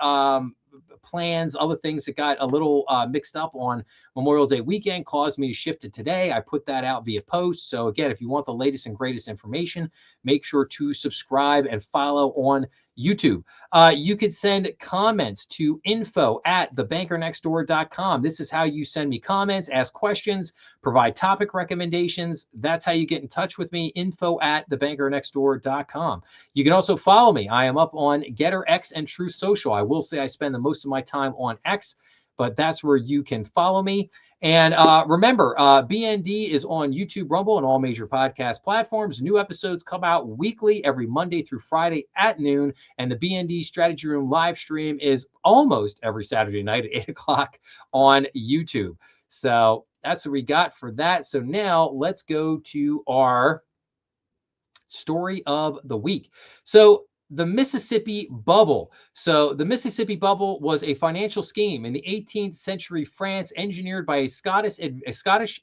plans, other things that got a little mixed up on Memorial Day weekend caused me to shift it today. I put that out via post. So again, if you want the latest and greatest information, make sure to subscribe and follow on YouTube. You could send comments to info@thebankernextdoor.com. This is how you send me comments, ask questions, provide topic recommendations. That's how you get in touch with me, info@thebankernextdoor.com. You can also follow me. I am up on Getter, X, and Truth Social. I will say I spend the most of my time on X, but that's where you can follow me. And remember, BND is on YouTube, Rumble, and all major podcast platforms. New episodes come out weekly, every Monday through Friday at noon. And the BND Strategy Room live stream is almost every Saturday night at 8 o'clock on YouTube. So that's what we got for that. So now let's go to our story of the week. So the Mississippi Bubble. So the Mississippi Bubble was a financial scheme in the 18th century France engineered by a Scottish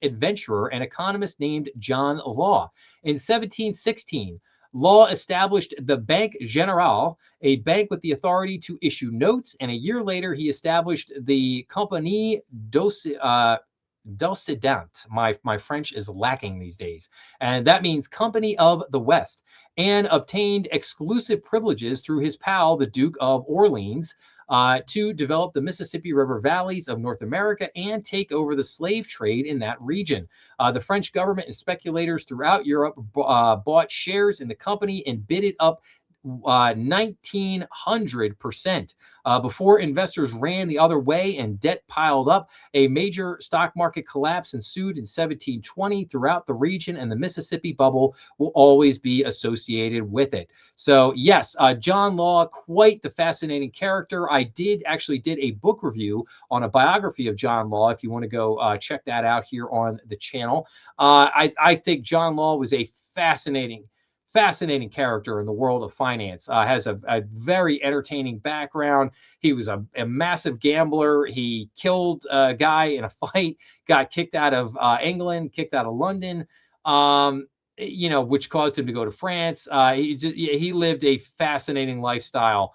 adventurer and economist named John Law. In 1716, Law established the Banque Générale, a bank with the authority to issue notes, and a year later he established the Compagnie d'Occident. My French is lacking these days. And that means Company of the West, and obtained exclusive privileges through his pal, the Duke of Orleans, to develop the Mississippi River valleys of North America and take over the slave trade in that region. The French government and speculators throughout Europe bought shares in the company and bid it up 1900%. Before investors ran the other way and debt piled up, a major stock market collapse ensued in 1720 throughout the region, and the Mississippi bubble will always be associated with it. So yes, John Law, quite the fascinating character. I did a book review on a biography of John Law. If you want to go check that out here on the channel. I think John Law was a fascinating character in the world of finance. Has a very entertaining background. He was a massive gambler. He killed a guy in a fight, got kicked out of England, kicked out of London, which caused him to go to France. He lived a fascinating lifestyle.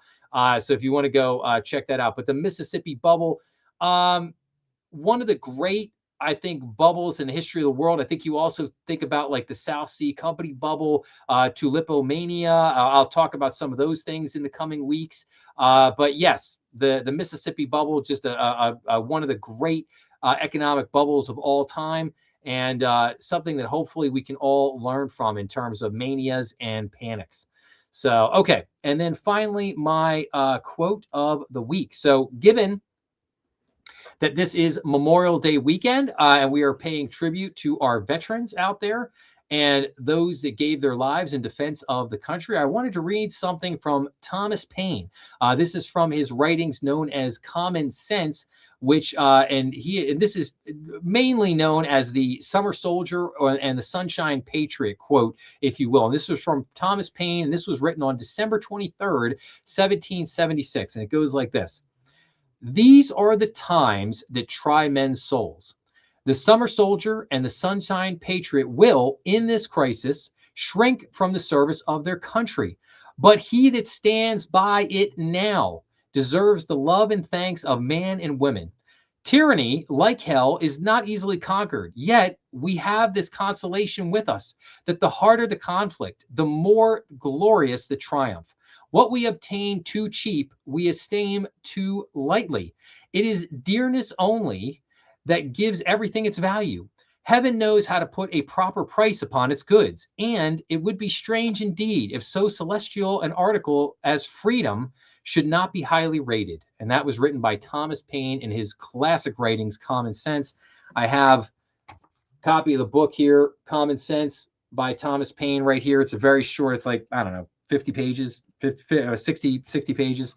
So if you want to go check that out. But the Mississippi bubble, one of the great, I think, bubbles in the history of the world. I think you also think about like the South Sea Company bubble, tulipomania. I'll talk about some of those things in the coming weeks. But yes, the Mississippi bubble, just one of the great economic bubbles of all time, and something that hopefully we can all learn from in terms of manias and panics. So, okay. And then finally, my quote of the week. So given that this is Memorial Day weekend, and we are paying tribute to our veterans out there and those that gave their lives in defense of the country, I wanted to read something from Thomas Paine. This is from his writings known as Common Sense, which and this is mainly known as the Summer Soldier and the Sunshine Patriot quote, if you will. And this was from Thomas Paine, and this was written on December 23rd, 1776, and it goes like this. These are the times that try men's souls. The summer soldier and the sunshine patriot will, in this crisis, shrink from the service of their country. But he that stands by it now deserves the love and thanks of man and women. Tyranny, like hell, is not easily conquered. Yet we have this consolation with us, that the harder the conflict, the more glorious the triumph. What we obtain too cheap, we esteem too lightly. It is dearness only that gives everything its value. Heaven knows how to put a proper price upon its goods, and it would be strange indeed if so celestial an article as freedom should not be highly rated. And that was written by Thomas Paine in his classic writings, Common Sense. I have a copy of the book here, Common Sense by Thomas Paine, right here. It's a very short, it's like, I don't know, 50 pages, 60 pages.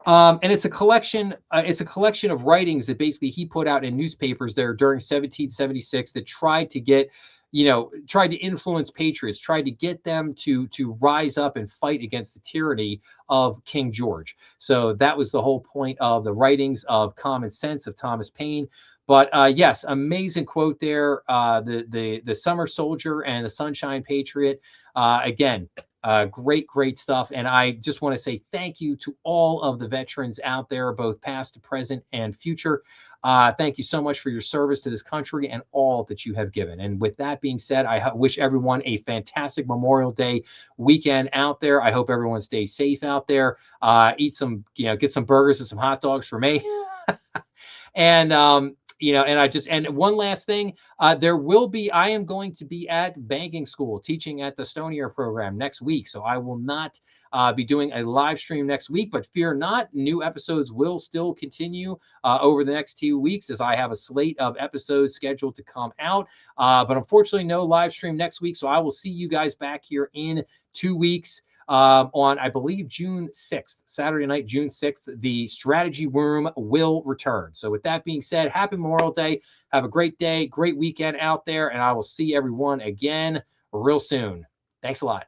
And it's a collection of writings that basically he put out in newspapers there during 1776 that tried to influence patriots, tried to get them to rise up and fight against the tyranny of King George. So that was the whole point of the writings of Common Sense of Thomas Paine. But yes, amazing quote there. The Summer Soldier and the Sunshine Patriot. Again, great stuff. And I just want to say thank you to all of the veterans out there, both past, present, and future. Thank you so much for your service to this country and all that you have given. And with that being said, I wish everyone a fantastic Memorial Day weekend out there. I hope everyone stays safe out there. Eat some, get some burgers and some hot dogs for me. And and one last thing, I am going to be at banking school teaching at the Stonier program next week. So I will not be doing a live stream next week, but fear not, new episodes will still continue over the next 2 weeks, as I have a slate of episodes scheduled to come out. But unfortunately, no live stream next week. So I will see you guys back here in 2 weeks. On, I believe, June 6th, Saturday night, June 6th, the strategy room will return. So with that being said, happy Memorial Day. Have a great day, great weekend out there, and I will see everyone again real soon. Thanks a lot.